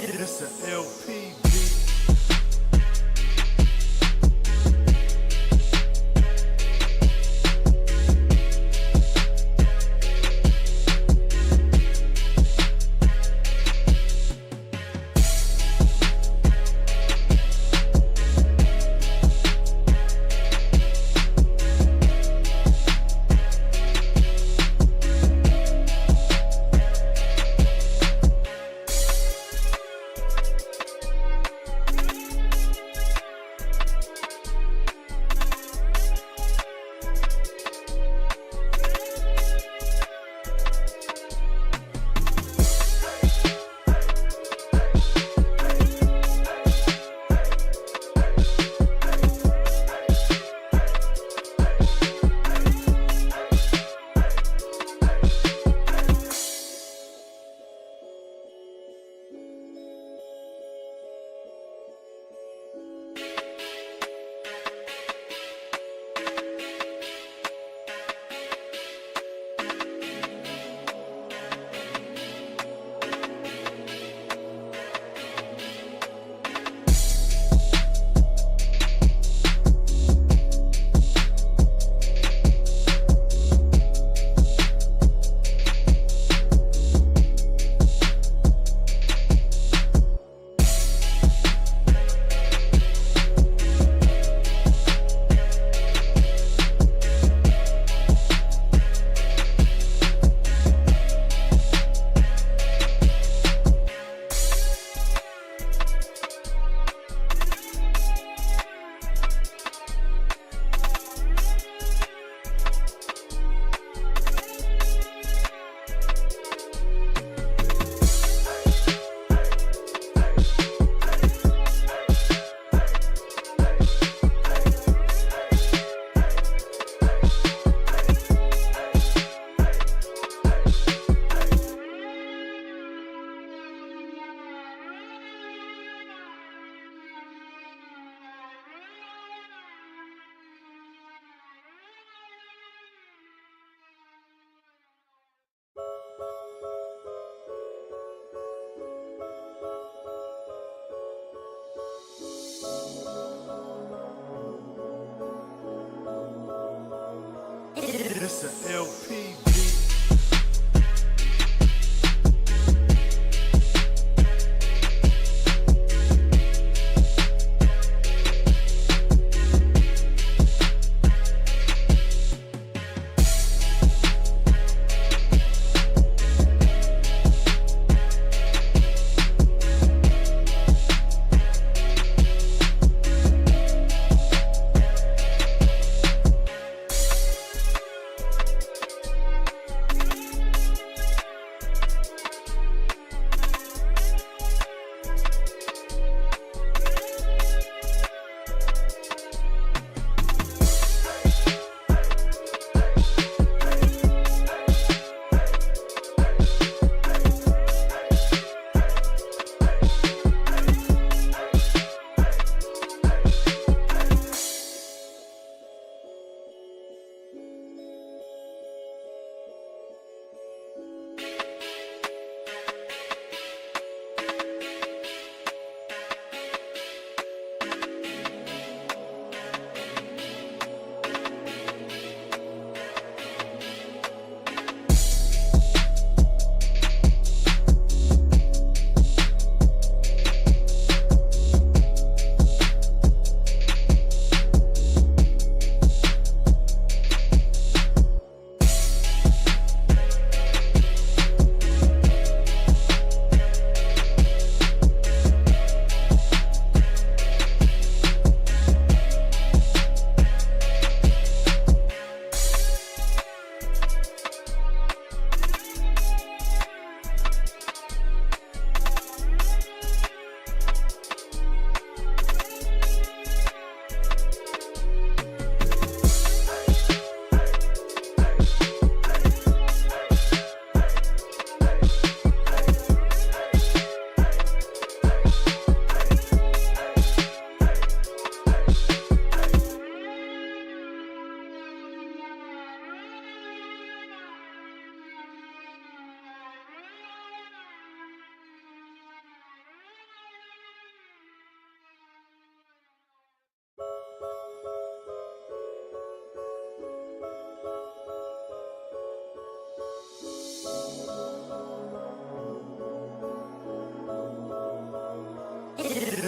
It's a LP beat. It's a LP beat.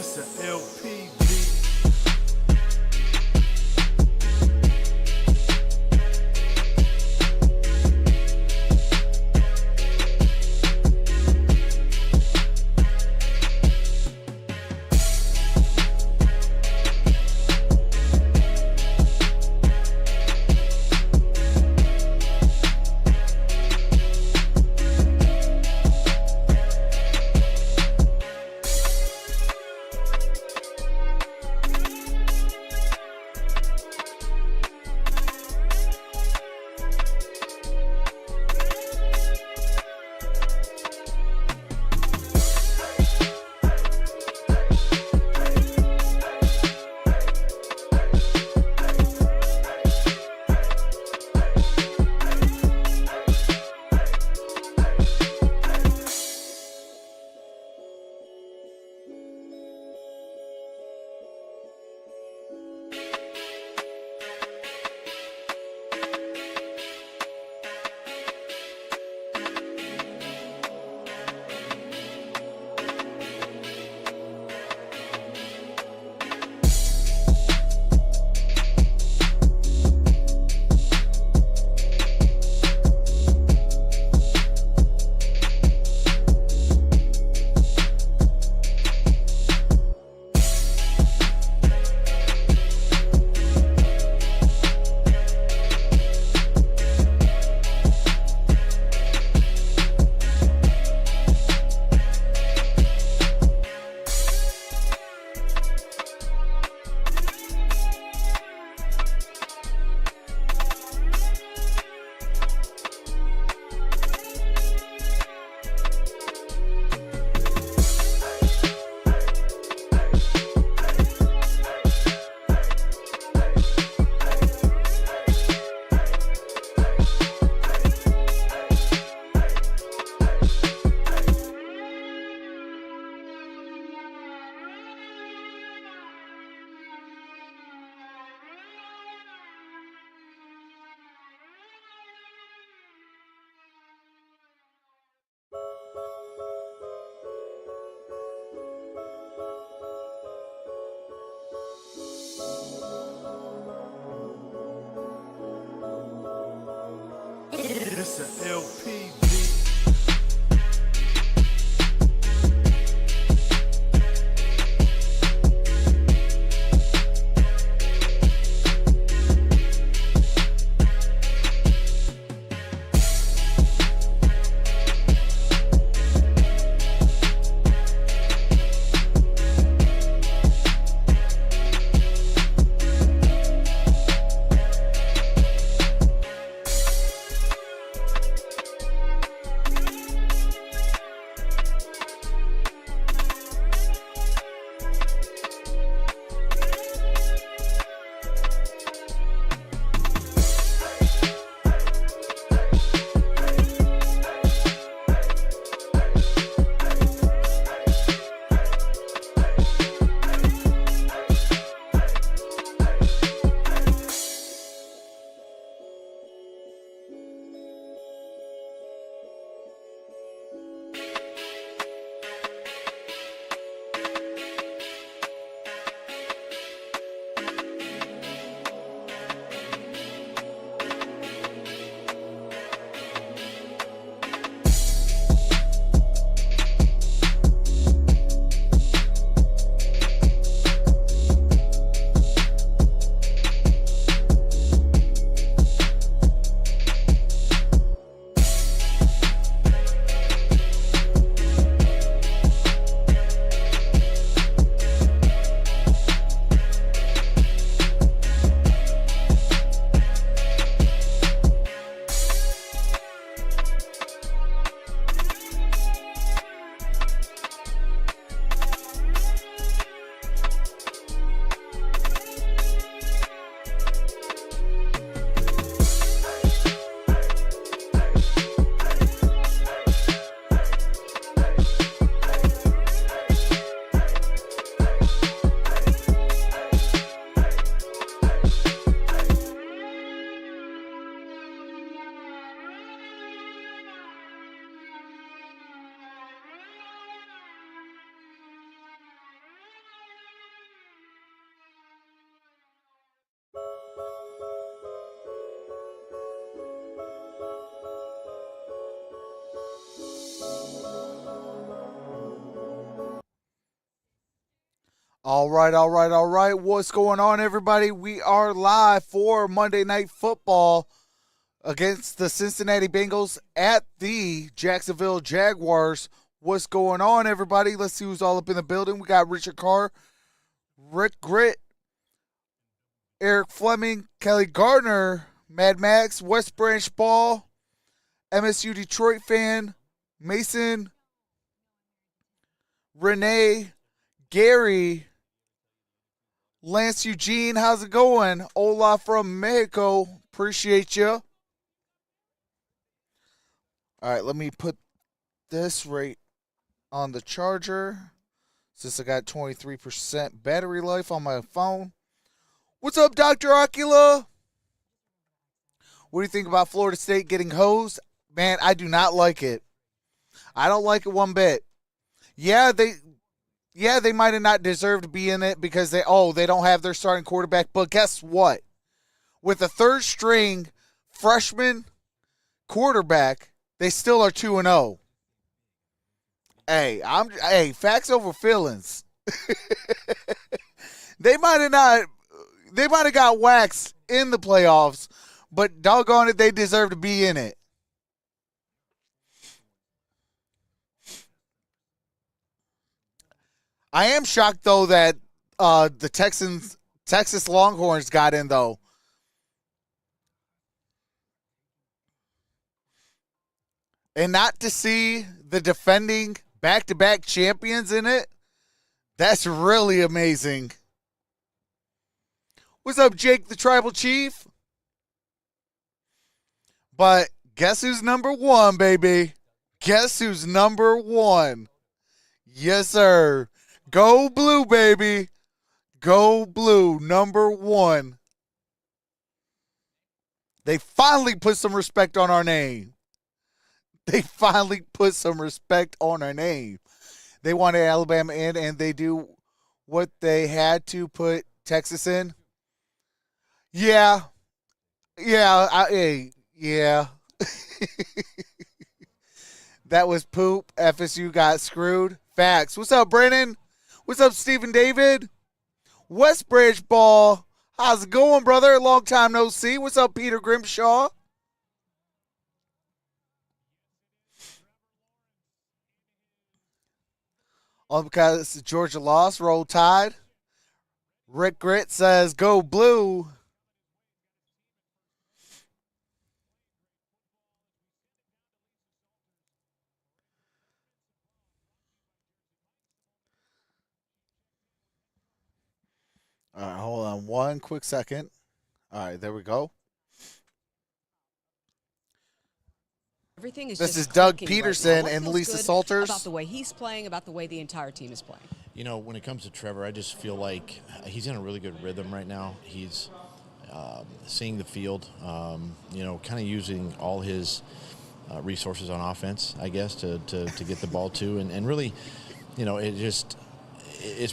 This a LP beat. This a LP beat. All right. What's going on, everybody? We are live for Monday Night Football against the Cincinnati Bengals at the Jacksonville Jaguars. What's going on, everybody? Let's see who's all up in the building. We got Richard Carr, Rick Grit, Eric Fleming, Kelly Gardner, Mad Max, West Branch Ball, MSU Detroit fan, Mason, Renee, Gary, Lance Eugene, how's it going? Hola from Mexico. Appreciate you. All right, let me put this right on the charger since I got 23% battery life on my phone. What's up, Dr. Ocula? What do you think about Florida State getting hosed? Man, I do not like it. I don't like it one bit. Yeah, they might have not deserved to be in it because they don't have their starting quarterback. But guess what? With a third string freshman quarterback, they still are 2-0. Hey, facts over feelings. They might have got waxed in the playoffs, but doggone it, they deserve to be in it. I am shocked, though, that the Texas Longhorns got in, though. And not to see the defending back-to-back champions in it, that's really amazing. What's up, Jake the Tribal Chief? But guess who's number one, baby? Guess who's number one? Yes, sir. Go Blue, baby. Go Blue, number one. They finally put some respect on our name. They finally put some respect on our name. They wanted Alabama in, and they do what they had to put Texas in. Yeah. That was poop. FSU got screwed. Facts. What's up, Brennan? What's up, Stephen David? West Branch Ball. How's it going, brother? Long time no see. What's up, Peter Grimshaw? All because Georgia lost. Roll Tide. Rick Grit says, go Blue. All right, hold on one quick second. All right, there we go. Everything is This just is Doug clicking Peterson right and now. Lisa Good Salters. about the way he's playing, about the way the entire team is playing. You know, when it comes to Trevor, I just feel like he's in a really good rhythm right now. He's seeing the field, kind of using all his resources on offense, I guess, to get the ball to. And really, it's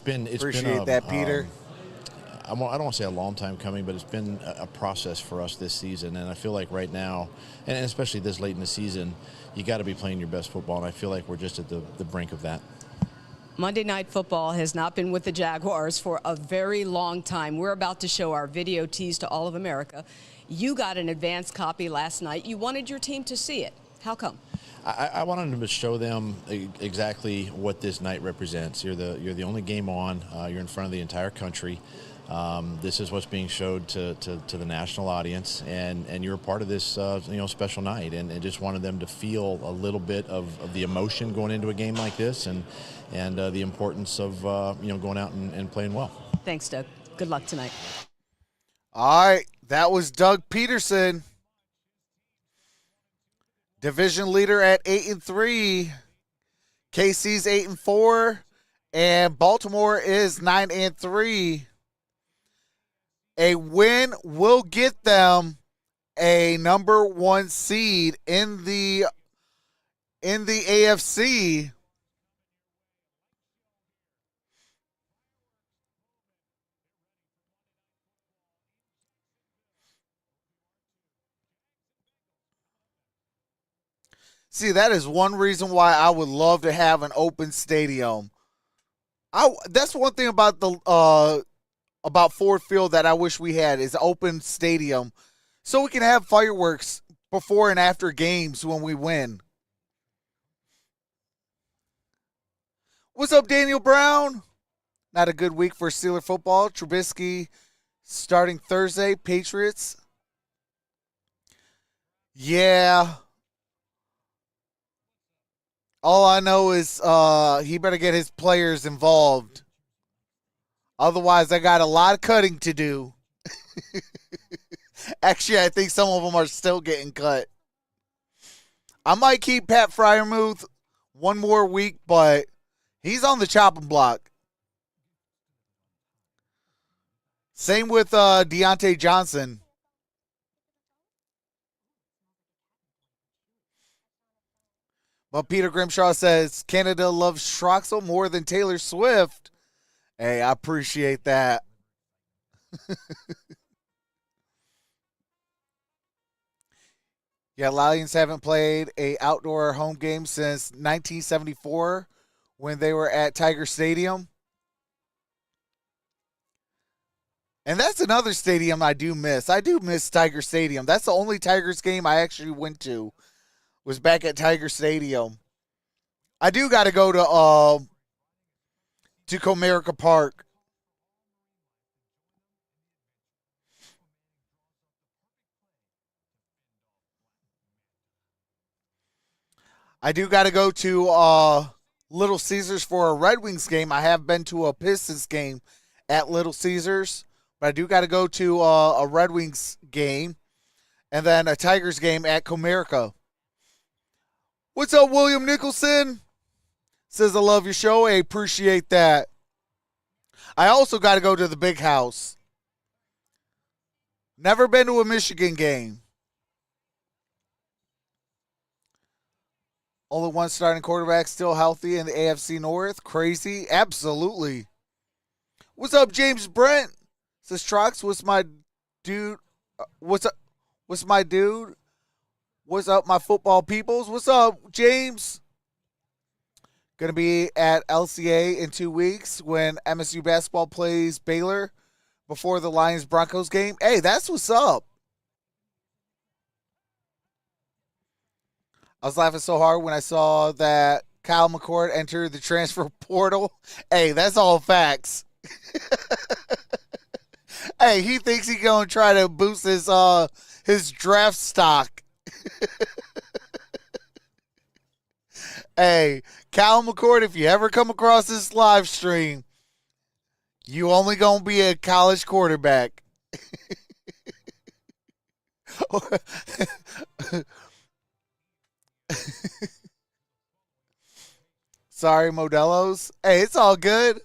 been Appreciate that, Peter. I don't want to say a long time coming, but it's been a process for us this season. And I feel like right now, and especially this late in the season, you got to be playing your best football. And I feel like we're just at the brink of that. Monday Night Football has not been with the Jaguars for a very long time. We're about to show our video tease to all of America. You got an advance copy last night. You wanted your team to see it. How come? I wanted to show them exactly what this night represents. You're the only game on. You're in front of the entire country. This is what's being showed to the national audience, and you're a part of this special night, and just wanted them to feel a little bit of the emotion going into a game like this, and the importance of going out and playing well. Thanks, Doug. Good luck tonight. All right, that was Doug Peterson, division leader at 8-3. KC's 8-4, and Baltimore is 9-3. A win will get them a number one seed in the AFC. See, that is one reason why I would love to have an open stadium. That's one thing about the about Ford Field that I wish we had is open stadium, so we can have fireworks before and after games when we win. What's up, Daniel Brown? Not a good week for Steeler football. Trubisky starting Thursday. Patriots. Yeah. All I know is he better get his players involved. Otherwise, I got a lot of cutting to do. Actually, I think some of them are still getting cut. I might keep Pat Fryermuth one more week, but he's on the chopping block. Same with Deontay Johnson. But Peter Grimshaw says Canada loves Troxel more than Taylor Swift. Hey, I appreciate that. Yeah, Lions haven't played a outdoor home game since 1974 when they were at Tiger Stadium. And that's another stadium I do miss. I do miss Tiger Stadium. That's the only Tigers game I actually went to, was back at Tiger Stadium. I do got to go to Comerica Park. I do got to go to Little Caesars for a Red Wings game. I have been to a Pistons game at Little Caesars, but I do got to go to a Red Wings game and then a Tigers game at Comerica. What's up, William Nicholson? Says, I love your show. I appreciate that. I also got to go to the Big House. Never been to a Michigan game. Only one starting quarterback still healthy in the AFC North. Crazy. Absolutely. What's up, James Brent? Says, Trox, what's my dude? What's up? What's my dude? What's up, my football peoples? What's up, James? Going to be at LCA in 2 weeks when MSU basketball plays Baylor before the Lions-Broncos game. Hey, that's what's up. I was laughing so hard when I saw that Kyle McCord entered the transfer portal. Hey, that's all facts. Hey, he thinks he's going to try to boost his draft stock. Hey, Kyle McCord, if you ever come across this live stream, you only going to be a college quarterback. Sorry, Modelo's. Hey, it's all good.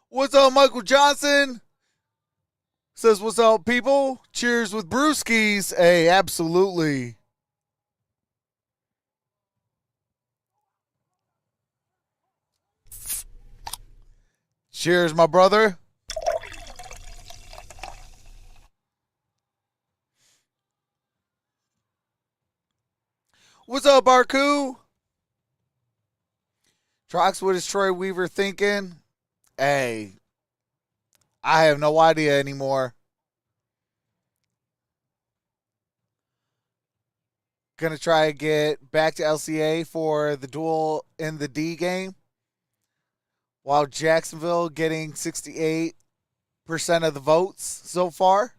What's up, Michael Johnson? Says, what's up, people? Cheers with brewskis. Hey, absolutely. Cheers, my brother. What's up, Barku? Trox, what is Troy Weaver thinking? Hey, I have no idea anymore. Gonna try to get back to LCA for the duel in the D game. While Jacksonville getting 68% of the votes so far.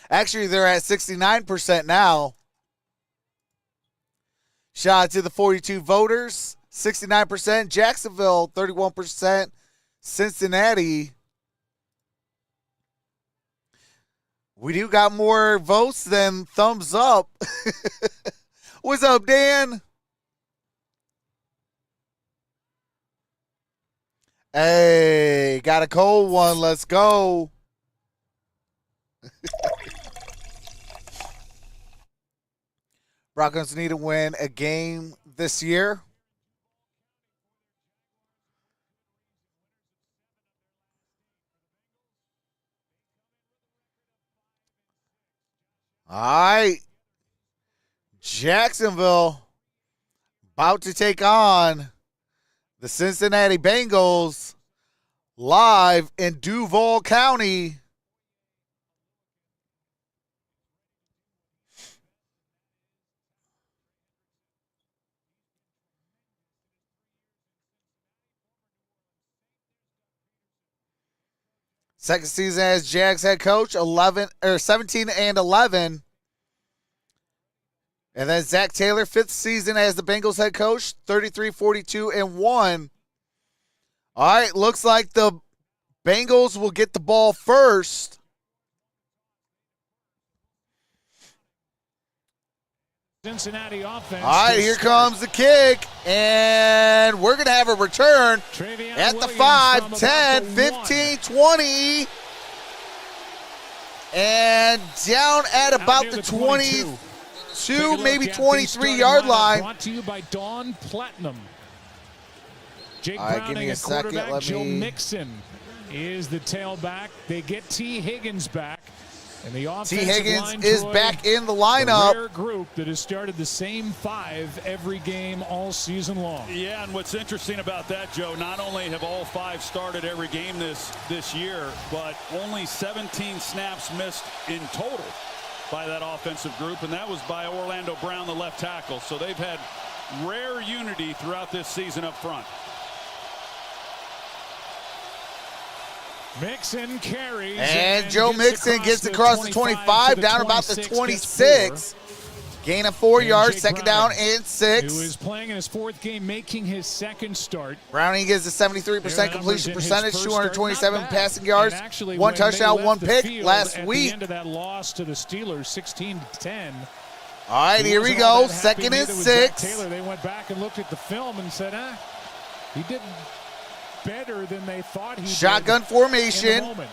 Actually, they're at 69% now. Shout out to the 42 voters. 69%. Jacksonville, 31%. Cincinnati. We do got more votes than thumbs up. What's up, Dan? Hey, got a cold one. Let's go. Broncos need to win a game this year. All right. Jacksonville about to take on the Cincinnati Bengals live in Duval County. Second season as Jags head coach, 17-11. And then Zach Taylor, fifth season as the Bengals head coach, 33-42-1. All right, looks like the Bengals will get the ball first. Cincinnati offense. All right, here comes the kick, and we're going to have a return at the 5, 10, 15, 20, and down at about the 22, maybe 23-yard line. Brought to you by Dawn Platinum. Jake All right, Browning, give me a second. quarterback. Joe Mixon is the tailback. They get T. Higgins back. And the T. offensive Higgins line, is Troy, back in the a lineup. rare group that has started the same 5 every game all season long. Yeah, and what's interesting about that, Joe, not only have all 5 started every game this year, but only 17 snaps missed in total by that offensive group, and that was by Orlando Brown, the left tackle. So they've had rare unity throughout this season up front. Mixon carries. And Joe Mixon gets across the 25, down about the 26. Gain of 4 yards, second down and 6. Who is playing in his 4th game, making his second start. Browning gets a 73% completion percentage, 227 start. passing yards, 1 touchdown, 1 pick last week. At the end of that loss to the Steelers, 16-10. All right, here we go, second and 6. Taylor, they went back and looked at the film and said, he did better than they thought he Shotgun did formation. in the moment.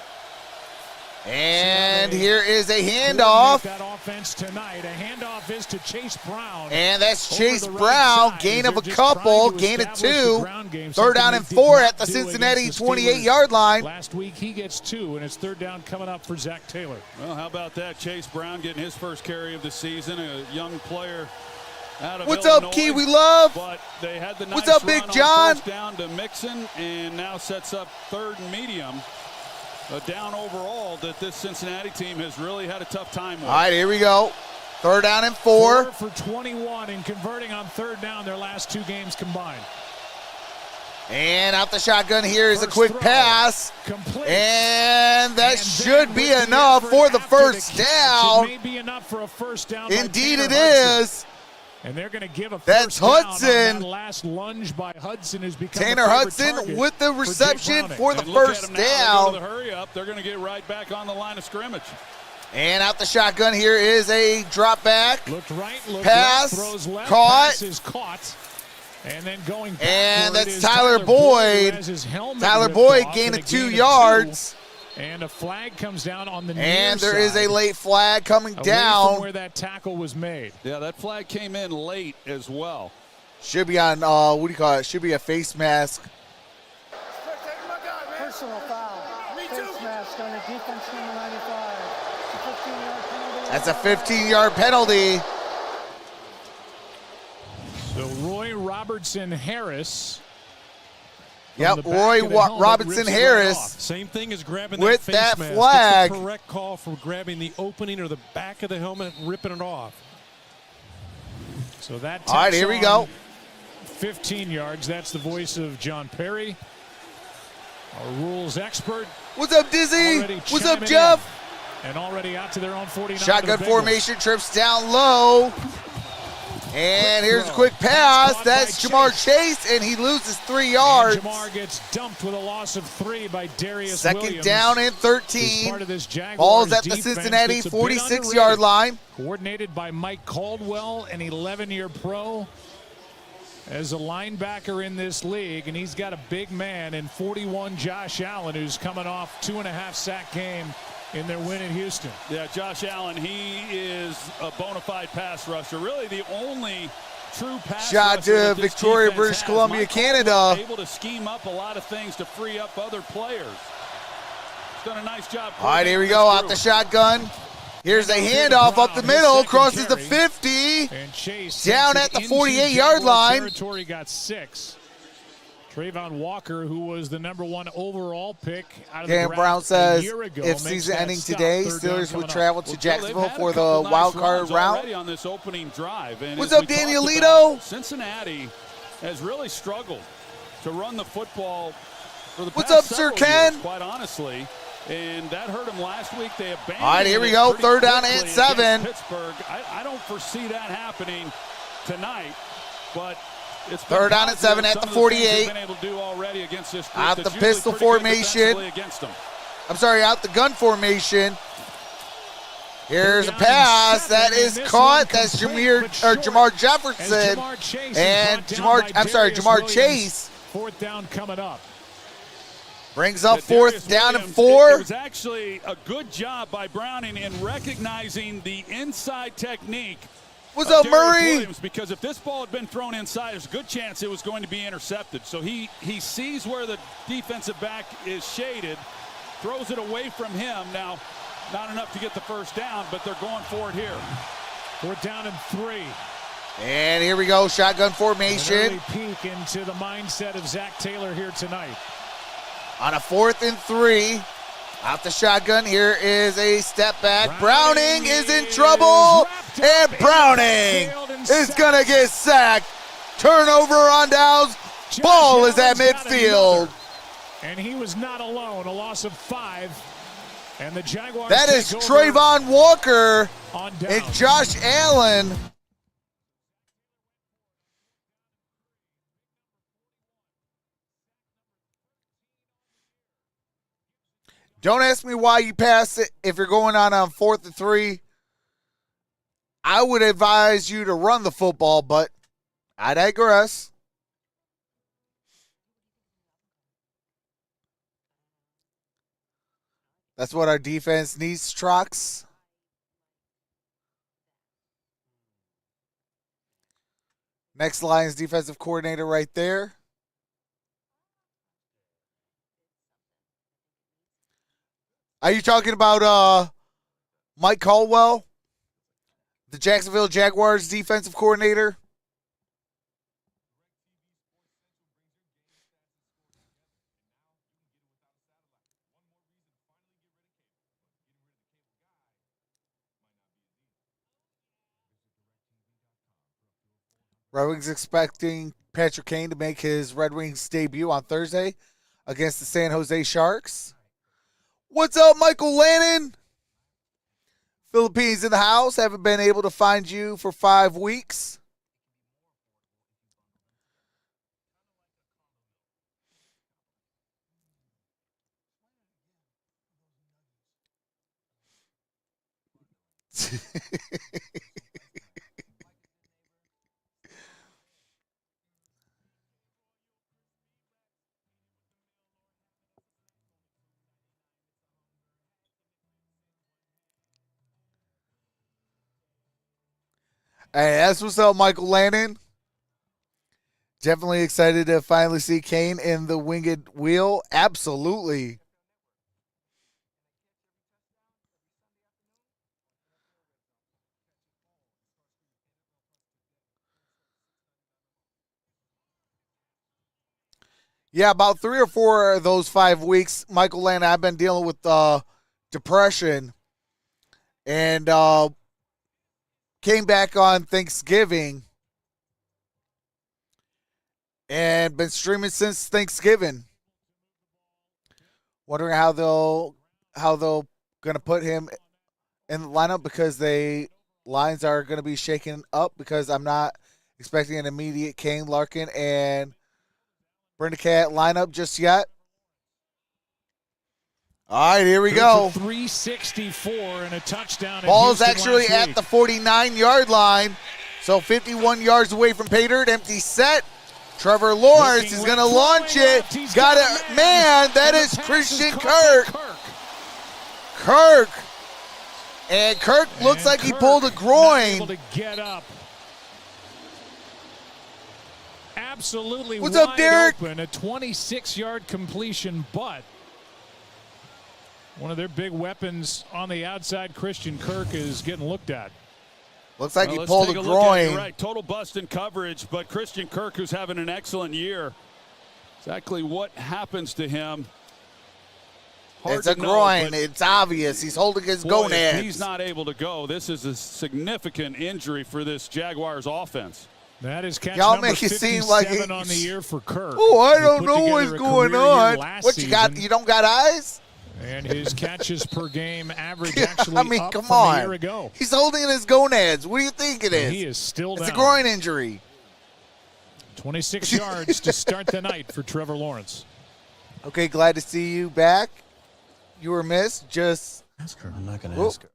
And here is a handoff. That offense tonight. A handoff is to Chase Brown. And that's Chase the right Brown. side. Gain They're of a just couple. trying to Gain of establish the 2. ground game, Third down something and they 4 did at the not do Cincinnati against the Steelers 28-yard line. Last week he gets 2, and it's third down coming up for Zach Taylor. Well, how about that? Chase Brown getting his first carry of the season, a young player out of What's Illinois, up, Kiwi Love? But they had the nice What's up, run Big on John? first down to Mixon, and now sets up 3rd and medium. A down overall that this Cincinnati team has really had a tough time with. All right, here we go. Third down and 4. 4 for 21 and converting on third down their last 2 games combined. And out the shotgun here is a First quick throw. pass. Complete. And that And should then be with the enough effort for the after first catch, down. It may be enough for a first down. by Indeed Tanner it Hudson. is. And they're going to give a That's first down on Hudson. that last lunge by Hudson, who's become Tanner a favorite Hudson target with the for Jake reception Browning. for the And look at first them now. They go to the down. hurry up. They're going to get right back on the line of scrimmage. And out the shotgun here is a drop back. Looked right, looked Pass, left, throws left, caught. pass is caught. And then going And backward that's is Tyler who Boyd. has his helmet Tyler ripped Boyd off, gained and a a 2 gain of yards. 2. And a flag comes down on the near And there is side, a late flag coming away down. from where that tackle was made. Yeah, that flag came in late as well. Should be on, what do you call it? Should be a face mask. Personal foul. Face mask on the defense number 95. It's a 15-yard penalty. That's a 15-yard penalty. So Roy Robertson Harris. Yep, the back Roy of the helmet Robinson rips it right Harris. off. Same thing as grabbing With that face that mask. flag. It's the correct call for grabbing the opening or the back of the helmet and ripping it off. So that All right, here we go. 15 yards. That's the voice of John Perry, our rules expert. What's up, Dizzy? Already What's up, chiming Jeff? in, and already out to their own 49. Shotgun to the Bengals. formation, trips down low. And here's a quick pass. Caught That's by Jamar Chase, and he loses 3 And yards. Jamar gets dumped with a loss of 3 by Darius Second Williams. down and who's 13. part of this Jaguars Ball's at the defense Cincinnati that's a bit 46-yard underrated. line. Coordinated by Mike Caldwell, an 11-year pro as a linebacker in this league, and he's got a big man in 41 Josh Allen, who's coming off 2.5 sack game in their win in Houston. Yeah, Josh Allen, he is a bona fide pass rusher. Really the only true pass Shout rusher to that this Victoria, defense British has. Columbia, Mike Canada. Caldwell able to scheme up a lot of things to free up other players. He's done a nice job. All right, here we go. Out the shotgun. Here's a handoff up the middle, crosses the 50, And Chase down takes at the it into 48-yard Jaguar line. Territory, got 6. Trayvon Walker, who was the #1 overall pick out of the Dan draft Brown a says year ago, if makes season that ending stop. today, Third down Steelers coming would up. travel to Well, Joe, Jacksonville they've had for a the couple nice wild card runs round. already on this opening drive. And What's as up, we Danny talked Alito? about, Cincinnati has really struggled to run the football for the What's past up, Sir several Ken? years, quite honestly. And that hurt them last week. They abandoned All right, here we it go. pretty Third down quickly and 7. against Pittsburgh. I don't foresee that happening tonight, but it's been Third down and 7 at some the of things they've 48. been able to do already against this group Out that's the usually pistol pretty good formation. defensively against them. I'm sorry, out the gun formation. Here's a Third down and pass 7, that and is this caught. one That's complete Jamar but short Jefferson. as Jamar Chase is And brought down by Darius Jamar Williams. Chase Fourth down coming up. brings up Darius fourth down and Williams, 4. It was actually a good job by Browning in recognizing the inside technique. What's of up, Darius Murray? Williams, because if this ball had been thrown inside, there's a good chance it was going to be intercepted. So he sees where the defensive back is shaded, throws it away from him. Now, not enough to get the first down, but they're going for it here. Fourth down and 3. And here we go, shotgun An formation. early peek into the mindset of Zach Taylor here tonight. On a 4th and 3. Out the shotgun. Here is a step back. Browning is in trouble. And Browning is going to get sacked. Turnover on downs. Ball is at midfield. And he was not alone. A loss of 5. And the Jaguars That is take over Trayvon Walker on and downs. Josh Allen. Don't ask me why you pass it if you're going on 4th and 3. I would advise you to run the football, but I digress. That's what our defense needs, Trox. Next Lions defensive coordinator right there. Are you talking about Mike Caldwell, the Jacksonville Jaguars defensive coordinator? Red Wings expecting Patrick Kane to make his Red Wings debut on Thursday against the San Jose Sharks. What's up, Michael Lannon? Philippines in the house. Haven't been able to find you for 5 weeks. Hey, that's what's up, Michael Lannon. Definitely excited to finally see Kane in the winged wheel. Absolutely. Yeah, about 3 or 4 of those 5 weeks, Michael Lannon, I've been dealing with depression. And came back on Thanksgiving and been streaming since Thanksgiving. Wondering how they'll gonna put him in the lineup because lines are gonna be shaken up because I'm not expecting an immediate Kane, Larkin, and Brindacat lineup just yet. All right, here we go. 364 and a touchdown. Ball's actually at the 49-yard line, so 51 yards away from pay dirt. Empty set. Trevor Lawrence is going to launch it. Got a man. That is Christian Kirk. Kirk. And Kirk looks like he pulled a groin. Able to get up. Absolutely. What's up, Derek? Open, a 26-yard completion, but One of their big weapons on the outside, Christian Kirk, is getting looked at. Looks like he Let's pulled take a look at it. groin. Right, total bust in coverage, but Christian Kirk, who's having an excellent year, exactly what happens to him. Hard It's a to know, groin. but It's obvious. He's holding his boy, if gonads. he's not able to go, this is a significant injury for this Jaguars offense. That is catch Y'all number make it 57 seem like on the year for Kirk. Oh, I He don't put know together what's a going career year on. last What you got? season, You don't got eyes? and his catches per game average actually I mean, up come from on. a year ago. He's holding his gonads. What do you think it is? He is still It's down. a groin injury. 26 yards to start the night for Trevor Lawrence. Okay, glad to see you back. You were missed. Just Ask her. I'm not going to Whoop. ask her.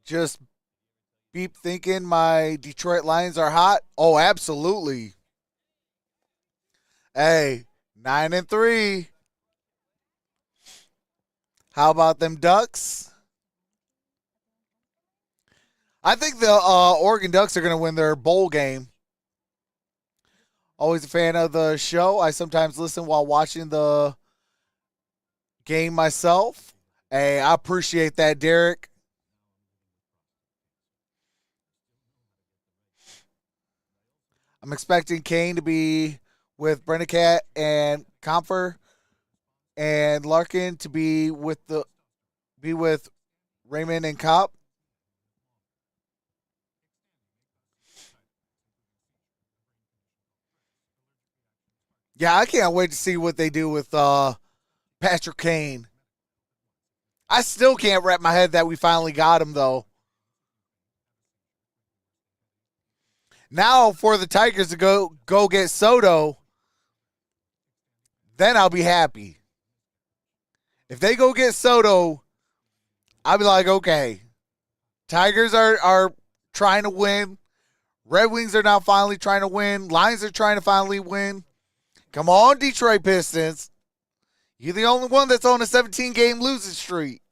just beep thinking my Detroit Lions are hot. Oh, absolutely. Hey, 9-3. How about them Ducks? I think the Oregon Ducks are going to win their bowl game. Always a fan of the show. I sometimes listen while watching the game myself. Hey, I appreciate that, Derek. I'm expecting Kane to be with Brennicat and Comfer, and Larkin to be with Raymond and Kopp. Yeah, I can't wait to see what they do with Patrick Kane. I still can't wrap my head that we finally got him, though. Now for the Tigers to go get Soto, then I'll be happy. If they go get Soto, I'll be like, okay. Tigers are trying to win. Red Wings are now finally trying to win. Lions are trying to finally win. Come on, Detroit Pistons. You're the only one that's on a 17-game losing streak.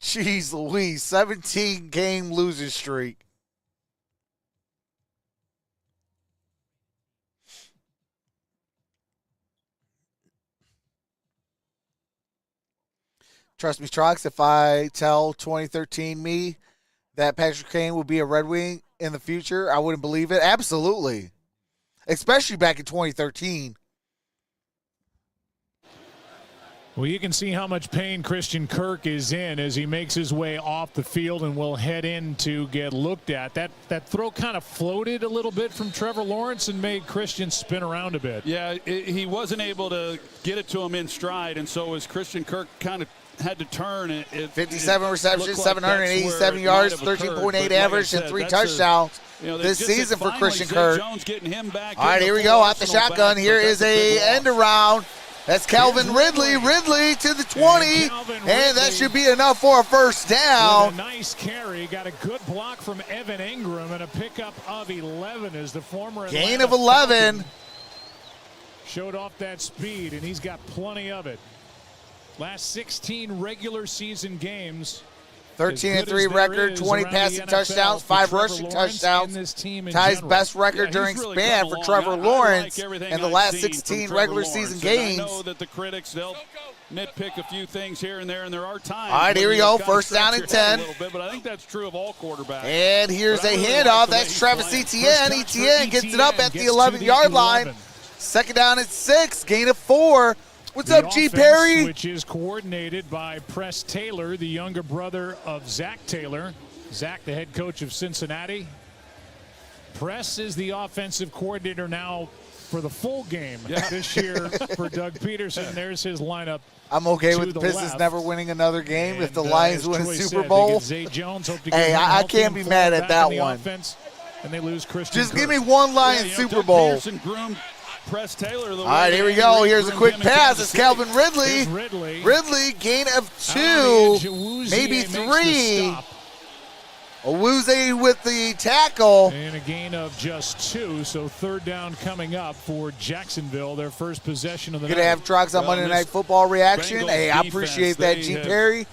Jeez Louise, 17-game losing streak. Trust me, Trox, if I tell 2013 me that Patrick Kane would be a Red Wing in the future, I wouldn't believe it. Absolutely. Especially back in 2013. Well, you can see how much pain Christian Kirk is in as he makes his way off the field and will head in to get looked at. That throw kind of floated a little bit from Trevor Lawrence and made Christian spin around a bit. Yeah, he wasn't able to get it to him in stride, and so as Christian Kirk kind of had to turn. 57 receptions, like 787 yards, 13.8 average, and 3 touchdowns this season for Christian Kirk. All right, here we go. Out the shotgun. Here is a end around. That's Calvin Ridley. Ridley to the 20, and that should be enough for a first down. With a nice carry. Got a good block from Evan Ingram and a pickup of 11 as the former gain of 11. Falcon showed off that speed, and he's got plenty of it. Last 16 regular season games. 13-3 record, 20 passing touchdowns, 5 rushing touchdowns. Ties best record during span for Trevor Lawrence in the last 16 regular season games. I know that the critics, they'll nitpick a few things here and there, and there are times. All right, here we go. First down and 10. But I think that's true of all quarterbacks. And here's a handoff. That's Travis Etienne. Etienne gets it up at the 11-yard line. Second down and 6. Gain of 4. What's up, G. Perry? Which is coordinated by Press Taylor, the younger brother of Zach Taylor. Zach, the head coach of Cincinnati. Press is the offensive coordinator now for the full game this year for Doug Peterson. There's his lineup. I'm okay with the Pistons never winning another game if the Lions win a Super Bowl. Hey, I can't be mad at that one. And they lose Christian Just give me one Lions Super Bowl. Press Taylor. All right, here we go. Here's a quick pass. It's Calvin Ridley. Ridley, gain of 2, maybe 3. Owuzie with the tackle. And a gain of just 2, so third down coming up for Jacksonville, their first possession of the night. Gonna have Trox on Monday Night Football reaction. Hey, I appreciate that, G. Perry.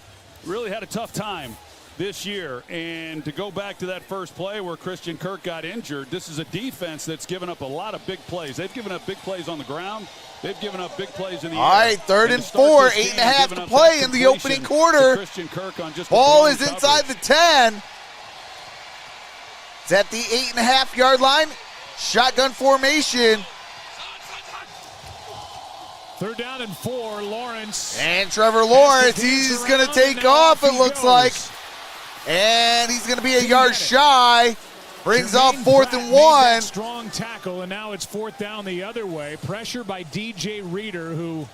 Really had a tough time this year. And to go back to that first play where Christian Kirk got injured, this is a defense that's given up a lot of big plays. They've given up big plays on the ground. They've given up big plays in the air. All right, third and 4, 8.5 to play in the opening quarter. Christian Kirk on just ball is inside the 10. It's at the 8.5-yard line. Shotgun formation. 3rd down and 4, Lawrence. And Trevor Lawrence, he's going to take off, it looks like. And he's going to be a yard shy. Brings off 4th and 1. Strong tackle, and now it's 4th down the other way. Pressure by DJ Reader, who,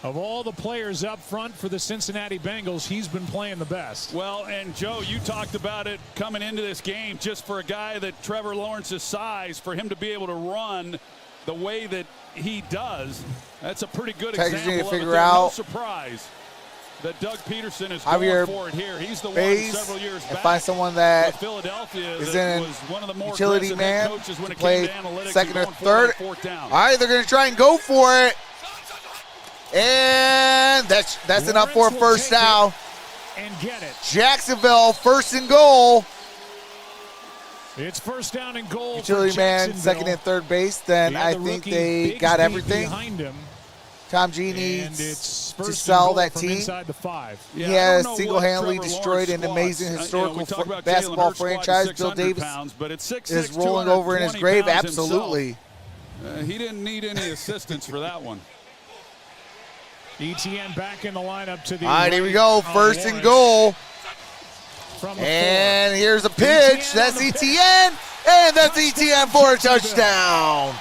of all the players up front for the Cincinnati Bengals, he's been playing the best. Well, and Joe, you talked about it coming into this game, just for a guy that Trevor Lawrence's size, for him to be able to run the way that he does, that's a pretty good example need to of figure it. out No surprise that Doug Peterson is going for it here. He's the one several years back. And find someone that with Philadelphia is that in was one of the more utility aggressive man head coaches when to it play came to analytics. second or and going for it on third. 4th down. All right, they're going to try and go for it. And that's enough for a first down. And get it. Jacksonville, 1st and goal. It's 1st down and goal. Utility man, second and third base. Then I think they got everything. Behind him. Tom G needs to sell that team. Inside the 5. He has single-handedly destroyed an amazing historical basketball franchise. Bill Davis is rolling over in his grave. Absolutely. He didn't need any assistance for that one. ETN back in the lineup to the all right, here we go. 1st and goal. And here's a pitch. That's ETN. And that's ETN for a touchdown.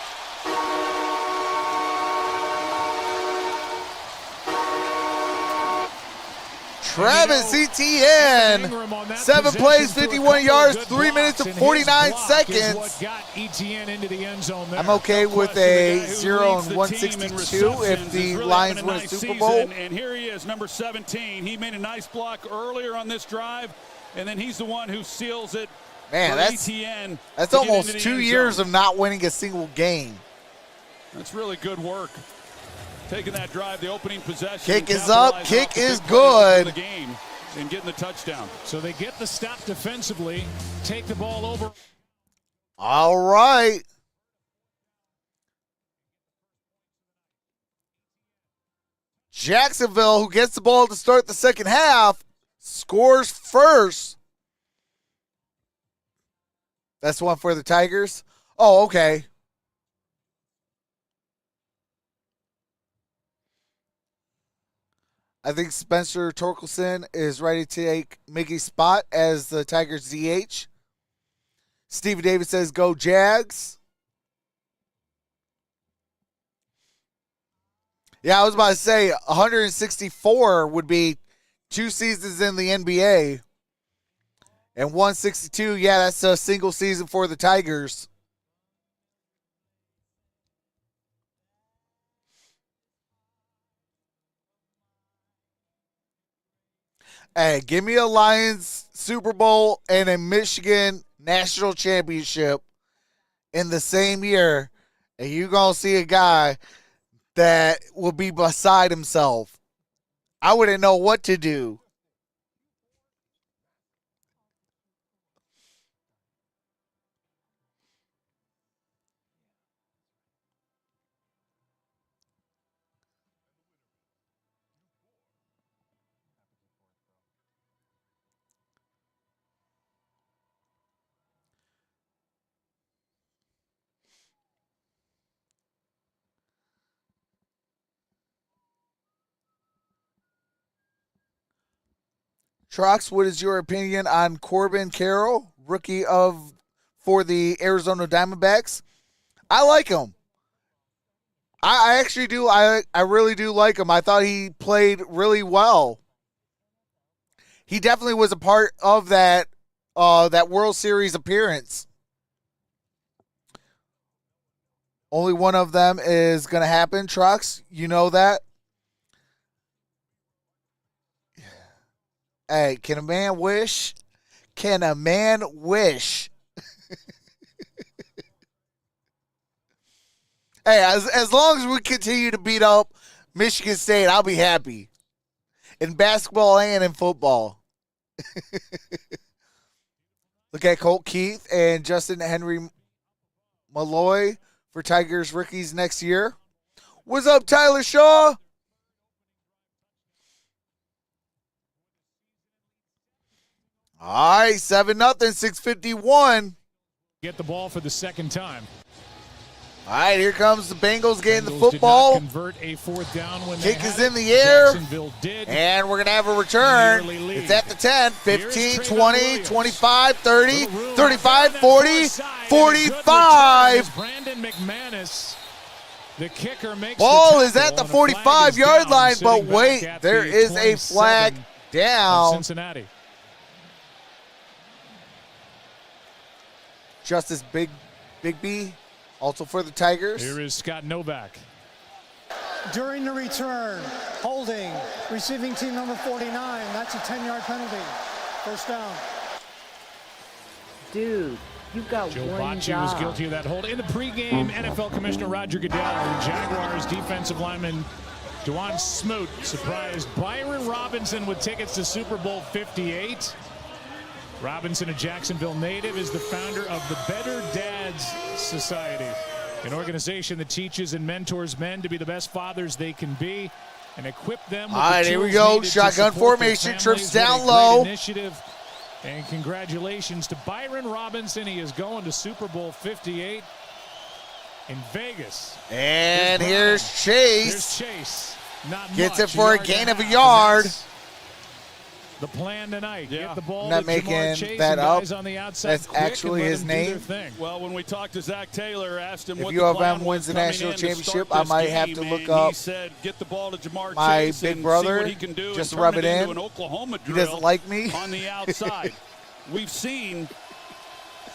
Travis Etienne, 7 plays, 51 yards, 3 minutes and 49 seconds. I'm okay with a 0 and 162 if the Lions win a Super Bowl. And here he is, number 17. He made a nice block earlier on this drive, and then he's the one who seals it. Man, that's almost 2 years of not winning a single game. That's really good work. Taking that drive, the opening possession. Kick is up. Kick is good. The game and getting the touchdown. So they get the stop defensively, take the ball over. All right. Jacksonville, who gets the ball to start the second half, scores first. That's one for the Tigers. Oh, okay. I think Spencer Torkelson is ready to take Mickey's spot as the Tigers DH. Steve Davis says, go Jags. Yeah, I was about to say 164 would be 2 seasons in the NBA. And 162, yeah, that's a single season for the Tigers. Hey, give me a Lions Super Bowl and a Michigan National Championship in the same year, and you're going to see a guy that will be beside himself. I wouldn't know what to do. Trox, what is your opinion on Corbin Carroll, rookie for the Arizona Diamondbacks? I like him. I actually do. I really do like him. I thought he played really well. He definitely was a part of that World Series appearance. Only one of them is going to happen, Trox. You know that. Hey, can a man wish? Can a man wish? Hey, as long as we continue to beat up Michigan State, I'll be happy. In basketball and in football. Look at Colt Keith and Justin Henry Malloy for Tigers rookies next year. What's up, Tyler Shaw? All right, 7-0, 6:51. Get the ball for the second time. All right, here comes the Bengals getting the Bengals football. did not convert a fourth down when Kick they is had in the it. air. Jacksonville did. And we're going to have a return. Nearly lead. It's at the 10, 15, Here's 20, Williams. 25, 30, Little room 35, on that 40, far side, and a good 45. return as Brandon McManus, the kicker, makes Ball the is at tackle, the and a flag is 45-yard down, line, but sitting back wait, at there the is a 27 flag of down. Cincinnati. Justice Big B, also for the Tigers. Here is Scott Novak. During the return, holding, receiving team number 49. That's a 10-yard penalty. First down. Dude, you've got Joe one Bocci job. was guilty of that hold. In the pregame, NFL Commissioner Roger Goodell and Jaguars defensive lineman Dwan Smoot surprised Byron Robinson with tickets to Super Bowl 58. Robinson, a Jacksonville native, is the founder of the Better Dads Society, an organization that teaches and mentors men to be the best fathers they can be and equip them with All right, the here we tools go. needed to Shotgun support their formation, families. trips What a down great low. Initiative. And congratulations to Byron Robinson. He is going to Super Bowl 58 in Vegas. And Here's here's Chase. There's Chase. Not Gets much, it for a yard gain and of a half, yard. and that's the plan tonight. Yeah. Get the ball I'm not to making Jamar Chase that and up. guys on the outside That's quick and actually let his them do their name. thing. Well, when we talked to Zach Taylor, asked him If what U the of plan M was wins the coming national in to start championship, I this might have game, to look and up he said, get the ball to Jamar my Chase big and brother. see what he can do Just and rub turn it into in. an Oklahoma He drill doesn't like me. on the outside. We've seen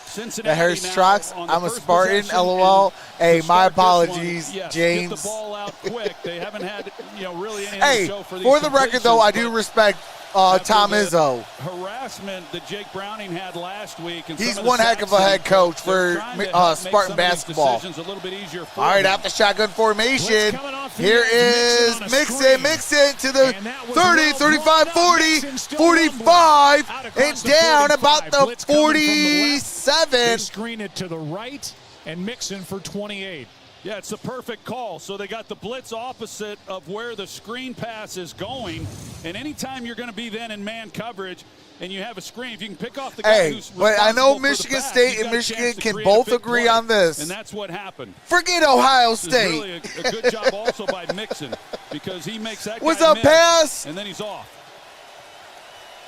Cincinnati That hurts now Trox. on the I'm a first Spartan, possession, LOL. and Hey, to my start this one, apologies, yes, James. Get the ball out quick. They haven't had, really anything Hey, to show for these for the record, though, I do completions, respect but Tom after the Izzo. harassment that Jake Browning had last week. And He's some of the one heck of a sacks head that he coach took, for they're trying to help make Spartan some of these basketball. decisions a little bit easier for All right, him. out the shotgun formation. Blitz coming off the Here edge, is Mixon on a Mixon, screen. Mixon to the And that was 30, well 35, brought up. 40, Mixon still 45, rumbling. Out and across the down 45. about the Blitz coming from the left. 47. They screen it to the right, and Mixon for 28. Yeah, it's the perfect call. So they got the blitz opposite of where the screen pass is going. And anytime you're going to be then in man coverage and you have a screen, if you can pick off the guy Hey, who's but I know responsible for the Michigan pass, State you've and got a Michigan chance to can create a both big agree play. on this. And that's what happened. Forget Ohio This is State. really a good job also by Mixon because he makes that What's guy up, miss, pass? and then he's off.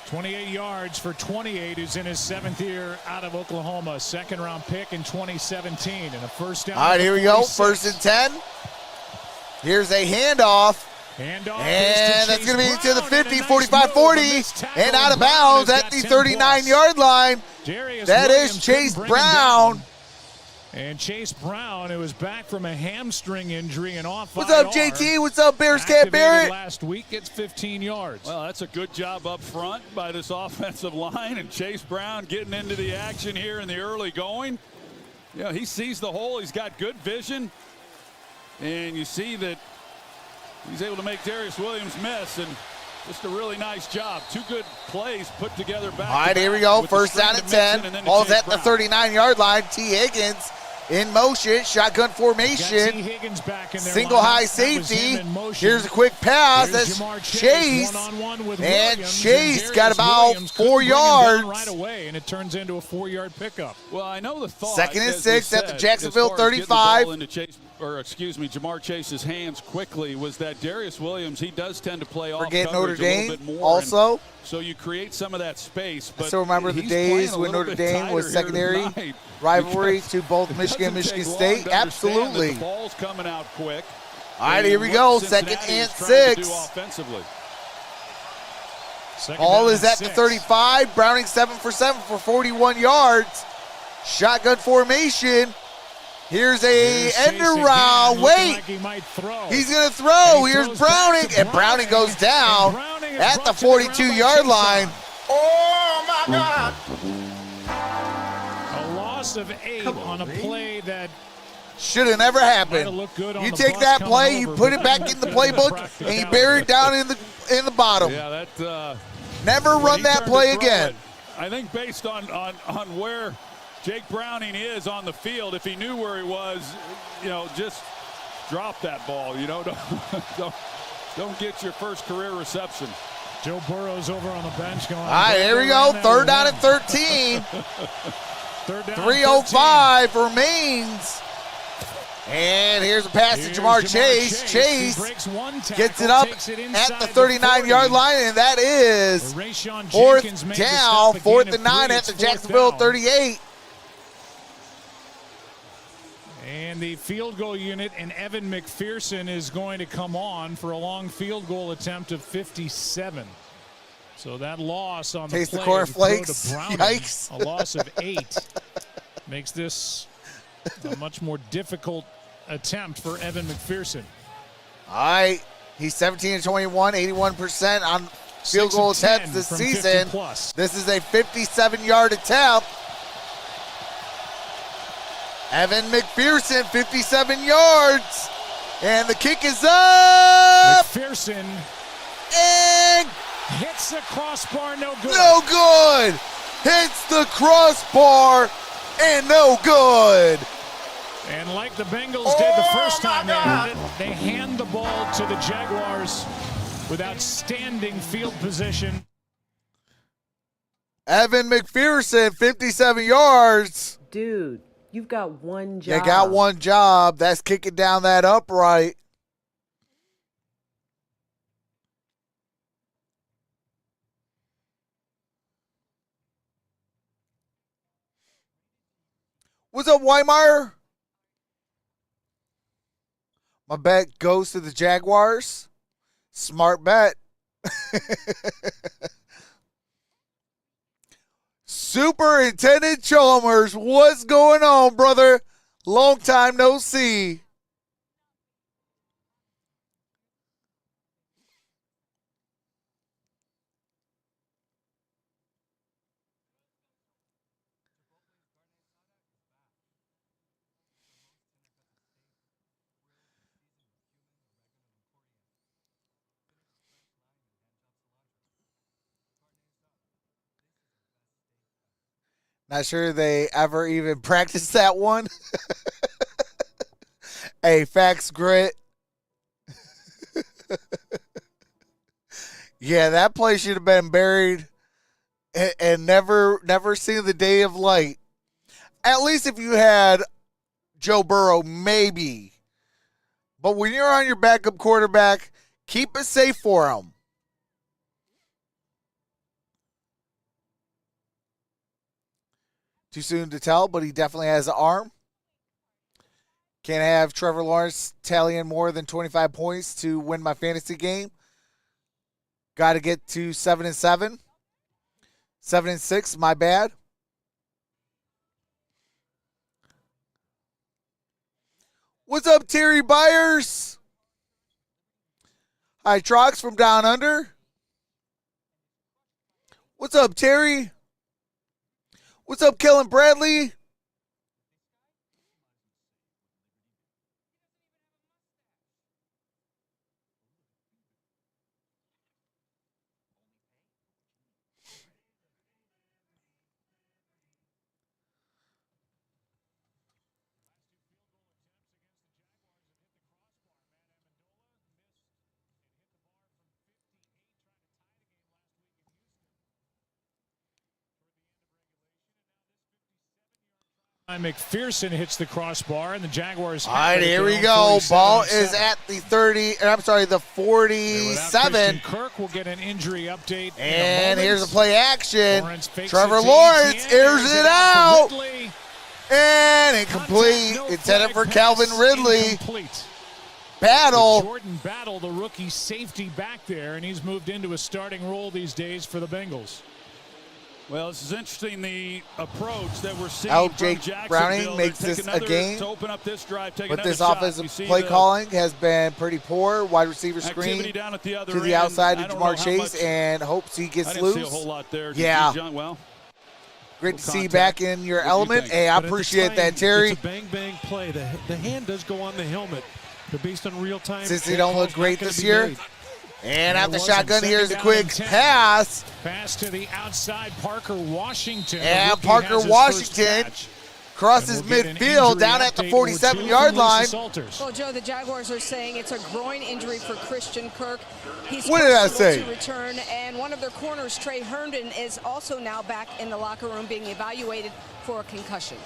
28 yards for 28, who's in his 7th year out of Oklahoma. Second-round pick in 2017, and a first down. All right, at the here we go. 46. First and 10. Here's a handoff. Handoff And is that's Chase going to be to the Brown, 50, and a nice 45, move, 40, a missed tackle, and out of Brown bounds has at the got 10 plus. 39-yard line. Darius That Williams is Chase couldn't bring him Brown. down. And Chase Brown, who was back from a hamstring injury and off What's IR, up, JT? What's up, Bears Cat activated Barrett? last week, gets 15 yards. Well, that's a good job up front by this offensive line, and Chase Brown getting into the action here in the early going. Yeah, he sees the hole. He's got good vision, and you see that he's able to make Darius Williams miss, and just a really nice job. Two good plays put together back. All right, here we go. with the First screen down to at Mixon 10. and then to Ball's Chase at the Brown. 39-yard line. T. Higgins in motion. Shotgun Got T. formation. Higgins back in their Single lineup. high That was safety. him in motion. Here's a quick pass. Here's That's Jamar Chase. one-on-one with And Williams, Chase Darius got about Williams 4 couldn't bring him yards. down right away, and it turns into a 4-yard pickup. Well, I know the thought. Second and as we 6 at the said, Jacksonville as far as getting the 35. ball into Jamar Chase's hands quickly was that Darius Williams, he does tend to play off Forget Notre coverage a little Dame bit more. also. And so you create some of that space. But I still remember the he's days playing a when little Notre bit Dame was tighter here secondary tonight rivalry because to both it Michigan and doesn't Michigan take long State. to understand that Absolutely. The ball's coming out quick. All right, And here we what go. Cincinnati Second and is trying to do 6. offensively. Second Ball down is and at the 6. 35. Browning 7 for 7 for 41 yards. Shotgun formation. Here's a Here's Chase end again, around. looking Wait. like he might throw. He's going to throw. And he Here's throws back Browning. to And Browning goes down And Browning is at brought the to the ground by 42-yard line. Chase. Oh my God! A loss of 8 on a play that Should have never might happened. have looked good on You the take bus that coming play, you over, put but it back in the playbook, and you bury it down in the bottom. Yeah, that Never when run he that turned to play throw again. it, I think based on where Jake Browning is on the field, if he knew where he was, just drop that ball. Don't get your first career reception. Joe Burrow's over on the bench going. All right, here we go. 3rd down and 13. 3:05 remains. And here's a pass to Jamar Chase. Chase gets it up at the 39-yard line, and that is 4th down, 4th and 9 at the Jacksonville 38. And the field goal unit and Evan McPherson is going to come on for a long field goal attempt of 57. So that loss on Taste the the play cornflakes. to Browning, Yikes. a loss of 8, makes this a much more difficult attempt for Evan McPherson. All right, he's 17-21, 81% on field goal attempts this season. This is a 57-yard attempt. Evan McPherson, 57 yards. And the kick is up. McPherson And hits the crossbar, no good. no good. Hits the crossbar and no good. And like the Bengals did the first time they had it, they hand the ball to the Jaguars with outstanding field position. Evan McPherson, 57 yards. Dude, you've got one job. You got one job. That's kicking down that upright. What's up, Weimeyer? My bet goes to the Jaguars. Smart bet. Superintendent Chalmers, what's going on, brother? Long time no see. Not sure they ever even practiced that one. Hey, facts, grit. Yeah, that play should have been buried and never seen the day of light. At least if you had Joe Burrow, maybe. But when you're on your backup quarterback, keep it safe for him. Too soon to tell, but he definitely has an arm. Can't have Trevor Lawrence tallying more than 25 points to win my fantasy game. Got to get to 7-7. 7-6, my bad. What's up, Terry Byers? Hi, Trox from Down Under. What's up, Terry? What's up, Kellen Bradley? McPherson hits the crossbar, and the Jaguars. All right, here we go. Ball is at the 30. I'm sorry, the 47. Kirk will get an injury update. And here's a play action. Trevor it Lawrence airs it out. Ridley. And incomplete. Intended for Calvin Ridley. Incomplete. Battle. Jordan Battle, the rookie safety back there, and he's moved into a starting role these days for the Bengals. Well, this is interesting, the approach that we're seeing How from Jake Jacksonville. Browning makes They take this a another game. to open up this drive, take But another this shot. offensive You see play the calling has been pretty poor. Wide receiver activity screen down at the other to the end. outside I of don't know Jamar how Chase much- and hopes he I gets didn't loose. see a whole lot there. Did Yeah. you, John? Well, Great to see you contact. back in your What do you element. think? Hey, I But at the appreciate time, that, Terry. It's a bang-bang play. The hand does go on the helmet, but based on real time. Since they that don't look call's great not gonna this be year. made. And It out the wasn't. shotgun, Second here's a down quick and 10. pass. Pass to the outside, Parker Washington. The And rookie Parker has his Washington first catch. crosses And we'll get an midfield injury down at the update or two 47-yard from line. Lisa Salters. Well, Joe, the Jaguars are saying it's a groin injury for Christian Kirk. He's What did I questionable say? to return, and one of their corners, Trey Herndon, is also now back in the locker room being evaluated for a concussion.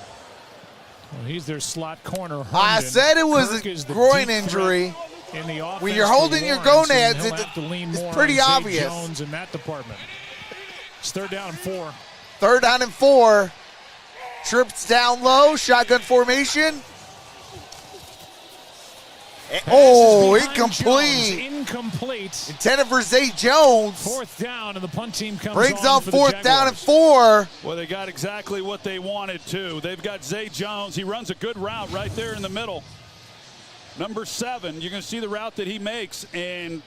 Well, he's their slot corner. Herndon. I said it was Kirk a is the groin deep injury. threat in the offense When you're for holding your Lawrence, and gonads, he'll have to lean it's more pretty on Zay obvious. Jones in that department. It's 3rd down and 4. 3rd down and 4. Trips down low, shotgun formation. Oh, Pass is behind Jones. incomplete. Incomplete. Intended for Zay Jones. 4th down, and the punt team comes Brings on on for the 4th down and Jaguars. 4. Well, they got exactly what they wanted to. They've got Zay Jones. He runs a good route right there in the middle. Number 7, you're going to see the route that he makes, and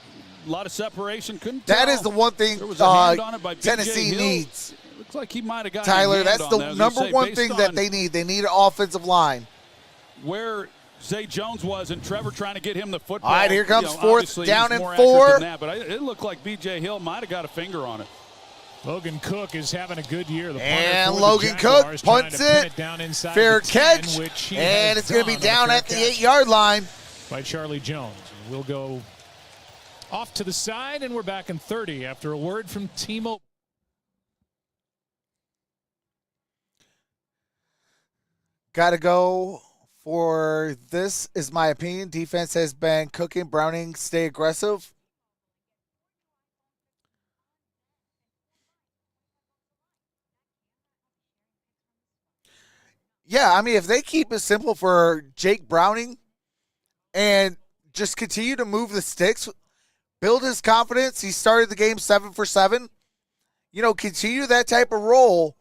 a lot of separation. Couldn't tell. That is the one thing There was a hand on it by B.J. Tennessee Hill. needs. Looks like he might have got Tyler, a hand that's on the that. I was gonna number say, one based thing that on they need. They need an offensive line. where Zay Jones was and Trevor trying to get him the football. All right, here comes 4th obviously down he's and more accurate 4. than that, but it looked like B.J. Hill might have got a finger on it. Logan Cook is having a good year. The punter And for the Logan Jaguars Cook punts trying to pin it. down inside Fair the 10, catch. which he And has it's going to be done down on a at the fair catch 8-yard line. by Charlie Jones. We'll go off to the side, and we're back in 30 after a word from T-Mobile. Got to go for this, is my opinion. Defense has been cooking. Browning, stay aggressive. Yeah, I mean, if they keep it simple for Jake Browning and just continue to move the sticks, build his confidence. He started the game 7 for 7. You know, continue that type of role,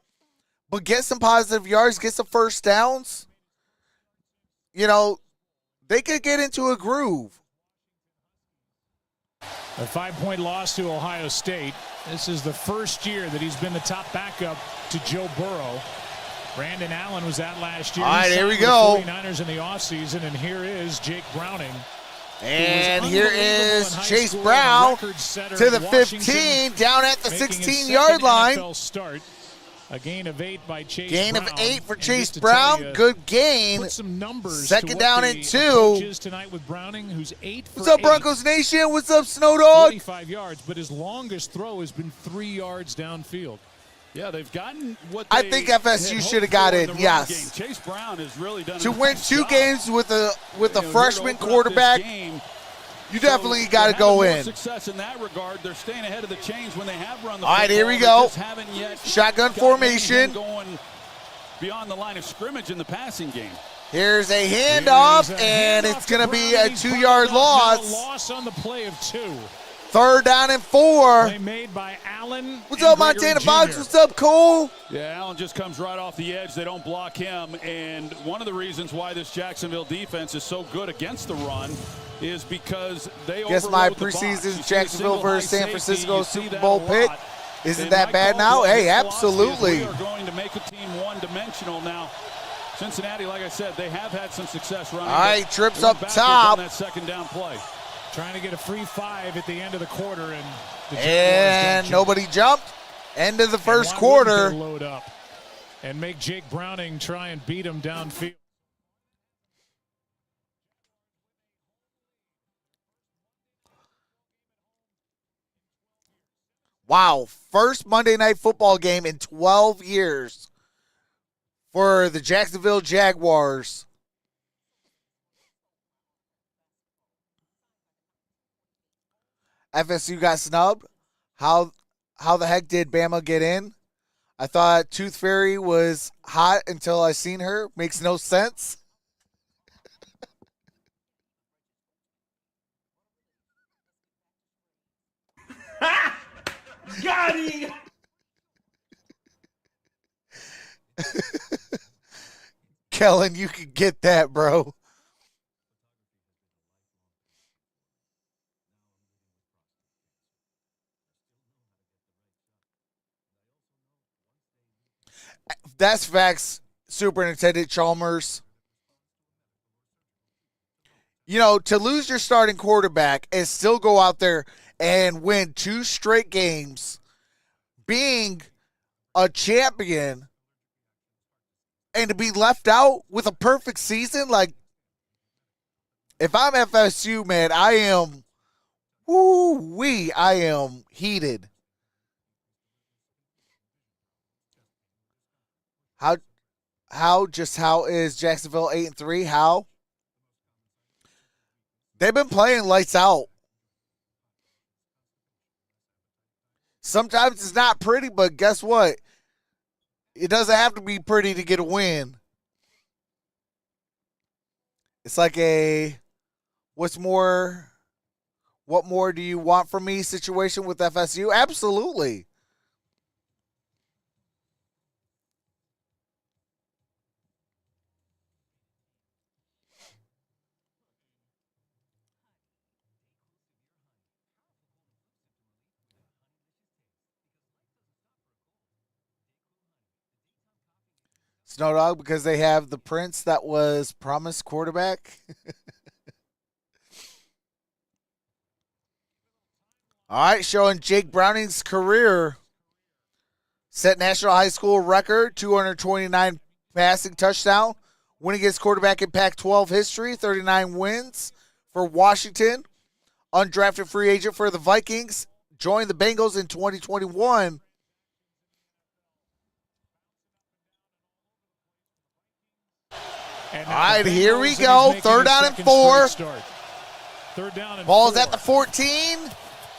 but get some positive yards, get some first downs. You know, they could get into a groove. A 5-point loss to Ohio State. This is the first year that he's been the top backup to Joe Burrow. Brandon Allen was out last year. All right, He here we signed go. with the 49ers in the offseason, and here is Jake Browning. And who was here unbelievable is in high Chase school, Brown record setter to the at Washington, 15, down at the making his 16-yard second line. NFL start. A gain of 8 by Chase Gain Brown. of 8 for And Chase just to tell Brown. you, Good gain. put some numbers Second to what down the and 2. approach is tonight with Browning, who's 8 for What's up, 8, Broncos Nation? What's up, Snow Dog? 45 yards, but his longest throw has been 3 yards downfield. Yeah, they've gotten what I they think FSU had should have hoped got for it, the run yes. game. Chase Brown has really done To a win nice 2 job. games with a Here to freshman open up this quarterback, game. you So definitely got to they're having go more in. Success in that regard. They're staying ahead of the chains when they have run the All right, football. here we They go. just haven't yet Shotgun gotten formation. anything going beyond the line of scrimmage in the passing game. Here's a handoff, Here's a and handoff it's to going to be Brown, a and he's 2-yard brought up. Now a loss. loss on the play of 2. 3rd down and 4. Play made by Allen. What's and up, Gregory Montana Jr. Fox? What's up, Cole? Yeah, Allen just comes right off the edge. They don't block him. And one of the reasons why this Jacksonville defense is so good against the run is because they Guess my overload the box. You preseason see a Jacksonville single high versus San safety, Francisco you see Super that Bowl a pick. lot. Isn't And that Mike bad now? Caldwell, Hey, his philosophy is absolutely. We are going to make a team one-dimensional now. Cincinnati, like I said, they have had some success running. All right, trips They went up backwards top. on that second down play. Trying to get a free 5 at the end of the quarter, and the Jaguars And don't nobody jumped. End of the jump. first And why wouldn't quarter. they load up and make Jake Browning try and beat him downfield. Wow, first Monday Night Football game in 12 years for the Jacksonville Jaguars. FSU got snubbed. How the heck did Bama get in? I thought Tooth Fairy was hot until I seen her. Makes no sense. Got him! Kellen, you could get that, bro. That's facts, Superintendent Chalmers. You know, to lose your starting quarterback and still go out there and win 2 straight games, being a champion, and to be left out with a perfect season? Like, if I'm FSU, man, I am, I am heated. How is Jacksonville 8-3? How? They've been playing lights out. Sometimes it's not pretty, but guess what? It doesn't have to be pretty to get a win. It's like a what more do you want from me situation with FSU? Absolutely. Snow Dog, because they have the prince that was promised quarterback. All right, showing Jake Browning's career. Set national high school record, 229 passing touchdown. Winning against quarterback in Pac-12 history, 39 wins for Washington. Undrafted free agent for the Vikings. Joined the Bengals in 2021. All right, here we go. 3rd down and 4. 3rd down and Ball's 4. at the 14.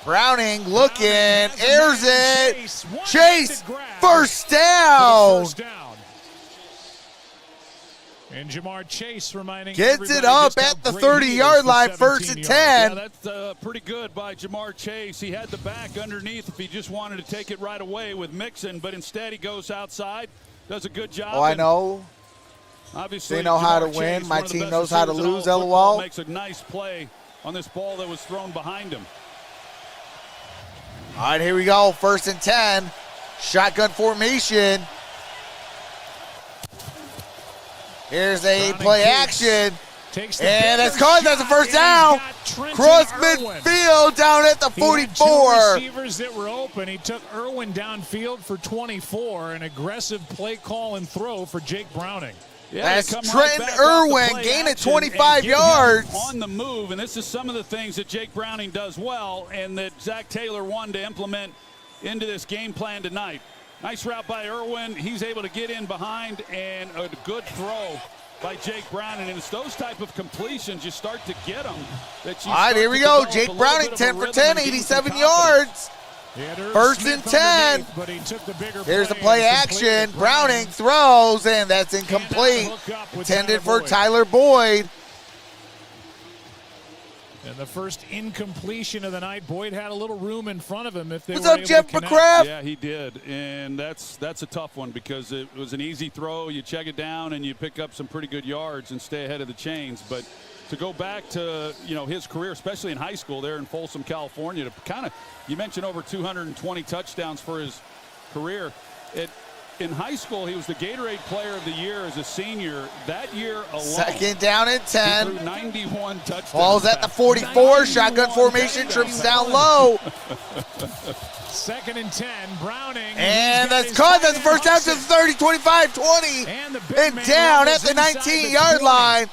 Browning looking, airs it. Chase, first down. And Jamar Chase reminding gets it up at the 30-yard line, 1st and 10. Yeah, that's pretty good by Jamar Chase. He had the back underneath if he just wanted to take it right away with Mixon, but instead he goes outside, does a good job. Oh, I know. Obviously, they know how to Chase, win. My team knows how to lose, LOL. LOL. Makes a nice play on this ball that was thrown behind him. All right, here we go. 1st and 10. Shotgun formation. Here's a play action. And that's caught. That's a 1st down. Cross midfield down at the 44. He had 2 receivers that were open. He took Irwin downfield for 24. An aggressive play call and throw for Jake Browning. Yeah, that's Trenton Irwin gaining 25 yards. On the move, and this is some of the things that Jake Browning does well and that Zach Taylor wanted to implement into this game plan tonight. Nice route by Irwin. He's able to get in behind, and a good throw by Jake Browning. And it's those type of completions you start to get them. All right, here we go. Jake Browning, 10 for 10, 87 yards. 1st and 10. But he took the bigger Here's the play action. Browning throws, and that's incomplete. Intended for Tyler Boyd. And the first incompletion of the night. Boyd had a little room in front of him. If they What's were up, able Jeff to connect. McCraft? Yeah, he did, and that's a tough one because it was an easy throw. You check it down, and you pick up some pretty good yards and stay ahead of the chains. But to go back to his career, especially in high school there in Folsom, California, to kind of, you mentioned over 220 touchdowns for his career. In high school, he was the Gatorade Player of the Year as a senior. That year alone, 2nd down and 10. He threw 91 touchdowns. Ball's at the 44. Shotgun formation, trips down low. 2nd and 10. Browning. And that's caught. That's the 1st down to the 30, 25, 20. And down at the 19-yard line.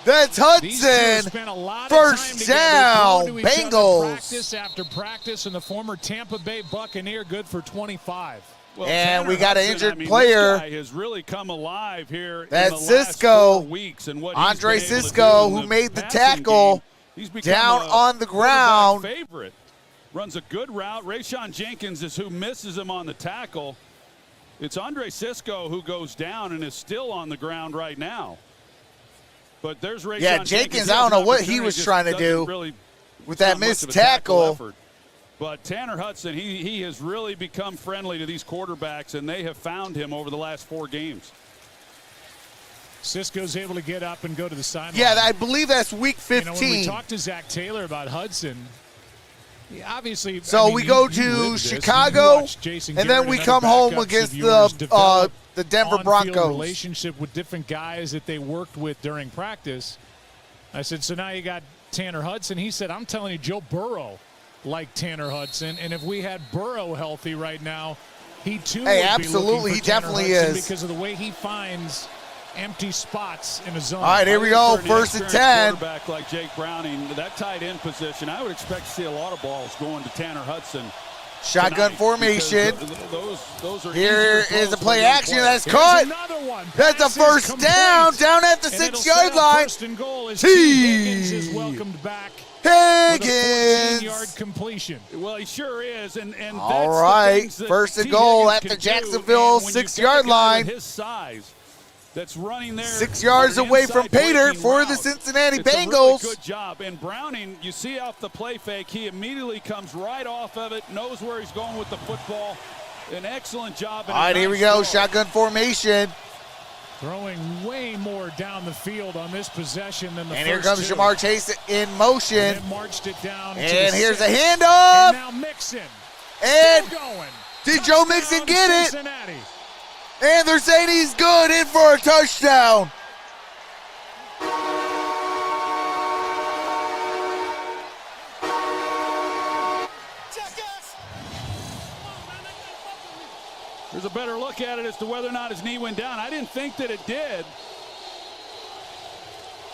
That's Hudson. 1st down, Bengals. Practice after practice, and the former Tampa Bay Buccaneer good for 25. Well, and we got an injured this player. guy has really come alive here. That's in the last Cisco. 4 weeks, and what Andre he's been able to Cisco, do in who made the passing tackle game. He's become down on the ground. Favorite. Runs a good route. Rayshon Jenkins is who misses him on the tackle. It's Andre Cisco who goes down and is still on the ground right now. But there's Rayshon Jenkins, I don't know what he was trying to do really with that missed tackle. But Tanner Hudson, he has really become friendly to these quarterbacks, and they have found him over the last 4 games. Cisco's able to get up and go to the sideline. Yeah, I believe that's week 15. When we talked to Zach Taylor about Hudson, obviously. So we go to Chicago, and then we come home against the Denver Broncos. Relationship with different guys that they worked with during practice. I said, so now you got Tanner Hudson. He said, I'm telling you, Joe Burrow like Tanner Hudson. And if we had Burrow healthy right now, he too would absolutely, be looking he for Tanner definitely Hudson is. because of the way he finds empty spots in a zone. All right, here we go. For an 1st and inexperienced 10. Quarterback like Jake Browning, that tight end position, I would expect to see a lot of balls going to Tanner Hudson. Shotgun formation. Those are Here easier is the throws play for young action. players. That's caught. Another one. That's a Pass is first complete. down at the And it'll 6-yard set up line. 1st and goal as T. Higgins is welcomed back with a 14-yard Higgins. completion. Well, he sure is, and All that's right, the things that 1st and T. goal Higgins at the can do, Jacksonville and when you've got a 6-yard guy line. with his size, that's running there 6 yards on the away from inside Pater breaking for route. the Cincinnati It's a really Bengals. good job. And Browning, you see off the play fake, he immediately comes right off of it, knows where he's going with the football. An excellent job. All right, here we go. Shotgun formation. Throwing way more down the field on this possession than the And first here comes two. Jamar Chase in motion. And then marched it down. And to here's the a 6. handoff. And now Mixon. And Still going. did Joe Touchdown, Mixon get it? Cincinnati. And they're saying he's good, in for a touchdown. There's a better look at it as to whether or not his knee went down. I didn't think that it did.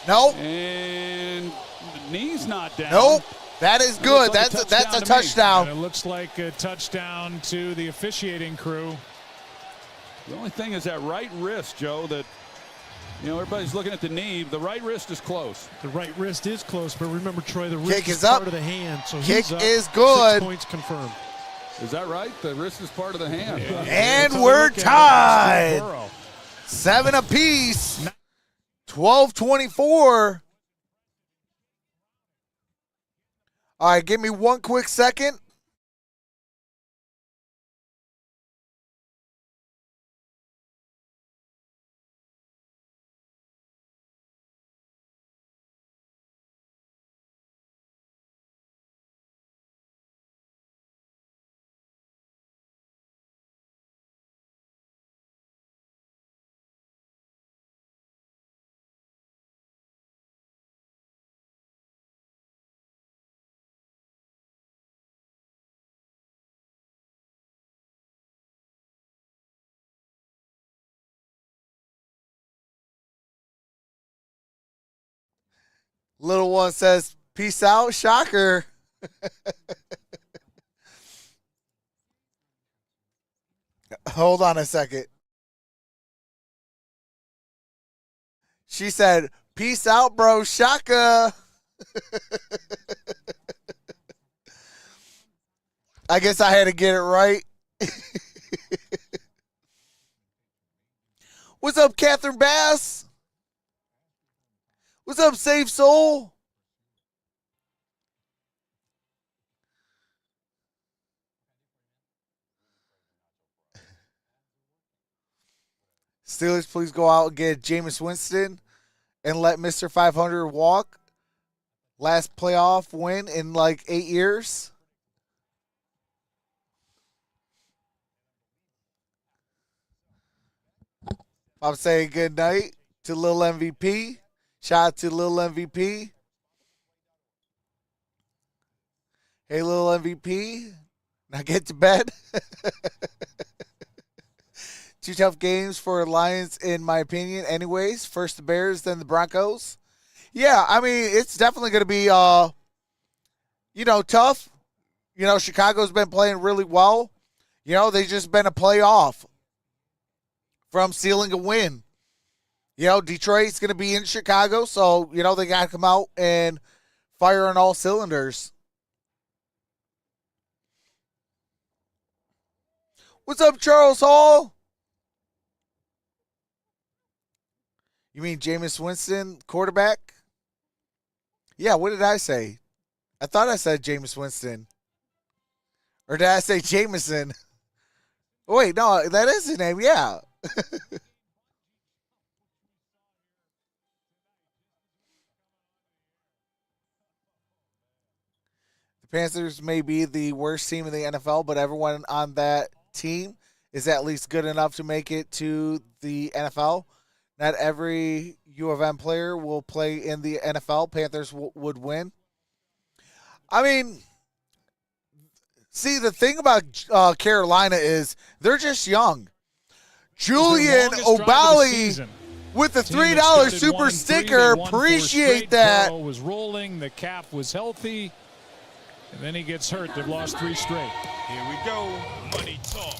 Nope. And the knee's not down. Nope. That is good. like a That's touchdown a to me. touchdown. And it looks like a touchdown to the officiating crew. The only thing is that right wrist, Joe, that, everybody's looking at the knee. The right wrist is close. The right wrist is close, but remember, Troy, the wrist Kick is is up. part of the hand. So Kick he's up. is good. 6 points confirmed. Is that right? The wrist is part of the hand. And we're tied. 7 apiece. 12-24. All right, give me one quick second. Little one says, peace out, shocker. Hold on a second. She said, peace out, bro, shaka. I guess I had to get it right. What's up, Catherine Bass? What's up, Safe Soul? Steelers, please go out and get Jameis Winston and let Mr. 500 walk. Last playoff win in like 8 years. I'm saying good night to Lil MVP. Shout out to Lil MVP. Hey, Lil MVP. Now get to bed. 2 tough games for Lions, in my opinion. Anyways, first the Bears, then the Broncos. Yeah, I mean, it's definitely going to be, tough. Chicago's been playing really well. They've just been a playoff from sealing a win. Detroit's going to be in Chicago, so, they got to come out and fire on all cylinders. What's up, Charles Hall? You mean Jameis Winston, quarterback? Yeah, what did I say? I thought I said Jameis Winston. Or did I say Jameson? Oh, wait, no, that is his name, yeah. The Panthers may be the worst team in the NFL, but everyone on that team is at least good enough to make it to the NFL. Not every U of M player will play in the NFL. Panthers would win. I mean, See, the thing about Carolina is they're just young. Julian Obali with the $3 super sticker. Appreciate that. Burrow was rolling. The cap was healthy. And then he gets hurt. They've lost 3 straight. Here we go. Money talk.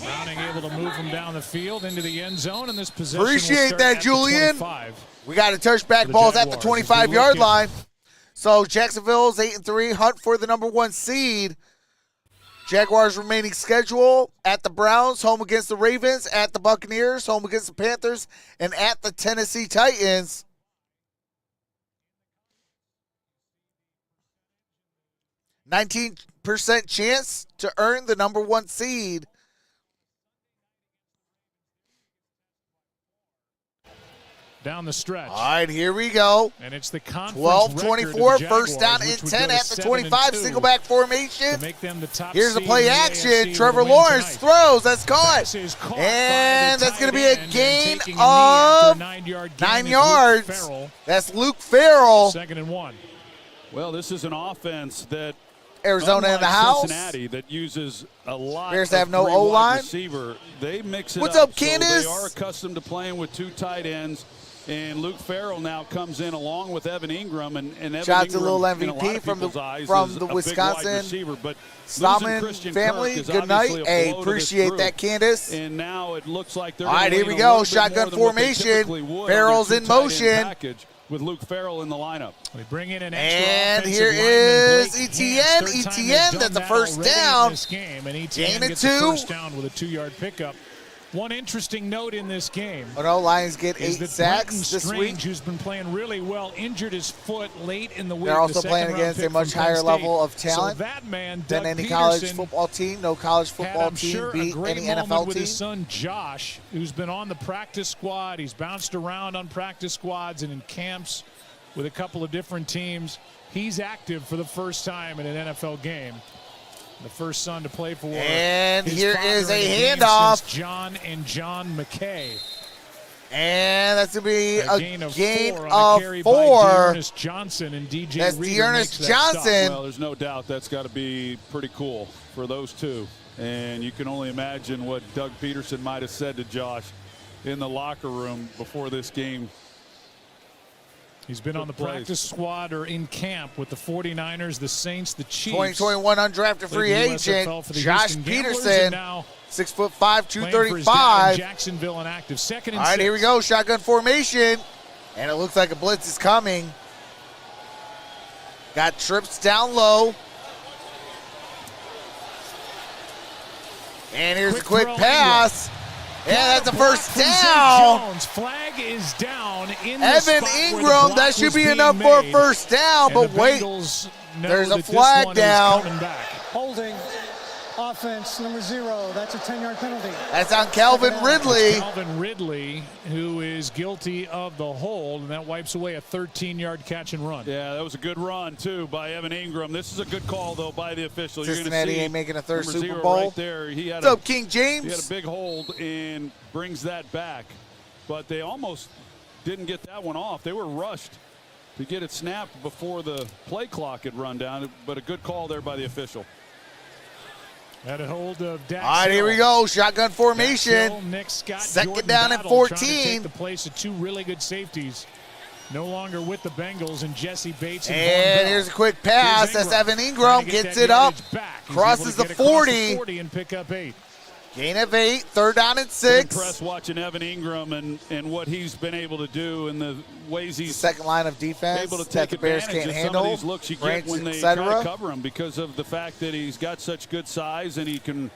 Browning able to move him down the field into the end zone, and this possession Appreciate that, Julian. 25. We got a touchback balls at the 25-yard line. So Jacksonville's 8-3, hunt for the number 1 seed. Jaguars remaining schedule at the Browns, home against the Ravens, at the Buccaneers, home against the Panthers, and at the Tennessee Titans. 19% chance to earn the number 1 seed. Down the stretch. All right, here we go. And it's the 12-24, first down and 10 at the 25, single back formation. Make them the top Here's the play action. Trevor Lawrence throws. That's caught. And that's going to be a gain of 9 yards. That's Luke Farrell. 2nd and 1. Well, this is an offense that Arizona in the house. Cincinnati that uses a lot Bears of have no three O-line. wide receiver. They mix it What's up. up, Candace? So they are accustomed to playing with 2 tight ends. And Luke Farrell now comes in along with Evan Ingram, and Evan Shout out to Ingram, little in a lot MVP of from people's eyes, from is the a big Wisconsin wide receiver, but Stallman family. Good night. Hey, appreciate that, Candace. And now it looks like they're all right, here we go. Shotgun formation. Farrell's in motion. With Luke Farrell in the lineup. We bring in an extra and here is Etienne. Etienne, that's a first down. Gain of 2. First down with a 2-yard pickup. One interesting note in this game. Oh no, Lions get 8 sacks this Strange, week. Who's been playing really well, injured his foot late in the week. They're also playing against a much higher level of talent than any college football team. No college football team beat any NFL with team. His son Josh, who's been on the practice squad. He's bounced around on practice squads and in camps with a couple of different teams. He's active for the first time in an NFL game. The first son to play for. And his here father is a in handoff. John and John McKay. And that's going to be a gain of 4. Dearness Johnson and DJ that's Dearness Johnson. Well, there's no doubt that's got to be pretty cool for those two. And you can only imagine what Doug Peterson might have said to Josh in the locker room before this game. He's been on the practice squad or in camp with the 49ers, the Saints, the Chiefs. 2021 undrafted free agent Josh Peterson, 6'5", 235. Jacksonville inactive. 2nd and 6. All right, here we go. Shotgun formation. And it looks like a blitz is coming. Got trips down low. And here's a quick pass. And that's a first down. Jones. Flag is down in Evan Ingram, that should be enough for a first down, but wait, there's a flag down. Holding offense number 0. That's a 10-yard penalty. That's on Calvin Ridley. Calvin Ridley, who is guilty of the hold, and that wipes away a 13-yard catch and run. Yeah, that was a good run, too, by Evan Ingram. This is a good call, though, by the official. Cincinnati ain't making a third Super Bowl. Bowl. Right there. What's up, King James? He had a big hold and brings that back. But they almost didn't get that one off. They were rushed to get it snapped before the play clock had run down, but a good call there by the official. At a hold of Dax. All right, here we go. Shotgun formation. Hill, Nick Scott, 2nd down and 14. Trying to take the place of 2 really good safeties. No longer with the Bengals, and Jesse Bates. And here's a quick pass. That's Evan Ingram. Gets it up. Crosses the 40. And pick up 8. Gain of 8. 3rd down and 6. Impressed watching Evan Ingram and what he's been able to do and the ways he's second line of defense able to that take the Bears advantage can't of handle. Some of these looks you get when they try to cover him because of the fact that he's got such good size and he can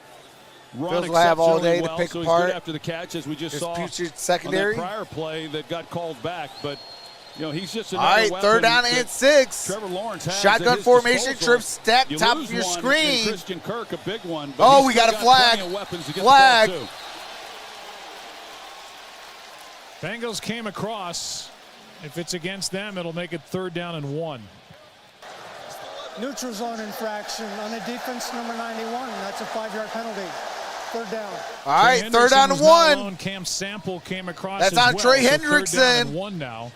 run Bills will have all day well, to pick so apart. He's good after the catch, as we just saw secondary. on that prior play that got called back, but. You know, he's just all right, weapon 3rd down and 6. Trevor Lawrence has shotgun formation, trip stack, top of your screen. Christian Kirk, a big one. Oh, we got a flag. Flag. Bengals came across. If it's against them, it'll make it 3rd down and 1. Neutral zone infraction on a defense number 91. That's a 5-yard penalty. 3rd down. All right, 3rd down and 1. Cam Sample came across. That's on Trey Hendrickson. 3rd down and 1 now.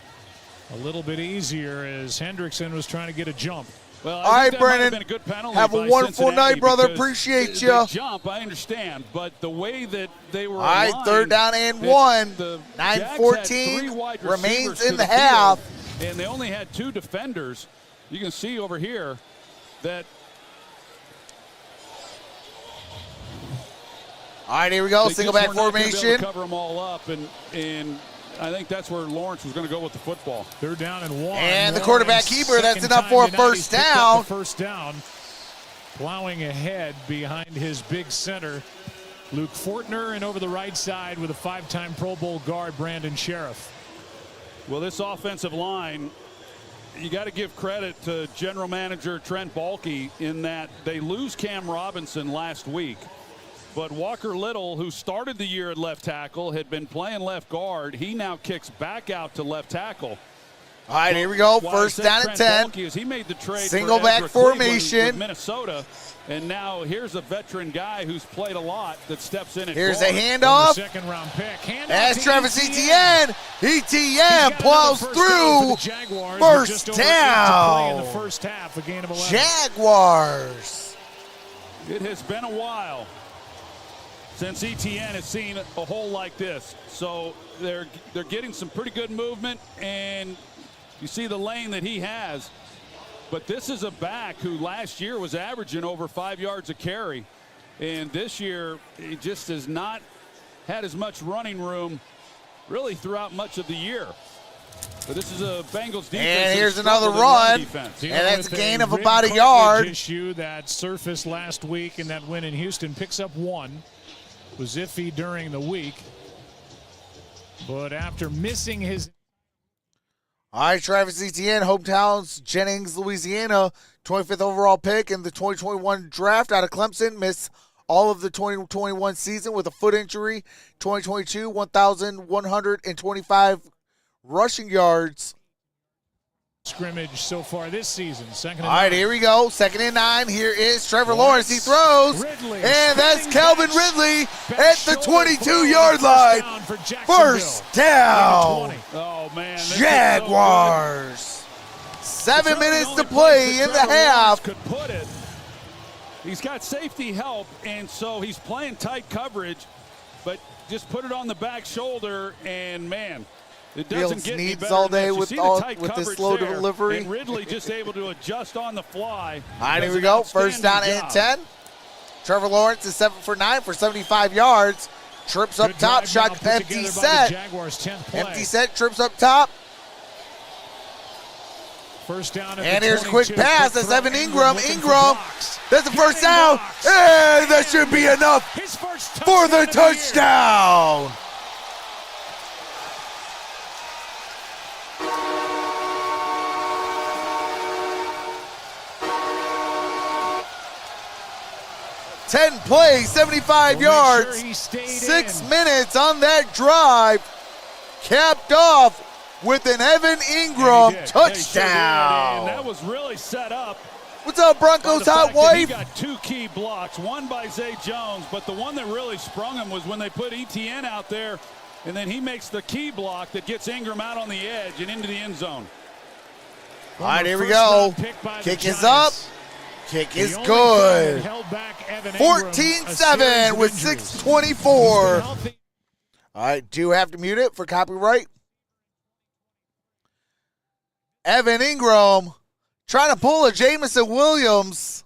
A little bit easier as Hendrickson was trying to get a jump. Well, All right, that might have Brennan. been a good penalty Have a by wonderful Cincinnati night, brother. because Appreciate they you. jump, I understand, but the way that they were All right, aligned, third down and the 1. Jags had 9:14 three wide remains receivers in to the field, half. and they only had 2 defenders. You can see over here that. All right, here we go. They Single just back were not gonna be able to formation. cover them all up, and I think that's where Lawrence was going to go with the football. They're down and 1. And the quarterback keeper, that's Second enough time for a tonight first he's picked up down. the first down. Plowing ahead behind his big center, Luke Fortner, and over the right side with a 5-time Pro Bowl guard, Brandon Sheriff. Well, this offensive line, you got to give credit to general manager Trent Baalke in that they lose Cam Robinson last week. But Walker Little, who started the year at left tackle, had been playing left guard. He now kicks back out to left tackle. All right, here we go. Why First I said down Trent and 10. Baalke is he made the trade Single for back Ezra Cleveland formation. with Minnesota, and now here's a veteran guy who's played a lot that steps in at Here's guard. a handoff. Second-round pick. Handoff That's to Travis Etienne. Etienne. He's Etienne got plows another first down for through. the Jaguars with First just over 8 to play in the down. first half, a gain of 11. Jaguars. It has been a while since Etienne has seen a hole like this. So they're getting some pretty good movement, and you see the lane that he has. But this is a back who last year was averaging over 5 yards a carry. And this year, he just has not had as much running room really throughout much of the year. But this is a Bengals defense. And here's that another struggled in run. defense. And that's a With gain of rib about a cartilage yard. Issue that surfaced last week in that win in Houston. Picks up 1. Was iffy during the week. But after missing his... All right, Travis Etienne, hometowns, Jennings, Louisiana, 25th overall pick in the 2021 draft out of Clemson. Missed all of the 2021 season with a foot injury. 2022, 1,125 rushing yards. Scrimmage so far this season. Second and All right, 9. here we go. 2nd and 9. Here is Trevor Lawrence. He throws. Ridley, And that's spinning Calvin catch. Ridley Back at the shoulder 22-yard first line. down for Jacksonville. First down. 20. Oh, man. this is so Jaguars. good. 7 Certainly minutes the to only play place in that the Trevor Lawrence half. could put it. He's got safety help, and so he's playing tight coverage, but just put it on the back shoulder, and man, it doesn't Fields get any needs better all than day this. You with see the all- tight with this coverage slow there, delivery. and Ridley just able to adjust on the fly. All right, here Does we an go. First down outstanding and job. 10. Trevor Lawrence is 7 for 9 for 75 yards. Trips up Good top, drive now shot put empty together by the set. Jaguars' 10th play. Empty set, trips up top. First down at And the here's a quick 22. pass. Quick That's throw. Evan Ingram. looking for Ingram. blocks. That's the first Getting down. blocks. And that should be enough His first for the touchdown of year. touchdown. Ten plays, 75 We'll make sure yards, he stayed 6 in. minutes on that drive, capped off with an Evan Ingram And he did. They sure did, touchdown. and that was really set up. What's up, by Broncos the hot fact that He wife? got 2 key blocks, one by Zay Jones, but the one that really sprung him was when they put Etienne out there, and then he makes the key block that gets Ingram out on the edge and into the end zone. All right, here we First go. round pick by the Kick is up. Giants. Kick The is only good. thing that held back Evan Ingram, a 14-7 series of with injuries. 6:24. He's been healthy. All right, do have to mute it for copyright. Evan Ingram trying to pull a Jamison Williams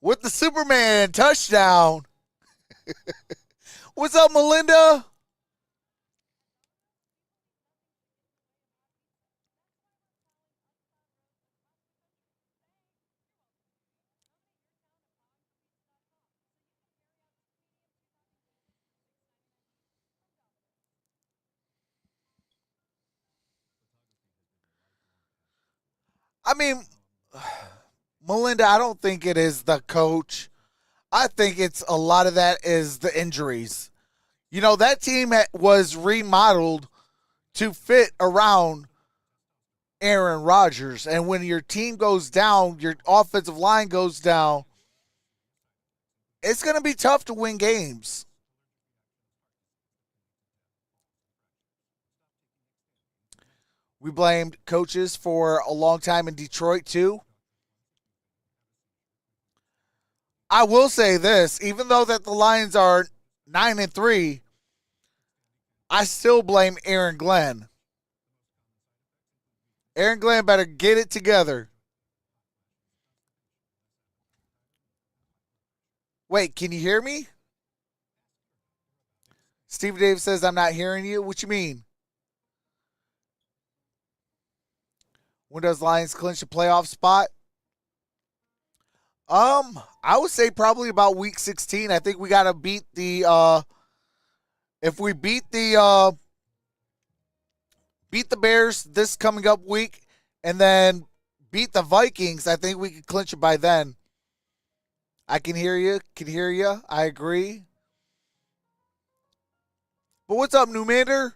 with the Superman touchdown. What's up, Melinda? I mean, Melinda, I don't think it is the coach. I think it's a lot of that is the injuries. You know, that team was remodeled to fit around Aaron Rodgers. And when your team goes down, your offensive line goes down, it's going to be tough to win games. We blamed coaches for a long time in Detroit, too. I will say this, even though that the Lions are 9-3, I still blame Aaron Glenn. Aaron Glenn better get it together. Wait, can you hear me? Steve Dave says I'm not hearing you. What you mean? When does Lions clinch a playoff spot? I would say probably about week 16. I think we got to beat the if we beat the Bears this coming up week and then beat the Vikings, I think we can clinch it by then. I can hear you. I agree. But what's up, Newmander?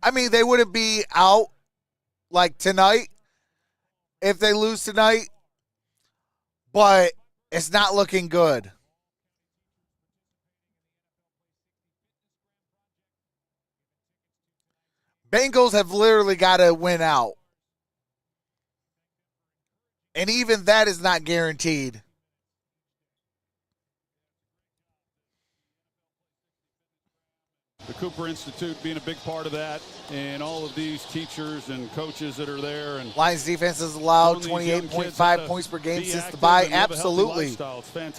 I mean, they wouldn't be out like tonight if they lose tonight, but it's not looking good. Bengals have literally got to win out. And even that is not guaranteed. The Cooper Institute being a big part of that, and all of these teachers and coaches that are there. And Lions defense has allowed 28.5 points per game since the bye. Absolutely.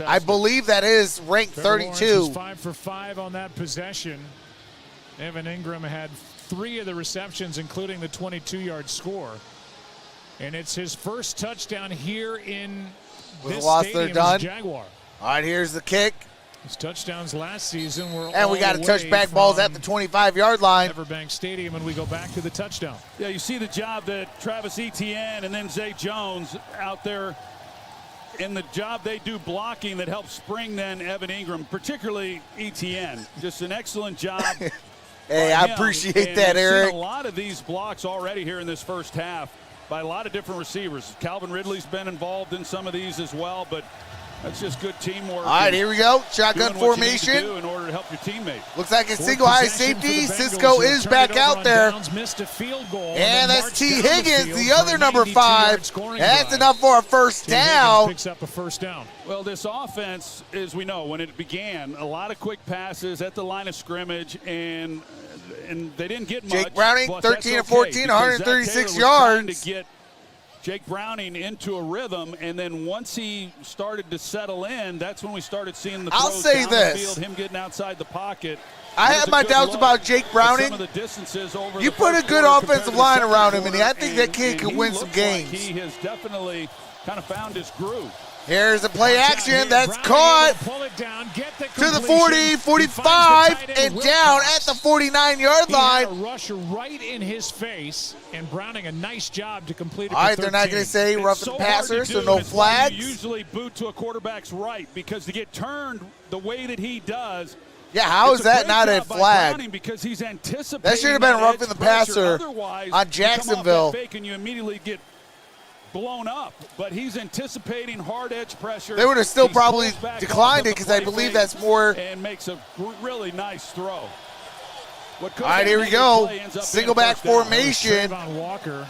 I believe that is ranked 32. 5 for 5 on that possession. Evan Ingram had 3 of the receptions, including the 22-yard score. And it's his first touchdown here in this stadium as a Jaguar. All right, here's the kick. His touchdowns last season were and we got to touch back balls at the 25-yard line. Everbank Stadium, and we go back to the touchdown. Yeah, you see the job that Travis Etienne and then Zay Jones out there, and the job they do blocking that helps spring then Evan Ingram, particularly Etienne. Just an excellent job. Hey, I appreciate that, Eric. Seen a lot of these blocks already here in this first half by a lot of different receivers. Calvin Ridley's been involved in some of these as well, but that's just good teamwork. All right, here we go. Shotgun formation. In order to help your teammate. Looks like it's single high safety. Cisco is back out there. Missed a field goal. And that's T. Higgins, the other number 5. That's enough for a first down. Picks up a first down. Well, this offense, as we know, when it began, a lot of quick passes at the line of scrimmage, and they didn't get much. Jake Browning, 13 of 14, 136 yards. To get Jake Browning into a rhythm, and then once he started to settle in, that's when we started seeing the throws I'll say down this. the field, him getting outside the pocket. I have my doubts about Jake Browning. You put a good offensive line around him, and I think that kid could win some games. He has definitely kind of found his groove. Here's a play action that's caught to the 40, 45, and down at the 49-yard line. He had a rush right in his face, and Browning a nice job to complete it. All right, they're not going to say roughing the passer, so no flags. You usually boot to a quarterback's right, because to get turned the way that he does. Yeah, how is that not a flag? Because he's anticipating that should have been roughing the passer on Jacksonville. And you immediately get blown up, but he's anticipating hard edge pressure. They would have still probably declined it because I believe that's more. And makes a really nice throw. All right, here we go. Single back formation. Walker.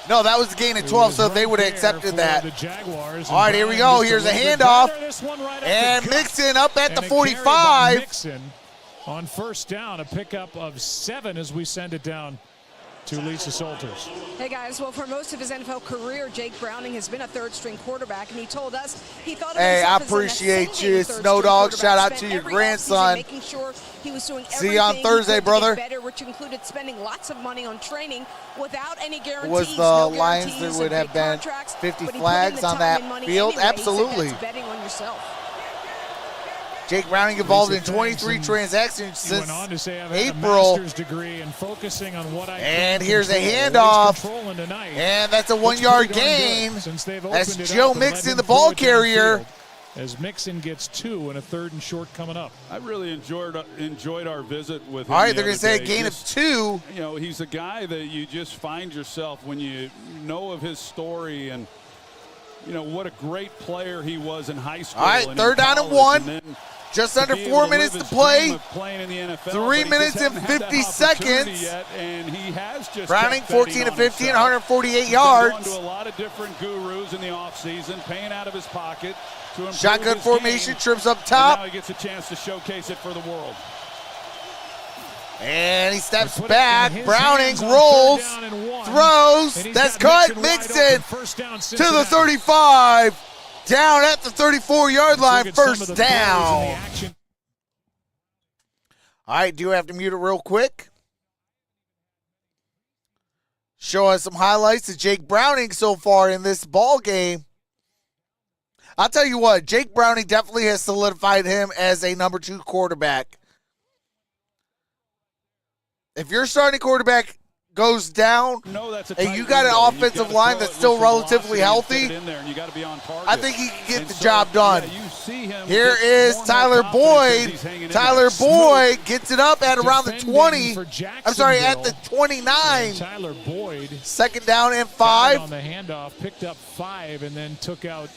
No, that was the gain of 12, so they would have accepted that. All right, here we go. Here's a handoff. And Mixon up at the 45. Mixon on first down, a pickup of 7 as we send it down to Lisa Salters. Hey guys, well, for most of his NFL career, Jake Browning has been a third-string quarterback, and he told us he thought of himself I appreciate you, Snow Dog. Shout out to your grandson. Making sure he was doing See you on Thursday, brother. Better, which included spending lots of money on training without any guarantees. Was the Lions there would have been 50 flags on that field? Anyway, absolutely. So betting on yourself. Jake Browning involved in 23 transactions since went on to say, April. Degree and focusing on what and here's a handoff. And that's a 1-yard gain. That's Joe Mixon, the ball carrier. As Mixon gets 2 and a 3rd and short coming up. I really enjoyed our visit with him. All right, they're going to say a gain of 2. You know, he's a guy that you just find yourself when you know of his story and, you know, what a great player he was in high school. All right, 3rd down and 1. Just under be 4 able minutes live to his play. dream of playing in the NFL, 3 but he minutes just and hasn't had 50 that opportunity seconds. yet, and he has just Browning, kept betting 14 on of 15, himself. 148 He's been yards. going to a lot of different gurus in the offseason, paying out of his pocket to improve Shotgun his formation, game, trips up and top. now he gets a chance to showcase it for the world. And he steps Put it back. in his Browning hands on rolls, 3rd down and 1. throws. And he's That's got cut. Mixon wide Mixon open. First down, to the Cincinnati. 35. Down at the 34-yard line. Look at some of First the throws in the down. action. All right, do have to mute it real quick. Show us some highlights of Jake Browning so far in this ball game. I'll tell you what, Jake Browning definitely has solidified him as a number 2 quarterback. If your starting quarterback goes down and you got an offensive line that's still relatively healthy, I think he can get the job done. Here is Tyler Boyd. Tyler Boyd gets it up at around the 20. I'm sorry, at the 29. Tyler Boyd. 2nd down and 5. On the handoff, picked up 5, and then took out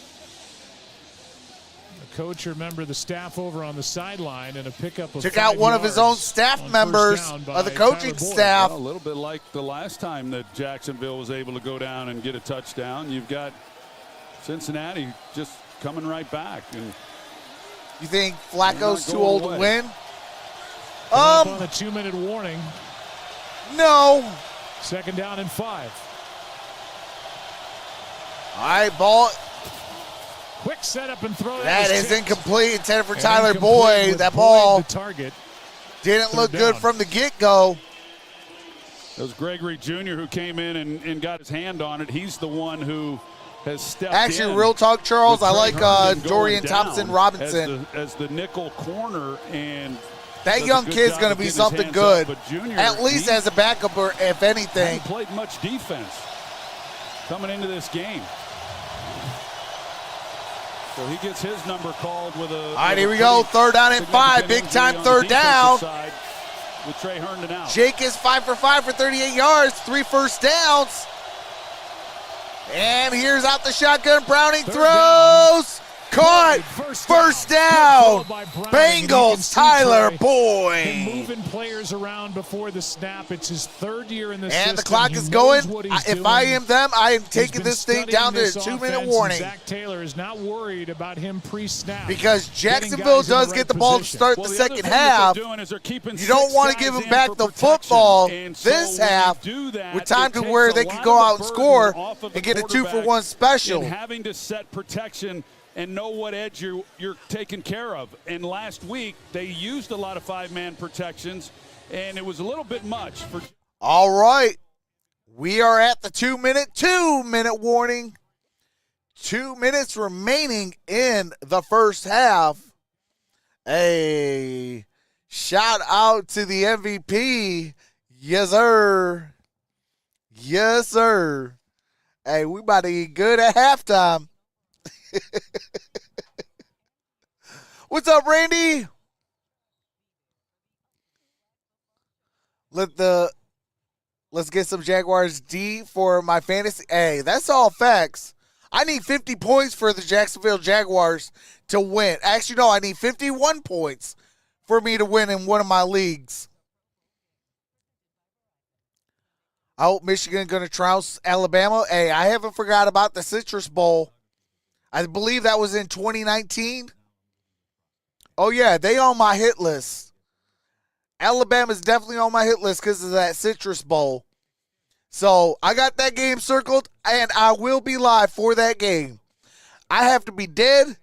a coach or member of the staff over on the sideline, and a pickup of Took out one of his own staff members of the coaching staff. Well, a little bit like the last time that Jacksonville was able to go down and get a touchdown. You've got Cincinnati just coming right back. And you think Flacco's too old to win? On a 2-minute warning. No. 2nd down and 5. All right, ball. Quick setup and throw. That is tipped. incomplete. Intended for And Tyler incomplete Boyd. with That Boyd ball the target. didn't look 3rd good down. from the get-go. It was Gregory Jr. who came in and got his hand on it. He's the one who has stepped Actually, in. real talk, Charles, I with like Trey Herndon going Dorian down Thompson-Robinson. as the nickel corner, and That does a young good kid's job going of to be getting his something hands good, up. But Junior, at least as a backup, or if anything. hasn't played much defense coming into this game. So he gets his number called with a. All right, here we go. 3rd down and 5. Big time 3rd down. With Trey Herndon out. Jake is 5 for 5 for 38 yards, 3 first downs. And here's out the shotgun. Browning throws. Caught. First down. Bengals, Tyler Boyd. Moving players around before the snap. It's his 3rd year in the system. And the clock He is knows going. what he's If doing. I am them, I am He's taking been this thing studying down to a this 2-minute offense, warning. and Zach Taylor is not worried about him pre-snap. Because Getting Jacksonville guys in does the get right the ball to position. start Well, the the other second thing that half. they're doing is they're keeping You don't 6 want to guys give them in back for the protection. football And so this when you half do that, with time it to takes where a they lot can of go the out and burden score off of the and get a quarterback 2-for-1 special. and having to set protection and know what edge you're taking care of. And last week, they used a lot of 5-man protections, and it was a little bit much for. All right. We are at the 2-minute warning. 2 minutes remaining in the first half. A shout out to the MVP. Yes, sir. Yes, sir. Hey, we about to get good at halftime. What's up, Randy? Let's get some Jaguars D for my fantasy. Hey, that's all facts. I need 50 points for the Jacksonville Jaguars to win. Actually, no, I need 51 points for me to win in one of my leagues. I hope Michigan going to trounce Alabama. Hey, I haven't forgot about the Citrus Bowl. I believe that was in 2019. Oh, yeah, they on my hit list. Alabama's definitely on my hit list because of that Citrus Bowl. So I got that game circled, and I will be live for that game. I have to be dead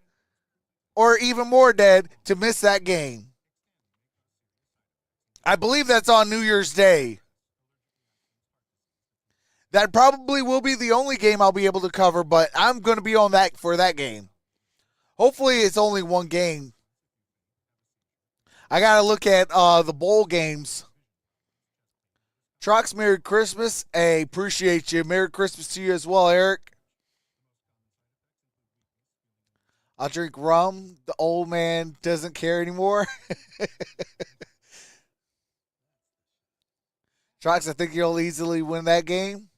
or even more dead to miss that game. I believe that's on New Year's Day. That probably will be the only game I'll be able to cover, but I'm going to be on that for that game. Hopefully it's only one game. I got to look at the bowl games. Trox, Merry Christmas. Hey, appreciate you. Merry Christmas to you as well, Eric. I'll drink rum. The old man doesn't care anymore. Trox, I think you'll easily win that game.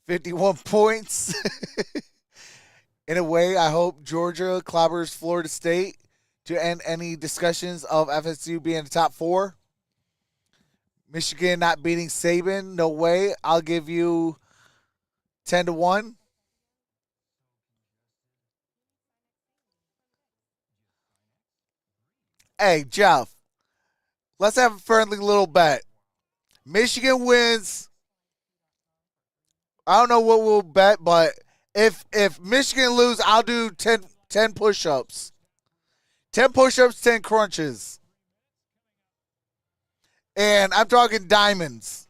51 points. In a way, I hope Georgia clobbers Florida State to end any discussions of FSU being the top 4. Michigan not beating Saban, no way. I'll give you 10-1. Hey, Jeff, let's have a friendly little bet. Michigan wins. I don't know what we'll bet, but if Michigan lose, I'll do 10 push-ups. 10 push-ups, 10 crunches. And I'm talking diamonds.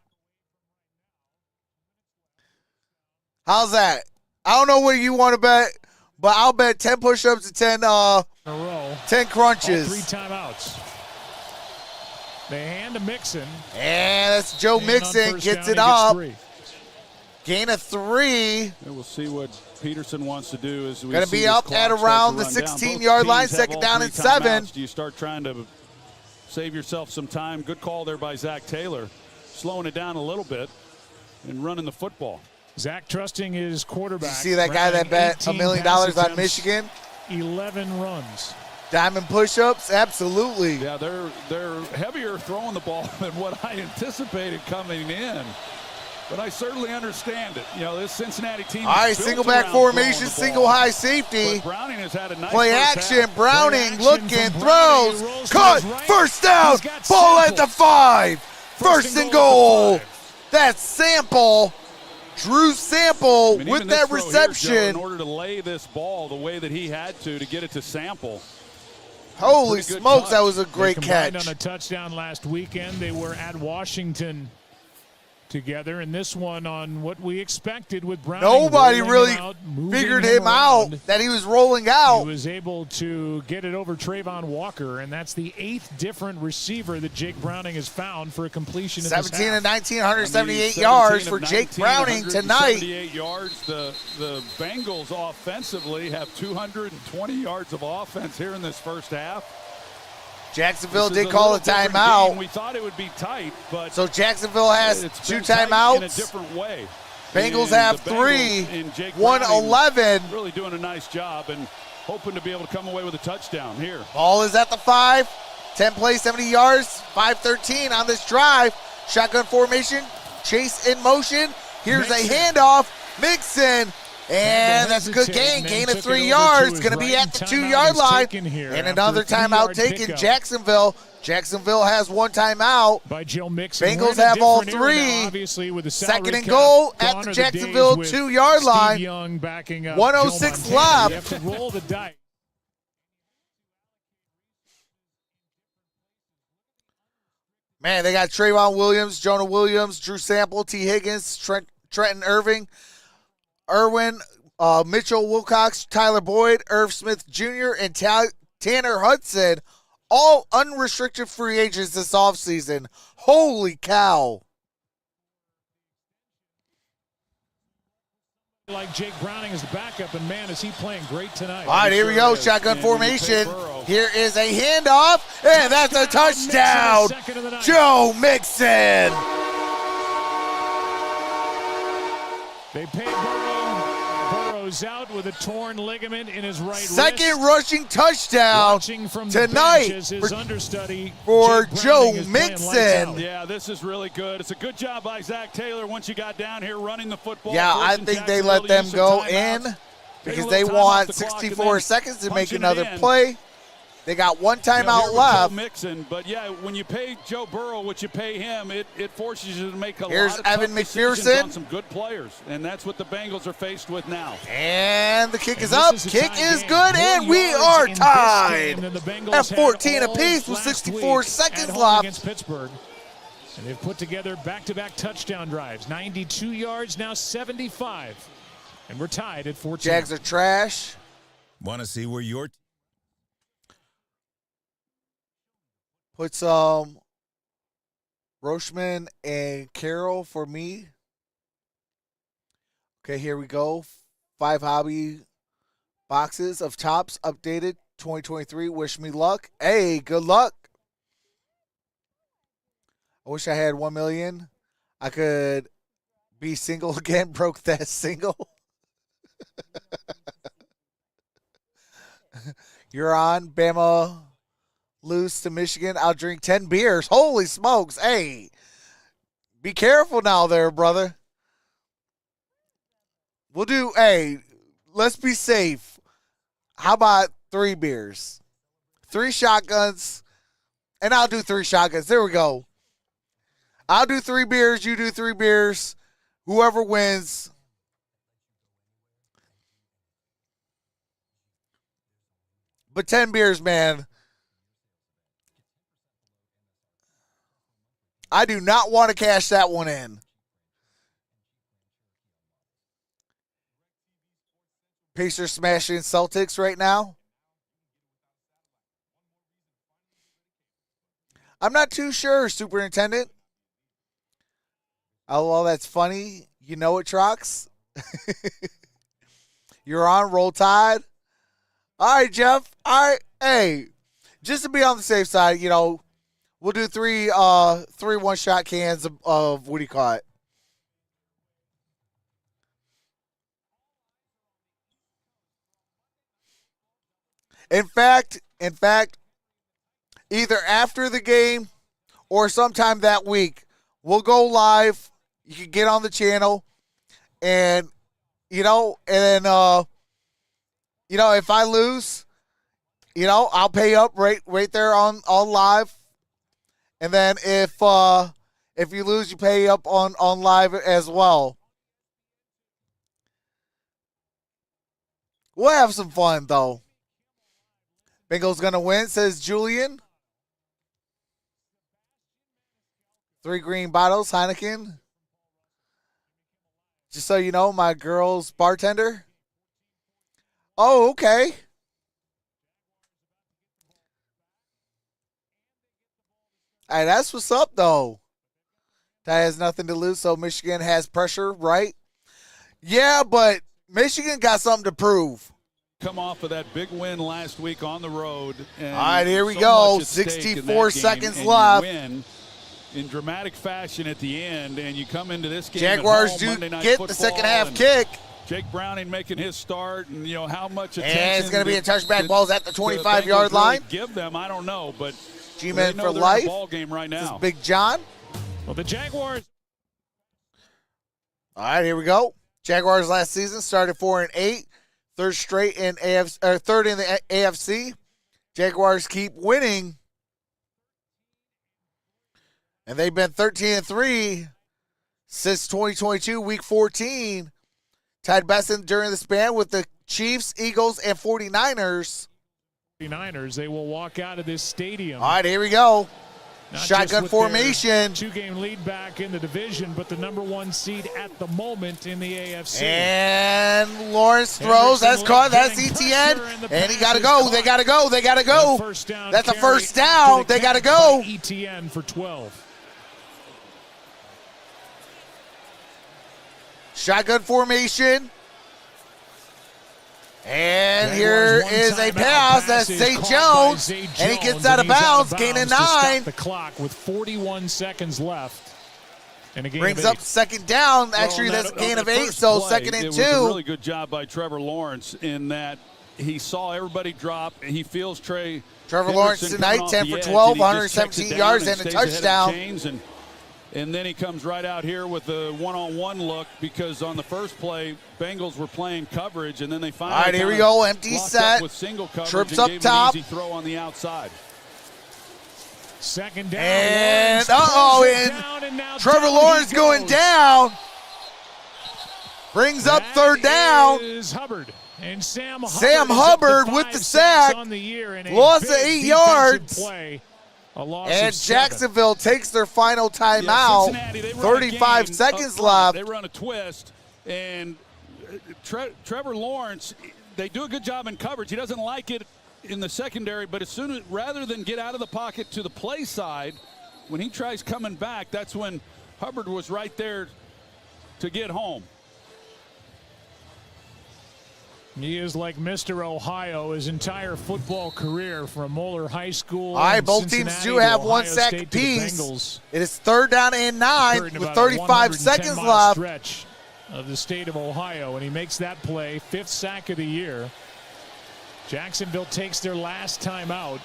How's that? I don't know what you want to bet, but I'll bet 10 push-ups and 10 In a row. 10 crunches. All 3 timeouts. They hand to Mixon. And that's Joe And Mixon on first gets down, it he up. 3. Gain of 3. And we'll see what Peterson wants to do. As we Going to see be this up clock at start to around the run down. Both 16-yard line, teams have second all down 3 and 7. timeouts. Do you start trying to save yourself some time? Good call there by Zach Taylor, slowing it down a little bit and running the football. Zach trusting his quarterback. Did you see that guy that bet $1 million on Michigan? 11 runs. Diamond push-ups? Absolutely. Yeah, they're heavier throwing the ball than what I anticipated coming in. But I certainly understand it. You know, this Cincinnati team. All right, single back formation, single high safety. But Browning has had a nice Play first action. half. Browning Play action looking, from Browning. throws, He rolls to cut, his right. first down, He's got ball Sample. at the 5. First and goal. at the 5. That's Sample. Drew Sample I mean, with even this that throw here, reception. Joe, in order to lay this ball the way that he had to get it to Sample. Holy Pretty good smokes, touch. that was a They great combined catch. on a touchdown last weekend. They were at Washington together, and this one on what we expected with Browning. Nobody rolling really him out, moving figured him out around. that he was rolling He out. was able to get it over Trayvon Walker, and that's the 8th different receiver that Jake Browning has found for a completion in this 17 half. and 19, 178 I mean, yards 17 for of Jake 19, Browning tonight. 178 yards. The Bengals offensively have 220 yards of offense here in this first half. Jacksonville This is did call a little different timeout. game. We thought it would be tight, but So Jacksonville has it's 2 been tight in a timeouts. different way. Bengals And have the 3. Bengals and Jake Browning 111. really doing a nice job and hoping to be able to come away with a touchdown here. Ball is at the 5. 10 plays, 70 yards. 5:13 on this drive. Shotgun formation. Chase in motion. Here's a handoff. Mixon. And that's a good gain. Gain of 3 yards. Going to be at the 2-yard line. And another timeout taken. Jacksonville. Jacksonville has 1 timeout. By Joe Mixon. Bengals We're in a have all different era 3. now, obviously, with the salary Second and cap. goal at Gone the are Jacksonville days with 2-yard Steve line. Young backing up 106 Joe Montana. left. You have to roll the dice. Man, they got Trayvon Williams, Jonah Williams, Drew Sample, T. Higgins, Trenton Irving, Irwin, Mitchell Wilcox, Tyler Boyd, Irv Smith Jr., and Tanner Hudson, all unrestricted free agents this offseason. Holy cow. Like Jake Browning is the backup, and man, is he playing great tonight. All right, here we go. Shotgun formation. Here is a handoff, and that's a touchdown. Joe Mixon. They paid Burrow. Burrow's out with a torn ligament in his right Second wrist. rushing touchdown Watching from the tonight bench as his understudy, for Jake Joe Browning is playing lights Mixon. out. Yeah, this is really good. It's a good job by Zach Taylor once you got down here running the football. Yeah, I forcing think they Jacksonville let to them use some go timeouts. in because Take a they little time off want the clock and 64 then seconds to make punching it another in. play. They got 1 You know, timeout here with left. Joe Mixon, but yeah, when you pay Joe Burrow what you pay him, it forces you to make a Here's lot of Evan tough decisions McPherson. on some good players, and that's what the Bengals are faced with now. And the kick And is this up. is a Kick tie is game. good, More and we yards are in this tied game than the Bengals at had 14 all apiece with last 64 week seconds at home left. against Pittsburgh. And they've put together back-to-back touchdown drives. 92 yards, now 75. And we're tied at 14. Jags are trash. Want to see where your Put Rochman and Carroll for me. Okay, here we go. 5 hobby boxes of tops updated 2023. Wish me luck. Hey, good luck. I wish I had 1 million. I could be single again. Broke that single. You're on. Bama lose to Michigan. I'll drink 10 beers. Holy smokes. Hey, be careful now there, brother. Let's be safe. How about 3 beers? 3 shotguns, and I'll do 3 shotguns. There we go. I'll do 3 beers. You do 3 beers. Whoever wins. But 10 beers, man. I do not want to cash that one in. Pacers smashing Celtics right now. I'm not too sure, Superintendent. Oh, well, that's funny. You know it, Trox. You're on. Roll Tide. All right, Jeff. All right. Hey, just to be on the safe side, we'll do 3 one-shot cans of what do you call it? In fact, either after the game or sometime that week, we'll go live. You can get on the channel, and if I lose, I'll pay up right there on live. And then if you lose, you pay up on live as well. We'll have some fun though. Bengals gonna win, says Julian. 3 green bottles, Heineken. Just so you know, my girl's bartender. Oh, okay. All right, that's what's up, though. Ty has nothing to lose, so Michigan has pressure, right? Yeah, but Michigan got something to prove. Come off of that big win last week on the road. And all right, here we go. 64 seconds left. Win in dramatic fashion at the end, and you come into this game. Jaguars do get the second half kick. Jake Browning making his start, and how much attention. And it's going to be a touchback. Ball's at the 25-yard line. Really give them, I don't know, but G-Man for life. Ball game right now. This is Big John. Well, the Jaguars. All right, here we go. Jaguars last season started 4-8. Third in the AFC. Jaguars keep winning. And they've been 13-3 since 2022, week 14. Tied best during the span with the Chiefs, Eagles, and 49ers. 49ers, they will walk out of this stadium. All right, here we go. Not shotgun formation. 2-game lead back in the division, but the number 1 seed at the moment in the AFC. And Lawrence throws. That's caught. That's ETN. And he got to go. They got to go. They got to go. That's a first down. They got to go. ETN for 12. Shotgun formation. And here is a pass. That's Zay Jones. And he gets out of bounds. Gaining 9. The clock with 41 seconds left. And a gain brings of 8. up second down. Actually, that's a gain of 8, so second and 2. It was a really good job by Trevor Lawrence in that he saw everybody drop. He feels Trevor Lawrence tonight, 10 for 12, 117 yards and a touchdown. And then he comes right out here with a one-on-one look because on the first play, Bengals were playing coverage, and then they finally all right, here we go, empty set. With single coverage trips and up gave top. An easy throw on the outside. Second down. And and Trevor Lawrence going down. Brings up third down. Is Hubbard. And Sam Hubbard with the sack. Lost of 8 yards. Play. And Jacksonville takes their final timeout. 35 seconds left. They run a twist, and Trevor Lawrence, they do a good job in coverage. He doesn't like it in the secondary, but rather than get out of the pocket to the play side, when he tries coming back, that's when Hubbard was right there to get home. He is like Mr. Ohio his entire football career from Moeller High School. All right, both teams do have one sack apiece. It is third down and 9 with 35 seconds left. Stretch of the state of Ohio, and he makes that play, 5th sack of the year. Jacksonville takes their last timeout,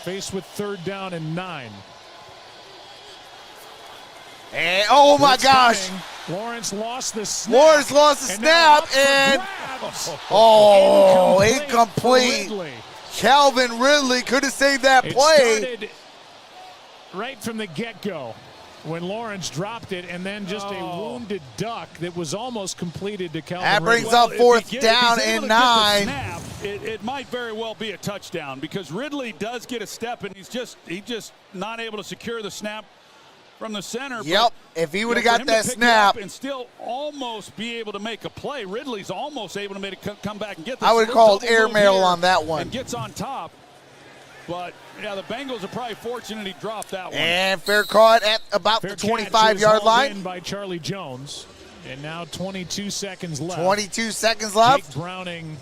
faced with 3rd down and 9. And oh my gosh! Lawrence lost the snap. Lawrence lost the snap and incomplete. Calvin Ridley could have saved that It play. started right from the get-go when Lawrence dropped it, and then just a wounded duck that was almost completed to Calvin That brings Ridley. up If 4th he down if he's able and to get the 9. snap, it might very well be a touchdown because Ridley does get a step, and he's just not able to secure the snap from the center. Yep, but, if he would have for got him to that pick it snap, up and still almost be able to make a play. Ridley's almost able to make it come back and get this. I would have little called double move airmail here on that one. and gets on top. But yeah, the Bengals are probably fortunate he dropped that one. And fair caught at about Fair the catch 25-yard is hauled line. in by Charlie Jones, and now 22 seconds left. 22 seconds left. Jake Browning.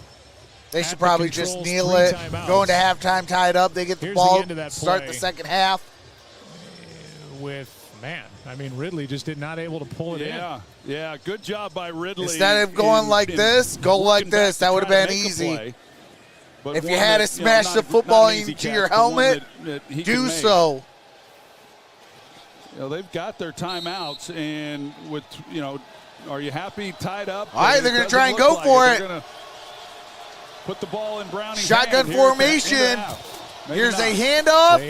They should at the probably just controls, kneel 3 it, timeouts. go into halftime tied up. They get the Here's ball, the end of that start play. the second half. Ridley just did not able to pull it in. Yeah, good job by Ridley. Instead of going like this, go like this. That would have been easy. If you had to smash the football into your helmet, do so. They've got their timeouts, and with are you happy tied up? All right, they're going to try and go for it. They're going to put the ball in Browning's Shotgun hand formation. Here's a handoff.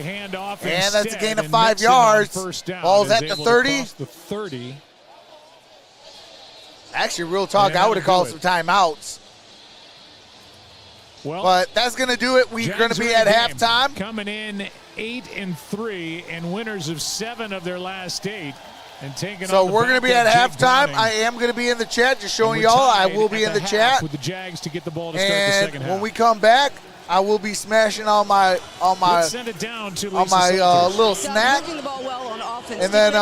And that's a gain of 5 yards. Ball's at the 30. The 30. Actually, real talk, I would have called some timeouts. Well, but that's going to do it. We're going to be at halftime. Coming in 8-3 and winners of 7 of their last 8. And taking so on we're going to be at Jake halftime. Browning. I am going to be in the chat, just showing y'all. I will be in the chat. With the Jags to get the ball to start the And second half. when we come back, I will be smashing on my Let's send it down to on my little snack. And then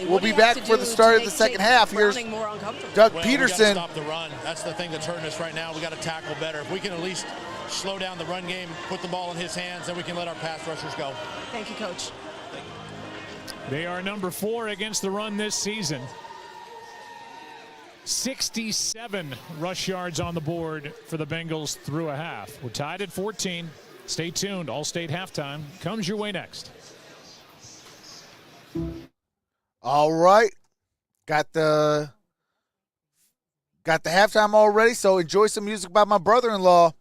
we'll be back for the start of the second half. Here's Doug Peterson. We got to stop the run. That's the thing that's hurting us right now. We got to tackle better. If we can at least slow down the run game, put the ball in his hands, then we can let our pass rushers go. Thank you, Coach. They are number 4 against the run this season. 67 rush yards on the board for the Bengals through a half. We're tied at 14. Stay tuned. All-State halftime comes your way next. All right. Got the halftime already, so enjoy some music by my brother-in-law.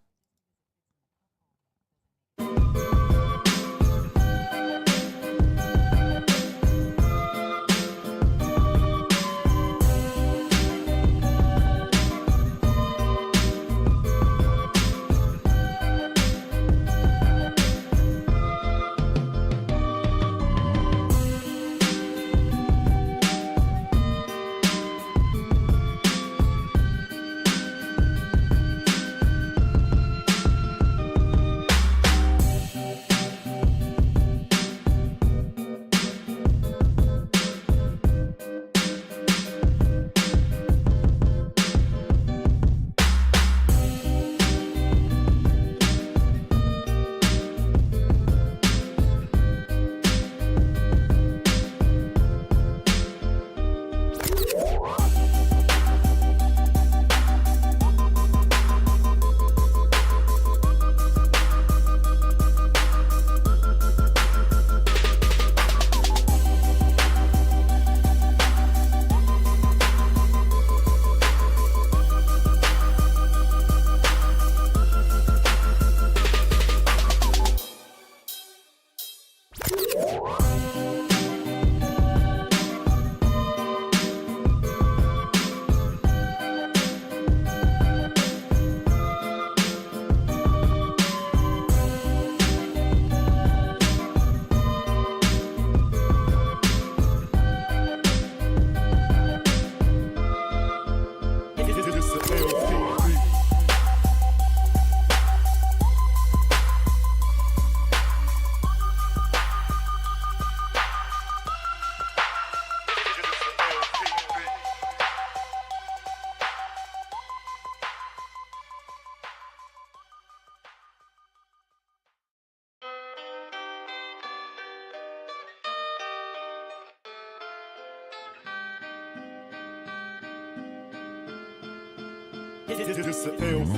It's the LP.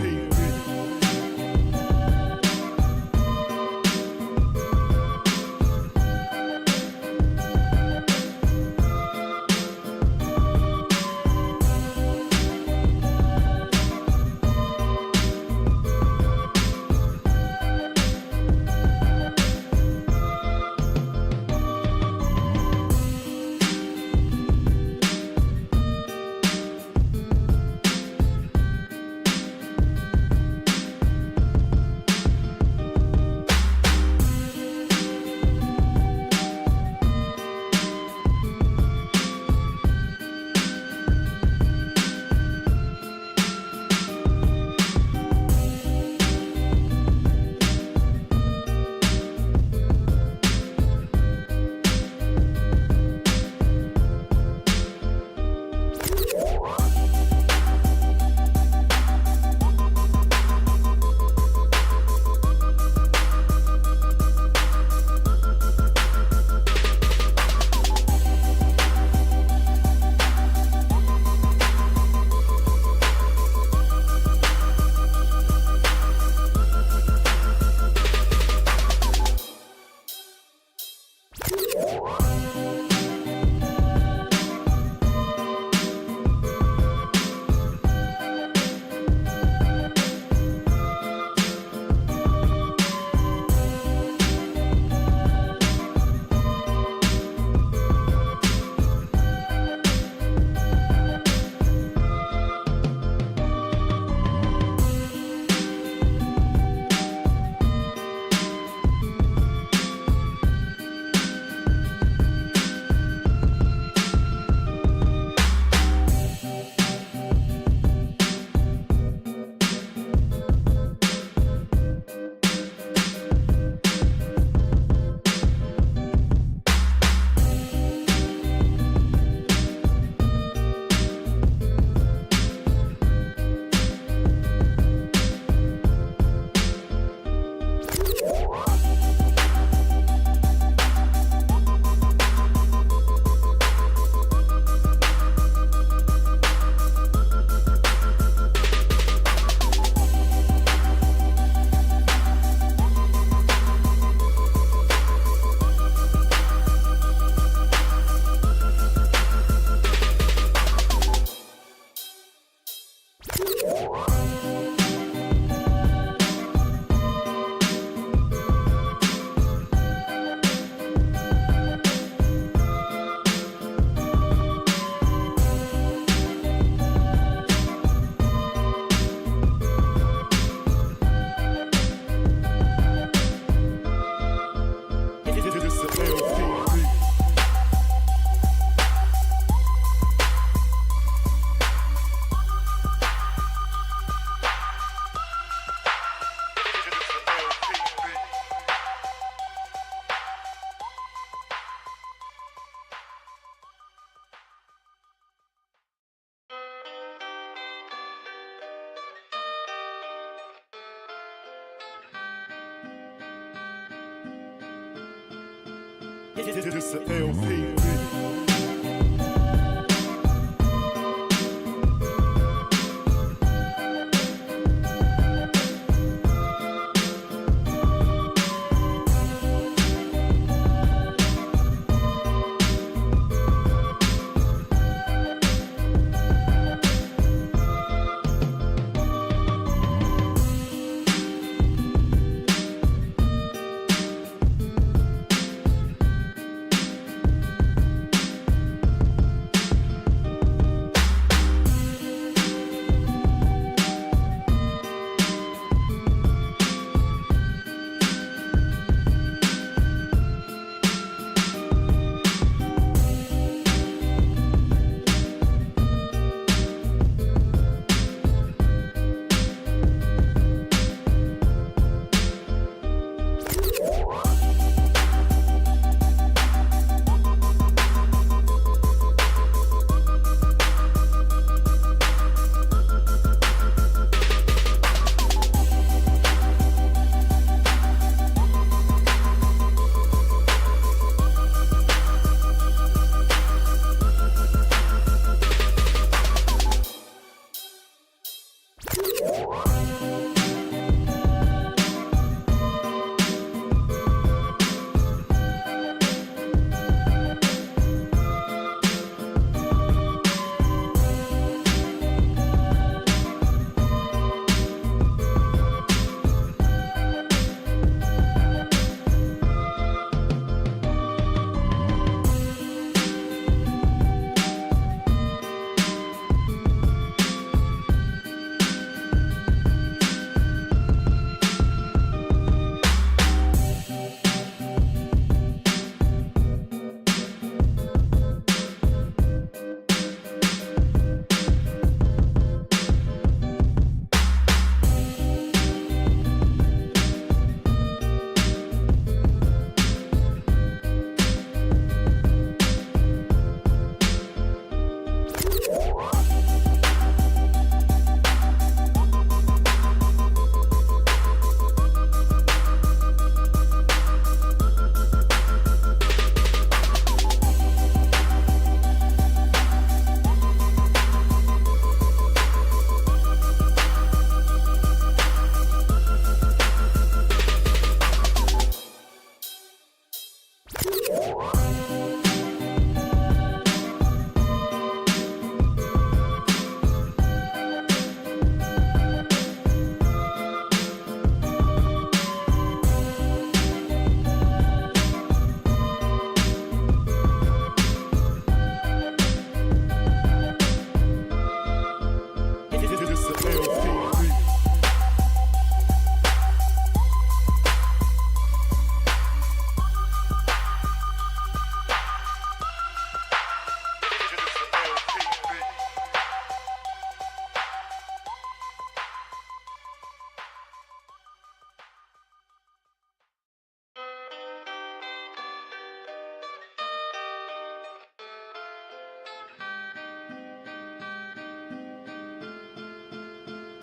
It's the LP.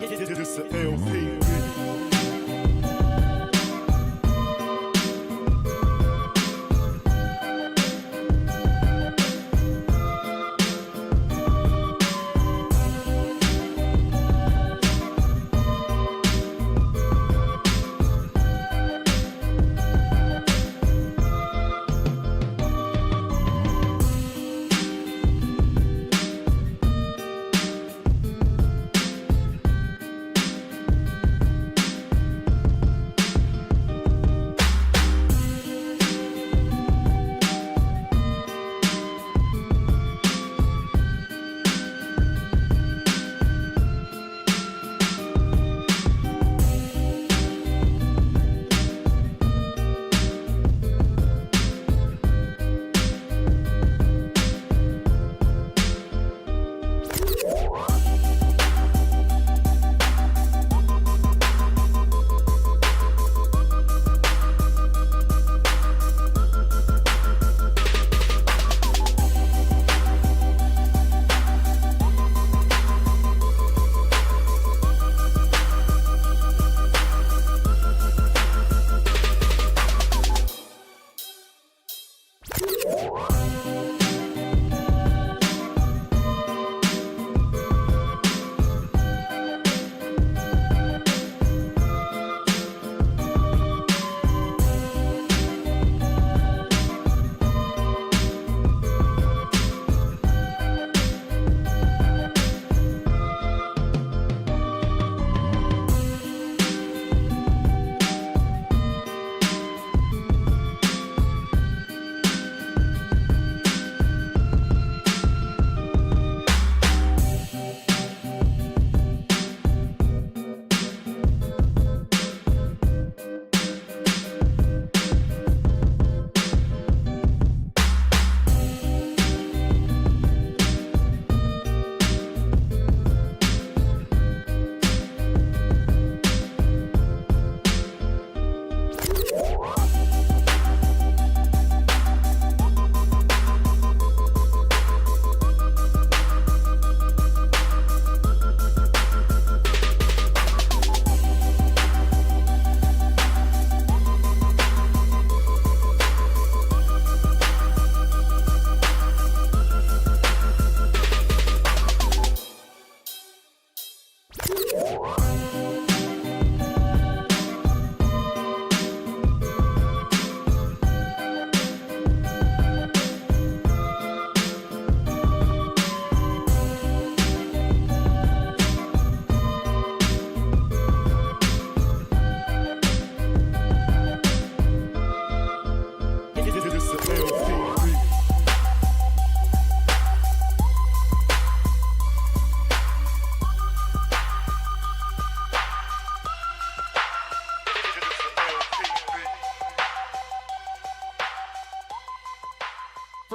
It's the LP.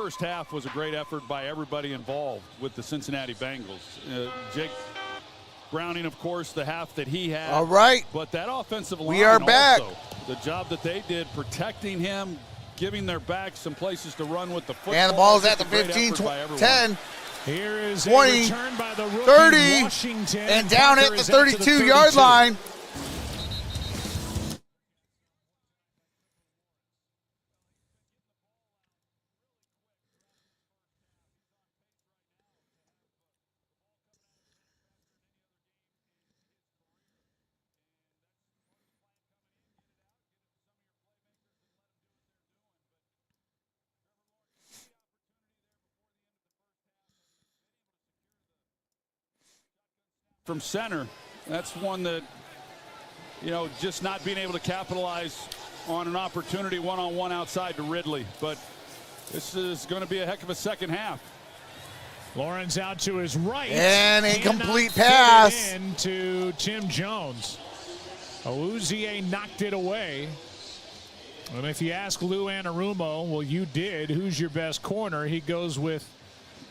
first half was a great effort by everybody involved with the Cincinnati Bengals. Jake Browning, of course, the half that he had. All right. But that offensive line We are back. also, the job that they did protecting him, giving their backs some places to run with the football. And the ball's at the Just a great 15, effort by everyone. 10, Here is 20, a return by the rookie, 30, Washington, and down Parker at the is out to 32-yard 32. line. From center, that's one that, just not being able to capitalize on an opportunity one-on-one outside to Ridley. But this is going to be a heck of a second half. Lawrence out to his right. And a Cannot complete fit it pass. in to Tim Jones. Awuzie knocked it away. And if you ask Lou Anarumo, well, you did, who's your best corner? He goes with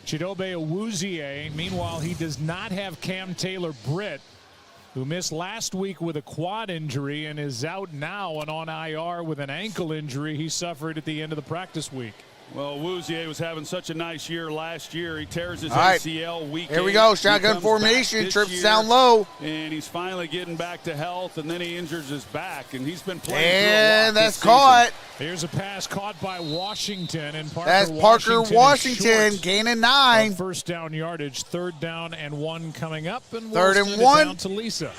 Chidobe Awuzie. Meanwhile, he does not have Cam Taylor-Britt, who missed last week with a quad injury and is out now and on IR with an ankle injury he suffered at the end of the practice week. Well, Awuzie was having such a nice year last year. He tears his All right. ACL week. Here we go. Shotgun formation. Trips down low. And he's finally getting back to health, and then he injures his back. And he's been playing And through a lot that's this caught. season. Here's a pass caught by Washington, and Parker That's Parker is Washington short gaining 9. of first down yardage. 3rd down and 1 coming up, and we'll 3rd and send it 1. down to Lisa.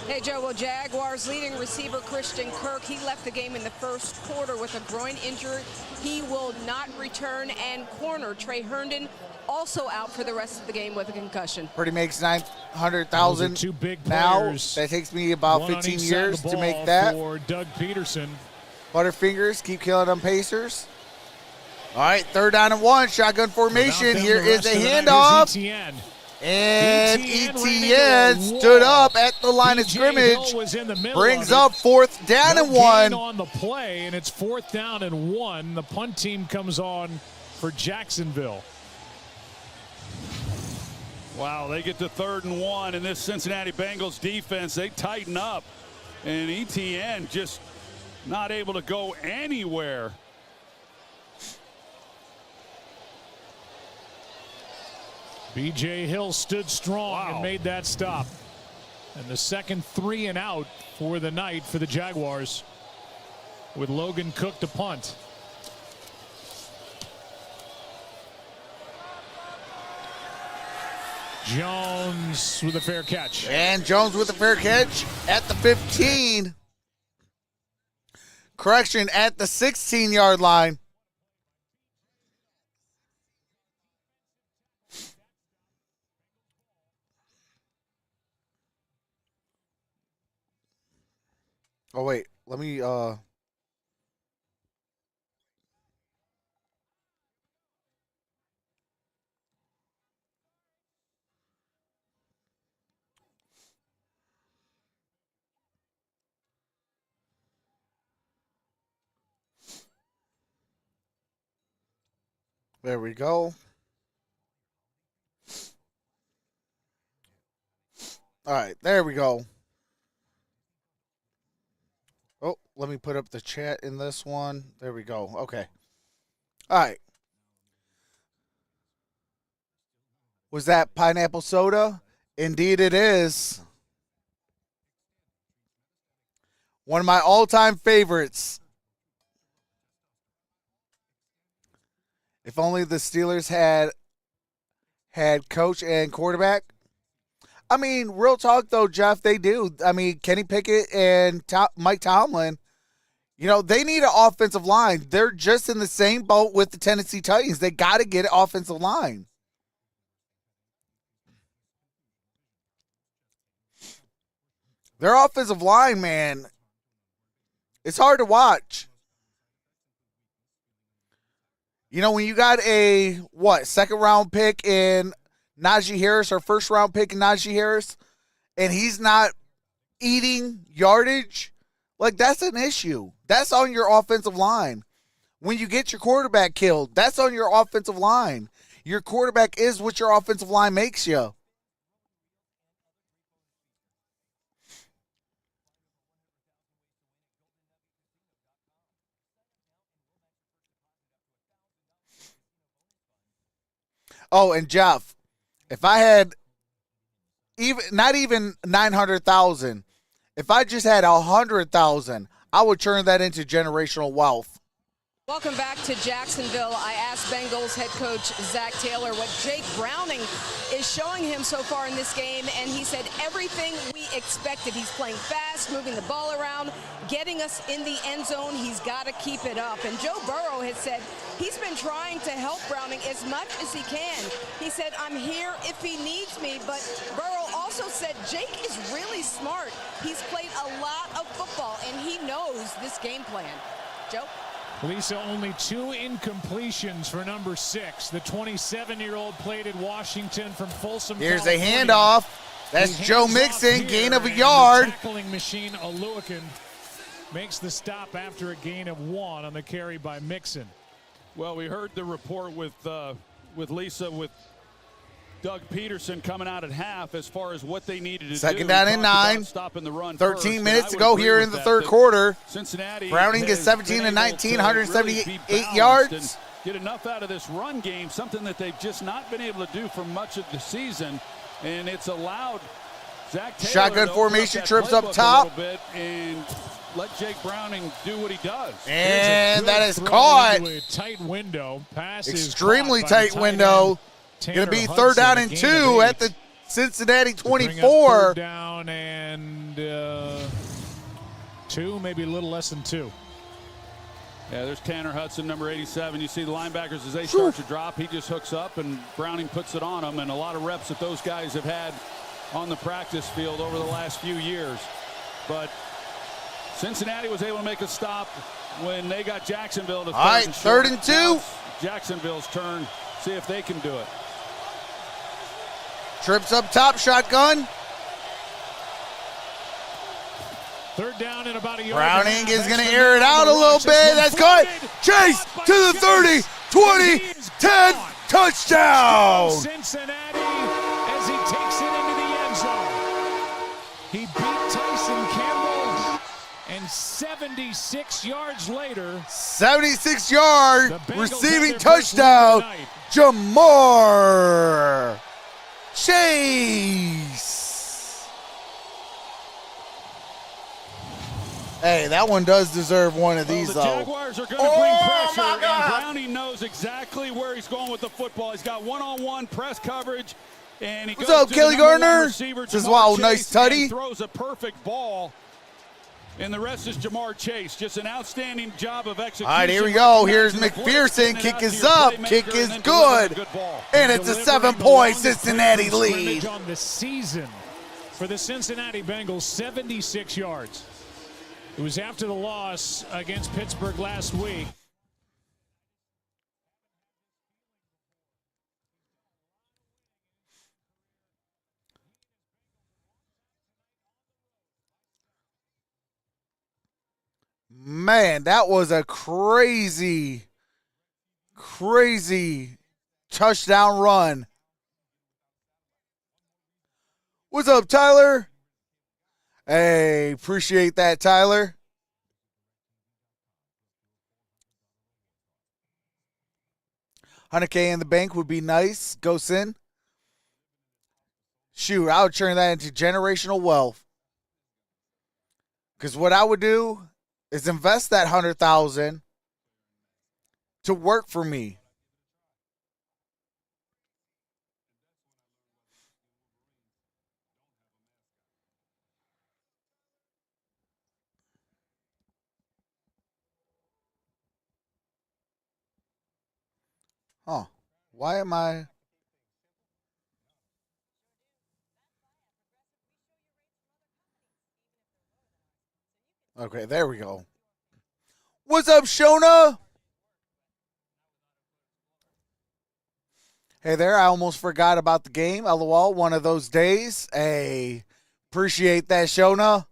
Hey, Joe, well, Jaguars leading receiver Christian Kirk, he left the game in the first quarter with a groin injury. He will not return, and corner Trey Herndon also out for the rest of the game with a concussion. Pretty makes Those are 900,000 two big now. players. That takes me about One on 15 each side years of the to ball make that. for Doug Peterson. Butterfingers keep killing them Pacers. All right, 3rd down and 1. Shotgun formation. Without them, Here the is rest a of the night. handoff. Here's Etienne. And Etienne Etienne ran into a stood wall. up at the line of BJ Hill scrimmage. was in the middle Brings of it. up 4th down No and gain 1. on the play, and it's 4th down and 1. The punt team comes on for Jacksonville. Wow, they get to 3rd and 1, and this Cincinnati Bengals defense, they tighten up. And Etienne just not able to go anywhere. B.J. Hill stood strong and made that stop. And the second 3 and out for the night for the Jaguars, with Logan Cook to punt. Jones with a fair catch. And Jones with a fair catch at the 15. Correction, at the 16-yard line. Oh, wait. Let me, there we go. All right, there we go. Oh, let me put up the chat in this one. There we go. Okay. All right. Was that pineapple soda? Indeed it is. One of my all-time favorites. If only the Steelers had coach and quarterback. I mean, real talk, though, Jeff, they do. I mean, Kenny Pickett and Mike Tomlin, you know, they need an offensive line. They're just in the same boat with the Tennessee Titans. They got to get an offensive line. Their offensive line, man, it's hard to watch. You know, when you got a, second-round pick in Najee Harris, or first-round pick in Najee Harris, and he's not eating yardage, like, that's an issue. That's on your offensive line. when you get your quarterback killed. That's on your offensive line. Your quarterback is what your offensive line makes you. Oh, and Jeff, if I had not even 900,000, if I just had 100,000, I would turn that into generational wealth. Welcome back to Jacksonville. I asked Bengals head coach Zach Taylor what Jake Browning is showing him so far in this game, and he said everything we expected. He's playing fast, moving the ball around, getting us in the end zone. He's got to keep it up. And Joe Burrow has said he's been trying to help Browning as much as he can. He said, I'm here if he needs me, but Burrow also said Jake is really smart. He's played a lot of football, and he knows this game plan. Joe? Lisa, only 2 incompletions for number 6. The 27-year-old played at Washington from Folsom, Here's California. a handoff. That's Joe Mixon, gain of a yard. The tackling machine, Aluakin, makes the stop after a gain of 1 on the carry by Mixon. Well, we heard the report with Lisa, with Doug Peterson coming out at half as far as what they needed to do. Second down and 9. Stopping the run 13 minutes to go here in the third quarter. Cincinnati Browning gets 17 and 19, 178 yards. Get enough out of this run game, something that they've just not been able to do for much of the season, and it's allowed Zach Taylor shotgun to formation, open up that trips up playbook top. a little bit and let Jake Browning do what he does. And that is caught. A tight window. Pass extremely is caught by tight the window. Going to be third down and 2 at the Cincinnati 24. Third down and 2, maybe a little less than 2. Yeah, there's Tanner Hudson, number 87. You see the linebackers as they start to drop. He just hooks up, and Browning puts it on them. And a lot of reps that those guys have had on the practice field over the last few years. But Cincinnati was able to make a stop when they got Jacksonville to third and 2. Now Jacksonville's turn. See if they can do it. Trips up top, shotgun. Third down and about a yard. Browning is going to air it out a little bit. That's caught. Chase to the 30, 20, 10, touchdown. Cincinnati as he takes it into the end zone. He beat Tyson Campbell, and 76 yards later, 76 yard receiving touchdown, Jamar Chase. Hey, that one does deserve one of these, the though. Jaguars are going to bring pressure, and Browning knows exactly where he's going with the football. He's got one-on-one press coverage, and he What's goes up, to Kelly the number Gardner? one receiver, This is Jamar wow, Chase, nice tutty. and throws a perfect ball. And the rest is Jamar Chase. Just an outstanding job of execution. All right, here we go. Here's McPherson. Kick is up. Kick is good. And it's a 7-point Cincinnati lead. On the season for the Cincinnati Bengals, 76 yards. It was after the loss against Pittsburgh last week. Man, that was a crazy touchdown run. What's up, Tyler? Hey, appreciate that, Tyler. $100K in the bank would be nice. Go Sin. Shoot, I would turn that into generational wealth. Because what I would do is invest that $100,000 to work for me. Huh. Why am I... Okay, there we go. What's up, Shona? Hey there, I almost forgot about the game. LOL, one of those days. Hey, appreciate that, Shona.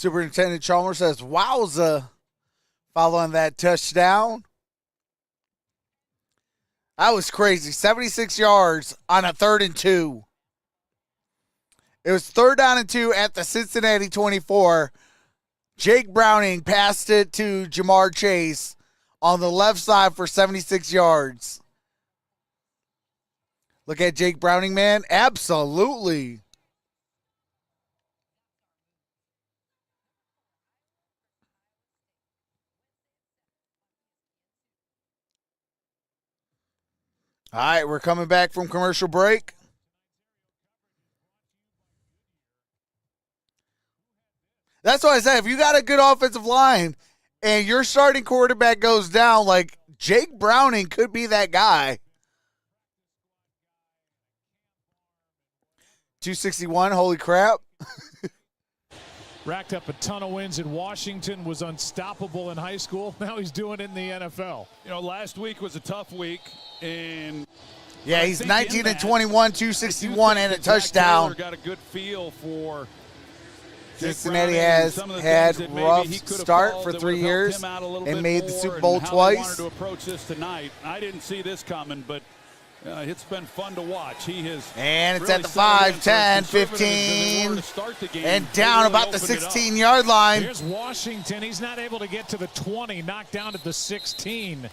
Superintendent Chalmers says, wowza, following that touchdown. That was crazy. 76 yards on a 3rd and 2. It was 3rd down and 2 at the Cincinnati 24. Jake Browning passed it to Jamar Chase on the left side for 76 yards. Look at Jake Browning, man. Absolutely. All right, we're coming back from commercial break. That's why I said, if you got a good offensive line and your starting quarterback goes down, like Jake Browning could be that guy. 261, holy crap. Racked up a ton of wins in Washington, was unstoppable in high school. Now he's doing it in the NFL. You know, last week was a tough week, and yeah, he's 19 and 21, 261 and a touchdown. Got a good feel for Cincinnati has had rough start for 3 years and made the Super Bowl twice. To approach this tonight, I didn't see this coming, but it's been fun to watch. He has, and it's at the 5, 10, 15, and down about the 16-yard line. Here's Washington. He's not able to get to the 20, knocked down at the 16.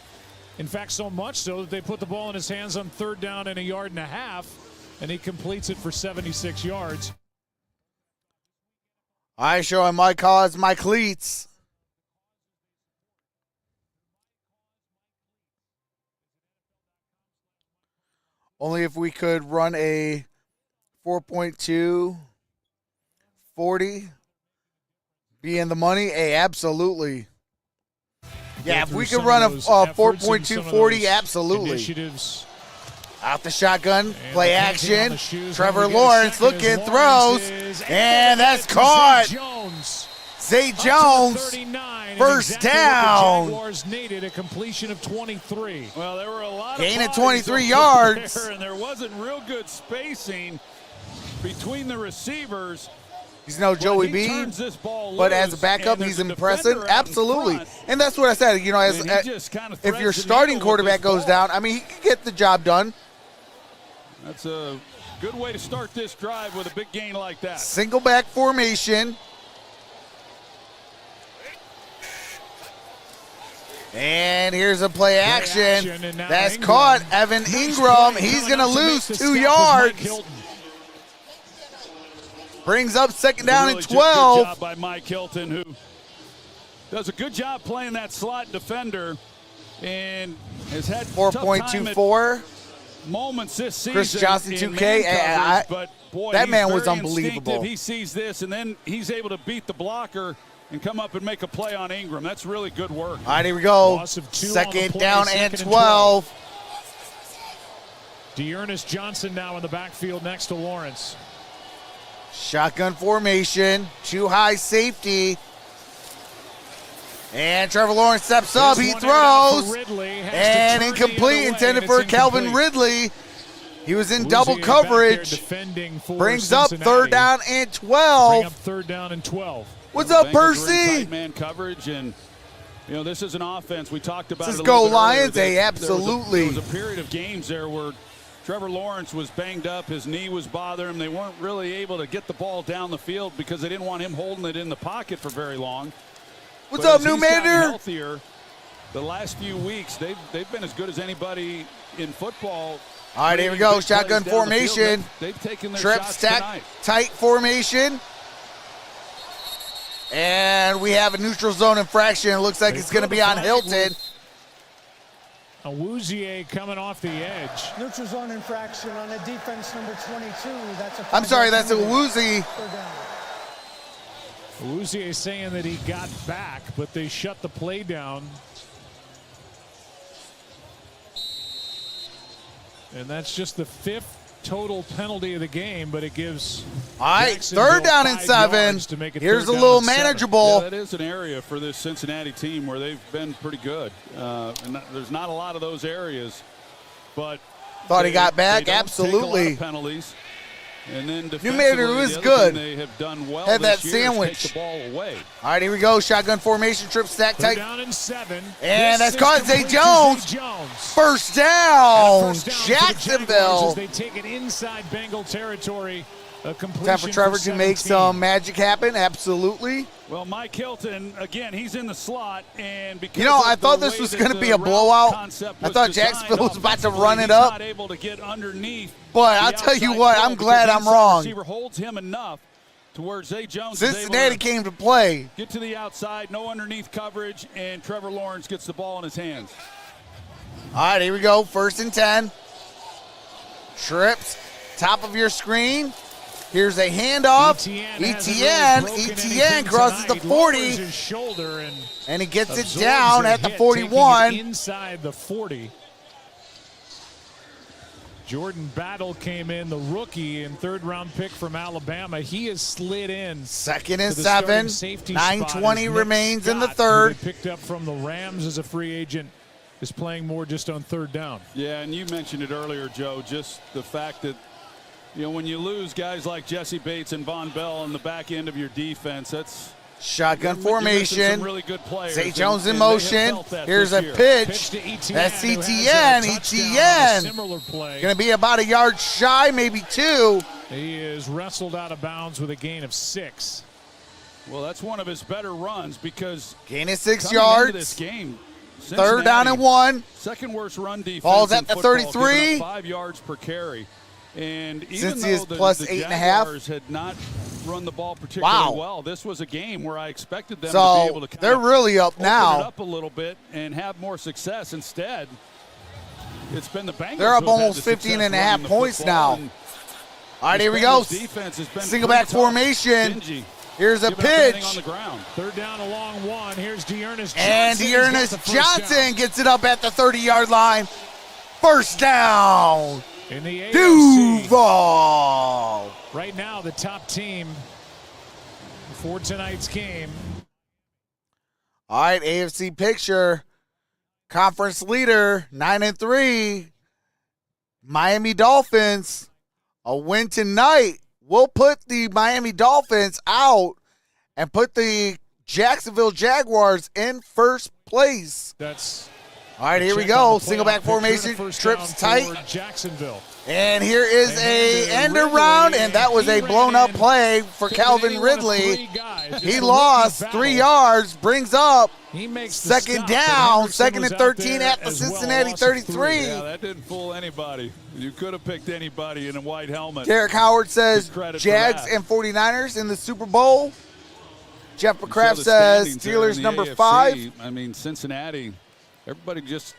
In fact, so much so that they put the ball in his hands on 3rd down and 1.5 yards, and he completes it for 76 yards. I showing my cause, my cleats. Only if we could run a 4.2 40, be in the money. Hey, absolutely. Yeah, if we could run a 4.2 40, absolutely. Initiatives. Out the shotgun, play action. Trevor Lawrence looking, throws, and that's caught. Zay Jones, first down. Jaguars needed a completion of 23. Well, there were a lot of gain of 23 yards. And there wasn't real good spacing between the receivers. He's no Joey B, but as a backup, he's impressive. Absolutely. And that's what I said. You know, if your starting quarterback goes down, I mean, he can get the job done. That's a good way to start this drive with a big gain like that. Single back formation. And here's a play action. That's caught. Evan Ingram. He's going to lose 2 yards. Brings up 2nd down and 12. Good job by Mike Hilton, who does a good job playing that slot defender and has had 4.24 moments this season. Chris Johnson, 2K. But boy, that man was very unbelievable. He sees this, and then he's able to beat the blocker and come up and make a play on Ingram. That's really good work. All right, here we go. 2nd down and 12. Dearness Johnson now in the backfield next to Lawrence. Shotgun formation, 2 high safety. And Trevor Lawrence steps up, he throws, and incomplete, intended for Calvin Ridley. He was in double coverage. Brings up 3rd down and 12. What's up, Percy? Man coverage, and you know this is an offense we talked about. This is Go Lions. Hey, absolutely. There was a period of games there where Trevor Lawrence was banged up. His knee was bothering him. They weren't really able to get the ball down the field because they didn't want him holding it in the pocket for very long. What's up, new man? Mander? The last few weeks, they've been as good as anybody in football. All right, here we go. Shotgun formation. They've taken their Trip shots stack tonight. Tight formation. And we have a neutral zone infraction. It looks like it's going to be on Hilton. Awuzie coming off the edge. Neutral zone infraction on a defense number 22. I'm sorry, that's Awuzie. Awuzie is saying that he got back, but they shut the play down. And that's just the 5th total penalty of the game, but it gives. All right, 3rd down and 7. Here's a little manageable. Yeah, that is an area for this Cincinnati team where they've been pretty good. And there's not a lot of those areas, but thought he got back. They don't Absolutely. take a lot of penalties. And then Numerator defensively, was the other good. thing they have done well Had that this year is sandwich. take the ball away. All right, here we go. Shotgun formation, trip stack They're tight. down in 7. And This that's is caught Zay complete to Jones. Zay Jones. First And a down, first down for the Jaguars Jacksonville. as they take it inside Bengal territory. A completion Time for Trevor to make 17. some magic happen. Absolutely. Well, Mike Hilton, again, he's in the slot, and because You know, of I the thought this way was that going to the be a route blowout. concept I was thought designed Jacksonville was about to offensively, run it he's up. not able to get underneath. But the I'll tell you outside what, throw I'm glad because I'm the inside wrong. receiver holds him enough to where Zay Jones is Cincinnati able to came to play. get to the outside, no underneath coverage, and Trevor Lawrence gets the ball in his hands. All right, here we go. 1st and 10. Trips, top of your screen. Here's a handoff. Etienne crosses the 40, His shoulder and he gets it absorbs down a at the hit, 41. taking it inside the 40. Jordan Battle came in, the rookie and 3rd-round pick from Alabama. He has slid in. 2nd and to the starting 7. safety spot 9:20 as Nick remains in the Scott, 3rd. who they picked up from the Rams as a free agent, is playing more just on 3rd down. Yeah, and you mentioned it earlier, Joe, just the fact that, you know, when you lose guys like Jesse Bates and Von Bell on the back end of your defense, that's Shotgun you're missing formation. some really good players. Zay Jones in and they have motion. felt that Here's this a year. pitch. To Etienne, That's who has a Etienne. touchdown on a Etienne. similar play. Going to be about a yard shy, maybe 2. He is wrestled out of bounds with a gain of 6. Well, that's one of his better runs because Gain of 6 coming into this yards. game, 3rd down and 1. second worst run defense. Ball's in at the football, 33. giving up 5 yards per carry. And even Since he is though plus the 8.5. Jaguars had not run the ball particularly Wow. well, this was a game where I expected them to So be able to kind they're of really up open now. it up a little bit and have more success. Instead, it's been the Bengals. They're up who have had almost the 15 success and a half running the points football, now. and All right, this here we Bengals go. defense has been Single pretty back tough, formation. stingy, Here's a giving up anything on pitch. the ground. 3rd down, a long one. Here's Dearness Johnson. And He's got the Dearness first Johnson down. gets it up at the 30-yard line. First down. In the AFC. Duval. Right now, the top team for tonight's game. All right, AFC picture. Conference leader, 9-3. Miami Dolphins. A win tonight will put the Miami Dolphins out and put the Jacksonville Jaguars in 1st place. That's All right, here we check on go. the Single playoff back picture. formation. First Trips down tight. for Jacksonville. And here is a And end Ridley, around, and that was a he ran blown up in, play for fitted Calvin any one of Ridley. 3 guys. It's He the lost rookie 3 battle. yards, brings up He makes the 2nd stop, but down, Henderson 2nd was and out 13 there at the as well, Cincinnati loss of 33. Yeah, that didn't fool anybody. You could have picked anybody in a white helmet. Derek Howard says Good credit for Jags that. and 49ers in the Super Bowl. Jeff You McCraft saw the says standings there Steelers in the number AFC. 5. I mean, Cincinnati, everybody just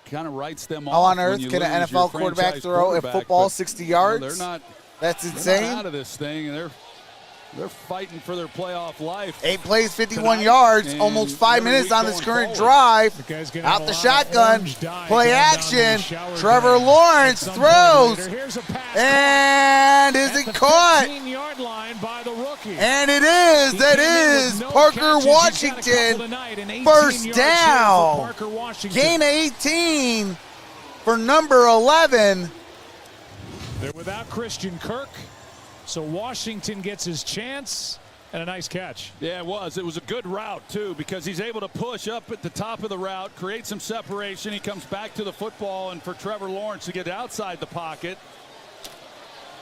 kind of writes them off. How on when earth you can an lose your NFL quarterback franchise throw quarterback, at football but, 60 you know, yards? they're not That's out insane. of this thing, and they're fighting for their playoff life. 8 plays, 51 tonight yards, and almost 5 every minutes week on this going current forward. drive. The guy's gonna Out have the a lot of shotgun, orange dye play going down action. the shower Trevor drain. Lawrence At some point throws. later, here's a pass And is at it the caught? 15-yard line by the rookie. And it is. He That came in with is no Parker catches. He's got a couple Washington. tonight, an 18-yard First share down. for Parker Washington. Gain of 18 for number 11. They're without Christian Kirk, so Washington gets his chance and a nice catch. Yeah, it was. It was a good route, too, because he's able to push up at the top of the route, create some separation. He comes back to the football, and for Trevor Lawrence to get outside the pocket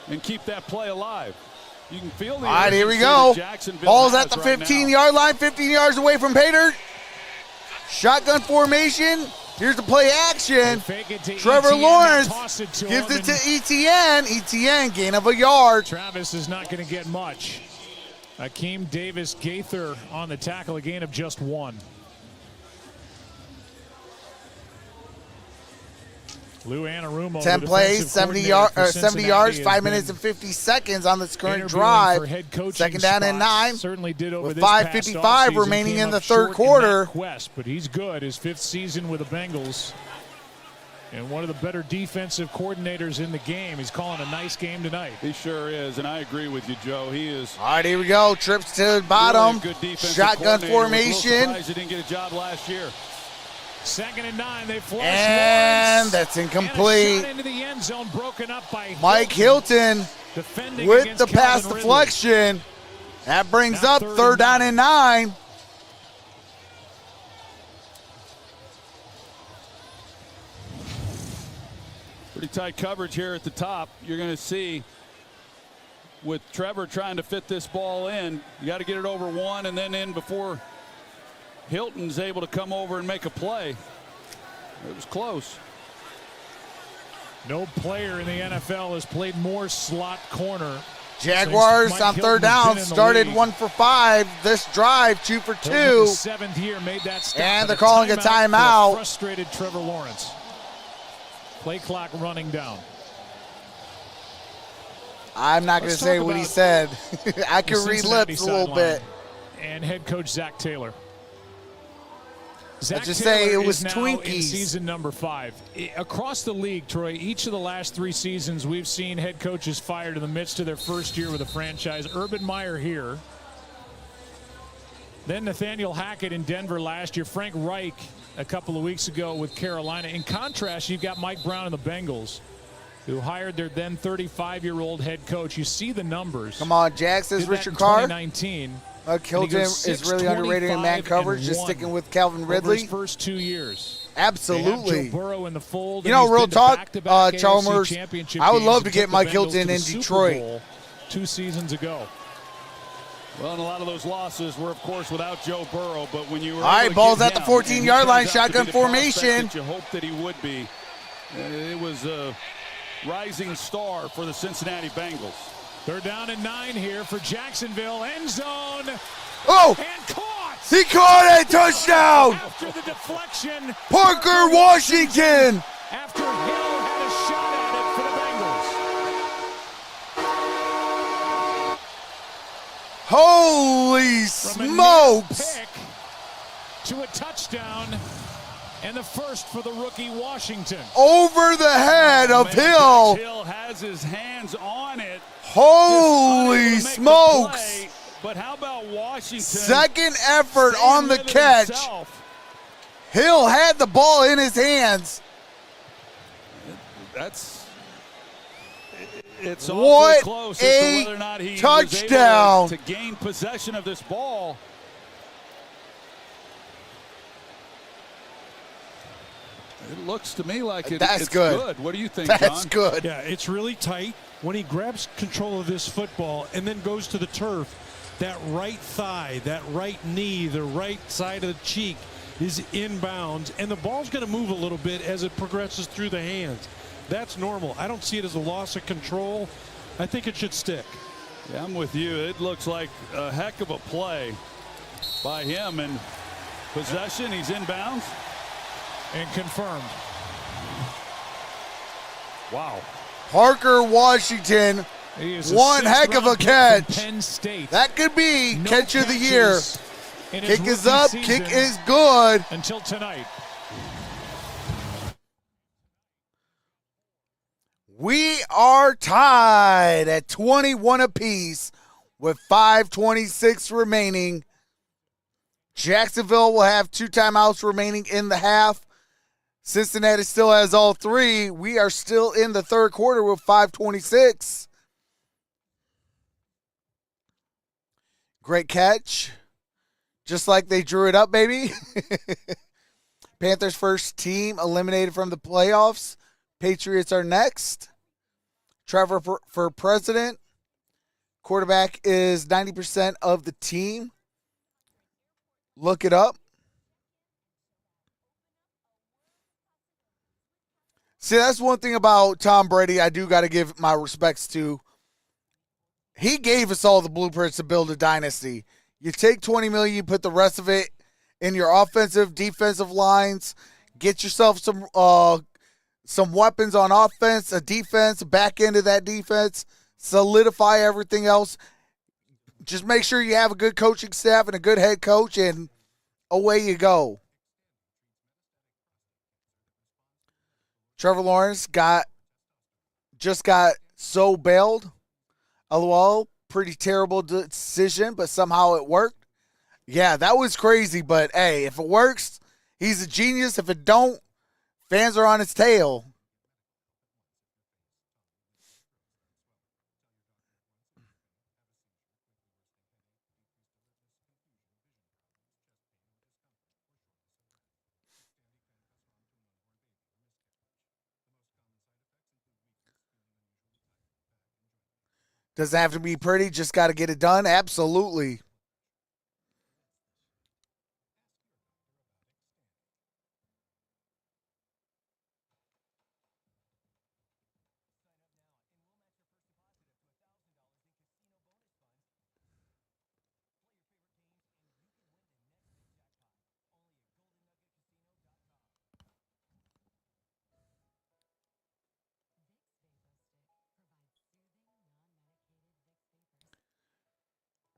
and keep that play alive. You can feel the All right, here we urgency go. that Jacksonville Ball's has at the right now. 15-yard line, 15 yards away from Pater. Shotgun formation. Here's the play action. Fake it to Trevor Etienne, Lawrence toss it to gives him, it to and Etienne. Etienne, gain of a yard. Travis is not going to get much. Akeem Davis Gaither on the tackle, a gain of just 1. Lou Anarumo, 10 the plays, defensive 70 coordinator for yards, Cincinnati, 5 has minutes been and 50 seconds on this current interviewing drive. for head coaching 2nd down and spots. 9. Certainly did over with this past 5:55 offseason, remaining came in the up third short quarter. in that quest, but he's good. His 5th season with the Bengals. And one of the better defensive coordinators in the game. He's calling a nice game tonight. He sure is, and I agree with you, Joe. He is All right, here we go. Trips to the bottom. really a good defensive Shotgun coordinator. Was a little formation. surprised he didn't get a job last year. 2nd and 9. They flush And Lawrence. that's And a incomplete. shot into the end zone, broken up by Mike Hilton defending with against the pass Calvin Ridley. deflection. That brings Now up third down and 9. Pretty tight coverage here at the top. You're going to see with Trevor trying to fit this ball in, you got to get it over one and then in before Hilton's able to come over and make a play. It was close. No player in the NFL has played more slot corner. Jaguars Mike on Hilton third has down been in the started league. 1 for 5. This drive 2 for 2. Hilton, his 7th year, made that stop. And they're a calling a for timeout. Frustrated Trevor Lawrence. Play clock running down. I'm not going to Let's say talk what he about said. I can the read Cincinnati lips a little sideline bit. And head coach Zach Taylor. Zach just Taylor say it was is now in Twinkies. season number 5. Across the league, Troy, each of the last 3 seasons, we've seen head coaches fired in the midst of their first year with a franchise. Urban Meyer here. Then Nathaniel Hackett in Denver last year. Frank Reich a couple of weeks ago with Carolina. In contrast, you've got Mike Brown and the Bengals, who hired their then 35-year-old head coach. You see the numbers. Come on, Jack, says Did that Richard in Carr. 2019. Hilton is really underrated in man coverage, just sticking with Calvin Over Ridley. his first 2 years. Absolutely. They have Joe Burrow in the fold. You know, and he's real been to talk, back-to-back AFC Chalmers, championship I would games love and to took get the Mike Bengals Hilton to in the Super Detroit. Bowl 2 seasons ago. Well, and a lot of those losses were, of course, without Joe Burrow. But when you were All right, able to ball's get at the him, 14-yard and he line, turns out to shotgun be the prospect formation. that you hoped that he would be. It was a rising star for the Cincinnati Bengals. They're down at 9 here for Jacksonville. End zone. Oh! And caught! He caught it! Touchdown! After the deflection. Parker Washington! After Hill had a shot at it for the Bengals. Holy From a smokes! near pick to a touchdown, and the first for the rookie Washington. Over the head of Hill. Hill has his hands on it. Holy Just unable to make the smokes! play. But how about Washington? Second effort staying on the with it catch. himself? Hill had the ball in his hands. It's What awfully close as a to whether or not he touchdown. was able to gain possession of this ball. It looks to me like That's it's good. What do you think, That's John? good. Yeah, it's really tight. When he grabs control of this football and then goes to the turf, that right thigh, that right knee, the right side of the cheek is inbounds, and the ball's going to move a little bit as it progresses through the hands. That's normal. I don't see it as a loss of control. I think it should stick. Yeah, I'm with you. It looks like a heck of a play by him. And possession, he's inbounds. And confirmed. Wow. Parker Washington, He is a one heck of a sixth-round pick catch. from Penn State. That could be No catch of the year. catches in his Kick is rookie up, season kick is good. until tonight. We are tied at 21 apiece with 5:26 remaining. Jacksonville will have 2 timeouts remaining in the half. Cincinnati still has all 3. We are still in the third quarter with 5:26. Great catch. Just like they drew it up, baby. Panthers first team eliminated from the playoffs. Patriots are next. Trevor for president. Quarterback is 90% of the team. Look it up. See, that's one thing about Tom Brady I do got to give my respects to. He gave us all the blueprints to build a dynasty. You take $20 million, you put the rest of it in your offensive, defensive lines. Get yourself some weapons on offense, a defense, back end of that defense. Solidify everything else. Just make sure you have a good coaching staff and a good head coach, and away you go. Trevor Lawrence just got so bailed. LOL, pretty terrible decision, but somehow it worked. Yeah, that was crazy, but hey, if it works, he's a genius. If it don't, fans are on his tail. Doesn't have to be pretty, just got to get it done. Absolutely.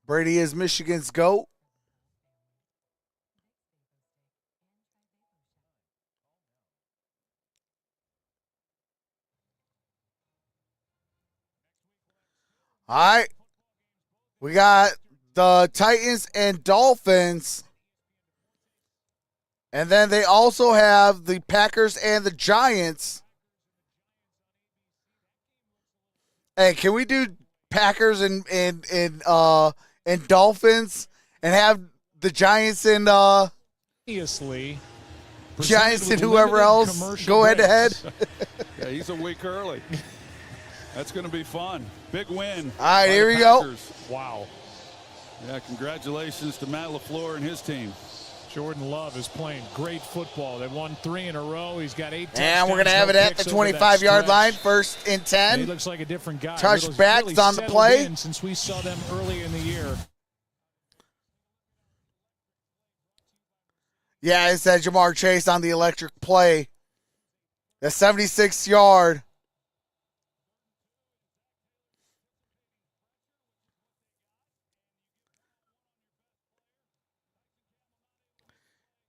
Brady is Michigan's GOAT. All right. We got the Titans and Dolphins. And then they also have the Packers and the Giants. Hey, can we do Packers and Dolphins and have the Giants and Giants and whoever else go head to head? Yeah, he's a week early. That's going to be fun. Big win. All right, here we go. Wow. Yeah, congratulations to Matt LaFleur and his team. Jordan Love is playing great football. They've won 3 in a row. He's got 8 touchdowns. And we're going to have it at the 25-yard line, 1st and 10. He looks like a different guy. Touchbacks really on the play. Since we saw them early in the year. Yeah, it said Jamar Chase on the electric play. The 76-yard.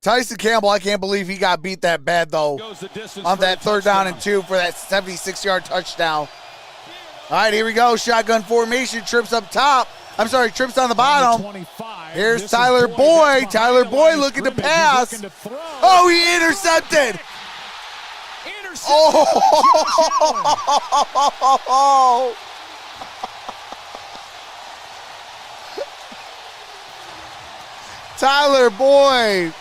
Tyson Campbell, I can't believe he got beat that bad, though, on that 3rd down and 2 for that 76-yard touchdown. All right, here we go. Shotgun formation, trips up top. I'm sorry, trips on the bottom. Here's Tyler Boyd. Tyler Boyd looking to pass. Oh, he intercepted. Oh! Tyler Boyd.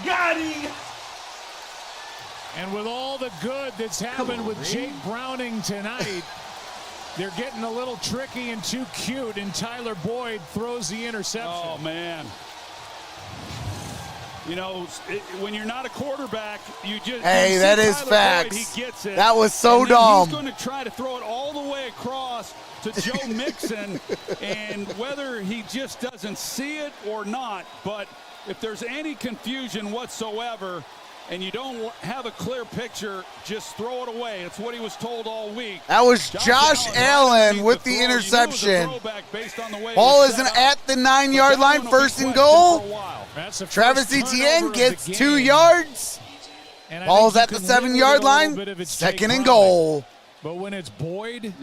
Got him. And with all the good that's happened with Jake Browning tonight, they're getting a little tricky and too cute, and Tyler Boyd throws the interception. Oh, man. You know, when you're not a quarterback, you just... Hey, that is Tyler facts. Boyd, he gets it. That was so and then dumb. He's going to try to throw it all the way across to Joe Mixon, and whether he just doesn't see it or not, but if there's any confusion whatsoever and you don't have a clear picture, just throw it away. It's what he was told all week. That was Josh Allen with the interception. Ball isn't at the 9-yard line, 1st and goal. Travis Etienne gets 2 yards. Ball's at the 7-yard line, 2nd and goal. But when it's Boyd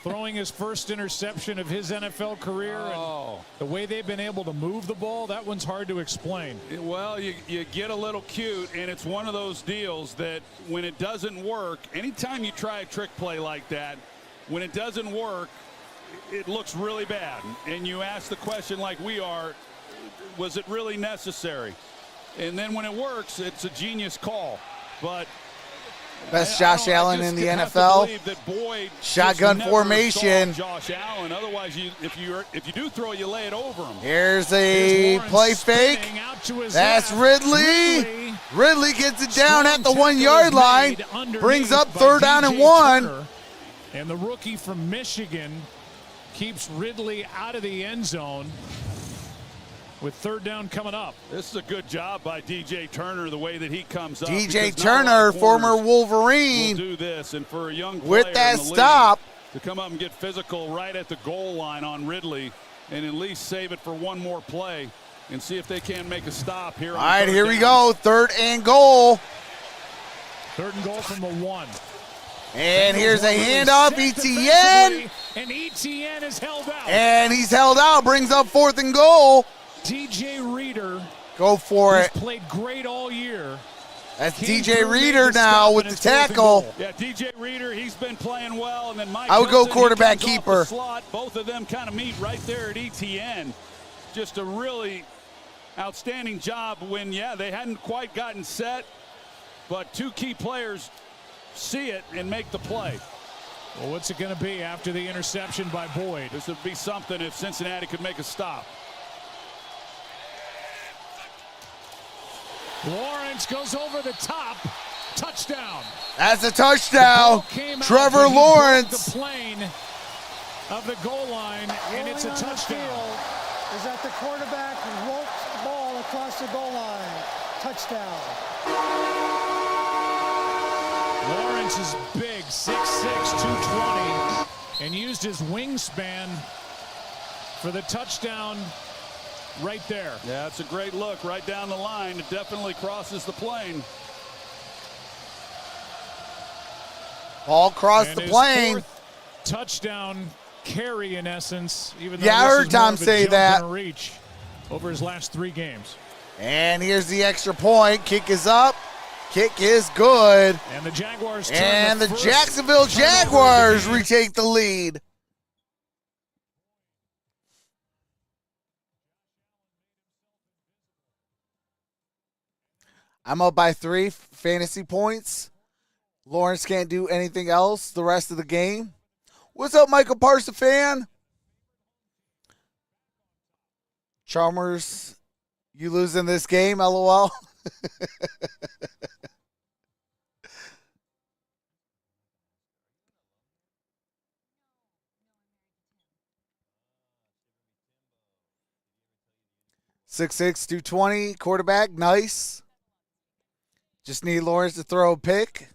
throwing his first interception of his NFL career, and the way they've been able to move the ball, that one's hard to explain. Well, you get a little cute, and it's one of those deals that when it doesn't work, anytime you try a trick play like that, when it doesn't work, it looks really bad. And you ask the question like we are, was it really necessary? And then when it works, it's a genius call. But best Josh Allen in the NFL. Shotgun formation. Josh Allen. Otherwise, if you do throw, you lay it over him. Here's a play fake. That's Ridley. Ridley gets it down at the 1-yard line. Brings up 3rd down and 1. And the rookie from Michigan keeps Ridley out of the end zone with 3rd down coming up. This is a good job by DJ Turner, the way that he comes up. DJ Turner, former Wolverine, will do this, and for a young player with that in the stop league, to come up and get physical right at the goal line on Ridley and at least save it for one more play and see if they can make a stop here. All right, here we go. 3rd and goal. 3rd and goal from the 1. And here's a handoff, Etienne. And Etienne is held out. And he's held out, brings up 4th and goal. DJ Reader. Go for it. Played great all year. That's DJ Reader now with the tackle. Yeah, DJ Reader, he's been playing well. And then Mike I would go Hilton, quarterback keeper. Slot. Both of them kind of meet right there at Etienne. Just a really outstanding job when, they hadn't quite gotten set. But 2 key players see it and make the play. Well, what's it going to be after the interception by Boyd? This would be something if Cincinnati could make a stop. Lawrence goes over the top. Touchdown. That's a touchdown. Trevor Lawrence. The plane of the goal line, and it's a touchdown. Is that the quarterback roped the ball across the goal line. Touchdown. Lawrence is big, 6'6", 220, and used his wingspan for the touchdown right there. Yeah, it's a great look right down the line. It definitely crosses the plane. Ball crossed And the his plane. fourth touchdown carry, in essence. Even though Yeah, I this heard is more Tom of a say jump that. and a reach over his last 3 games. And here's the extra point. Kick is up. Kick is good. And the Jaguars And the first Jacksonville turnover of the Jaguars game. retake the lead. I'm up by 3 fantasy points. Lawrence can't do anything else the rest of the game. What's up, Michael Parson fan? Chalmers, you losing this game, LOL. Six 220 quarterback, nice. Just need Lawrence to throw a pick.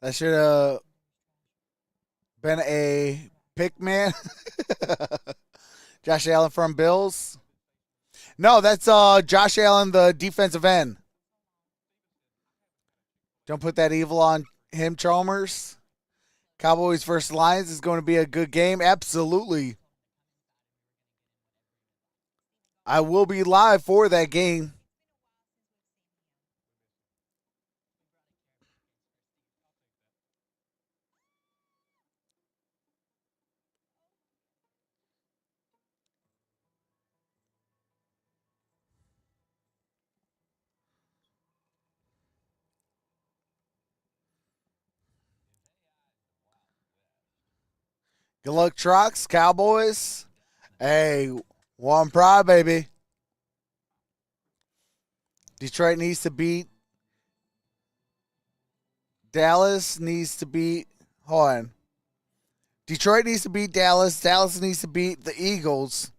That should have been a pick, man. Josh Allen from Bills. No, that's Josh Allen, the defensive end. Don't put that evil on him, Chalmers. Cowboys versus Lions is going to be a good game. Absolutely. I will be live for that game. Good luck, Trox, Cowboys. Hey, one pride, baby. Detroit needs to beat Dallas. Hold on. Detroit needs to beat Dallas. Dallas needs to beat the Eagles.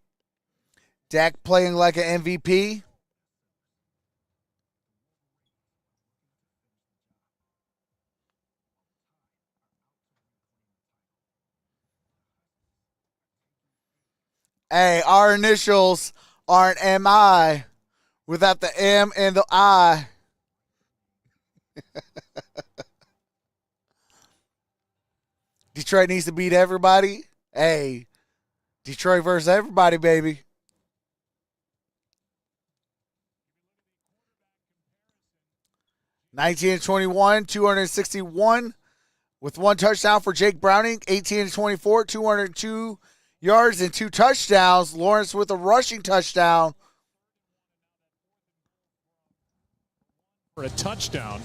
Dak playing like an MVP. Hey, our initials aren't MI without the M and the I. Detroit needs to beat everybody. Hey, Detroit versus everybody, baby. (19-21), 261 with 1 touchdown for Jake Browning. 18-24, 202 yards and 2 touchdowns. Lawrence with a rushing touchdown. For a touchdown.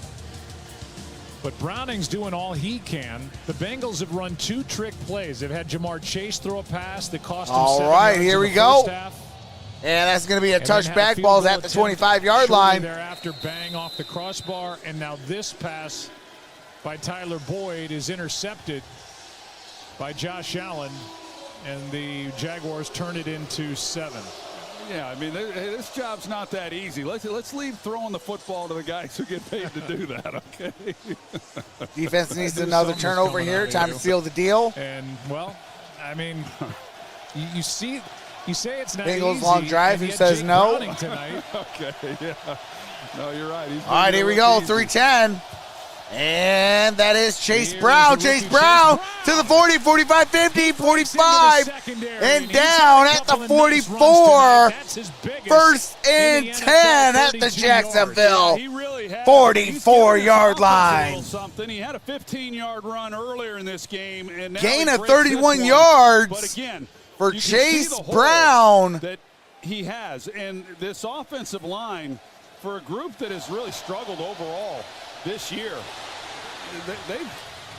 But Browning's doing all he can. The Bengals have run 2 trick plays. They've had Jamar Chase throw a pass that cost him 7 all right, yards here in we the go. first half. And that's going to be a And then had touchback. field Ball's goal at the attempt 25-yard shortly line. Thereafter, bang off the crossbar. And now this pass by Tyler Boyd is intercepted by Josh Allen. And the Jaguars turn it into 7. Yeah, I mean, this job's not that easy. Let's leave throwing the football to the guys who get paid to do that, okay? Defense needs another turnover here. Time to seal the deal. And, well, I mean, you say it's not Bengals easy. long drive. and Who yet says Jake no? Browning tonight. Okay, yeah. No, you're right. All right, here we go. 3-10. And that is Chase Here's Brown. the Chase rookie Brown Chase to the 40, 45, 50, 45, and down at the 44. First and 10 at the Jacksonville 44-yard line. He had a 15-yard run earlier in this game. And Gain of 31 yards. But again, for You can see Chase the hole Brown. that he has. And this offensive line, for a group that has really struggled overall this year,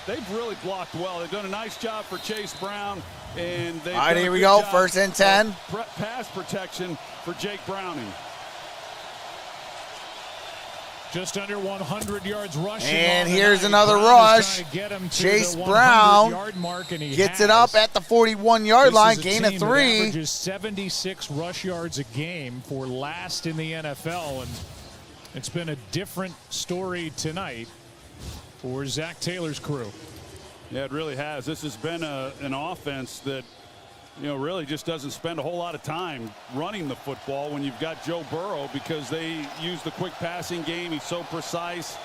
they've really blocked well. They've done a nice job for Chase Brown. And all right, here we go. First and 10. Pass protection for Jake Browning. Just under 100 yards rushing. And here's another rush. Chase Brown gets it up at the 41-yard line, gain of 3. Averages 76 rush yards a game for last in the NFL, and it's been a different story tonight for Zach Taylor's crew. Yeah, it really has. This has been an offense that, really just doesn't spend a whole lot of time running the football when you've got Joe Burrow, because they use the quick passing game. He's so precise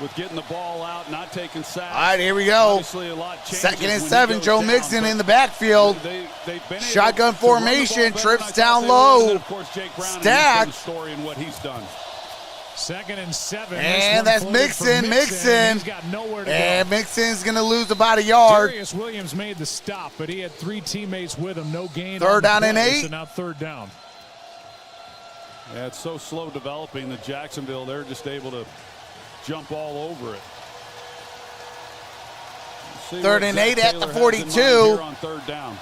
with getting the ball out, not taking sacks. All right, here we go. Obviously, a lot changes 2nd and when 7. he goes Joe down, Mixon but in the backfield. they've been able Shotgun to formation, run the ball better trips than I down thought they would. And low. then, of course, Jake Brown, Stack. and story in what he's done. 2nd and 7. And that's Mixon. He's got nowhere to go. And Mixon's going to lose about a yard. Darius Williams made the stop, but he had 3 teammates with him. No gain. Third down and 8. So now 3rd down. Yeah, it's so slow developing that Jacksonville, they're just able to jump all over it. 3rd and 8 at the 42. On 3rd down.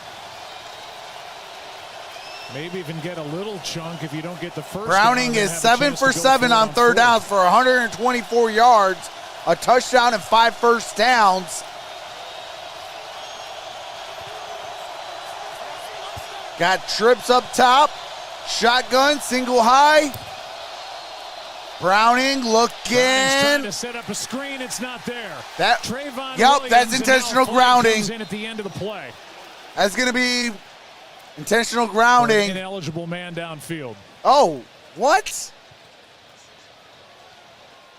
Maybe even get a little chunk if you don't get the first. Browning is 7 for 7 on 3rd downs for 124 yards, a touchdown and 5 first downs. Got trips up top, shotgun, single high. Browning looking. Trying to set up a screen. It's not there. Trayvon Yep, that's intentional grounding. In at the end of the play. That's going to be intentional grounding. Ineligible man downfield. Oh, what?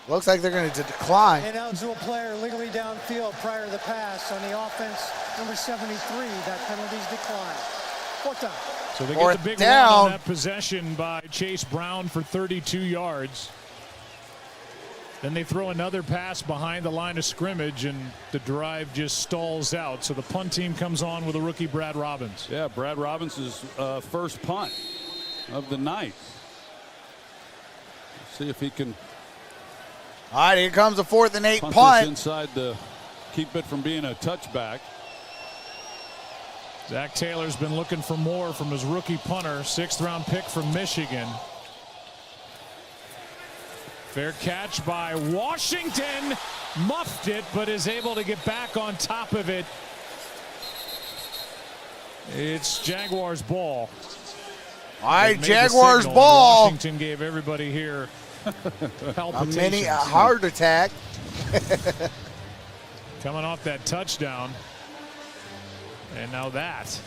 Looks like they're going to decline. Ineligible player legally downfield prior to the pass on the offense, number 73. That penalty's declined. 4th down. So they get the big run on that possession by Chase Brown for 32 yards. Then they throw another pass behind the line of scrimmage, and the drive just stalls out. So the punt team comes on with a rookie, Brad Robbins. Yeah, Brad Robbins' first punt of the night. Let's see if he can. All right, here comes a 4th and 8 punt. Punt. Inside to keep it from being a touchback. Zach Taylor's been looking for more from his rookie punter, 6th-round pick from Michigan. Fair catch by Washington. Muffed it, but is able to get back on top of it. It's Jaguars ball. All right, Jaguars ball. Washington gave everybody here palpitations. A heart attack. Coming off that touchdown. And now that.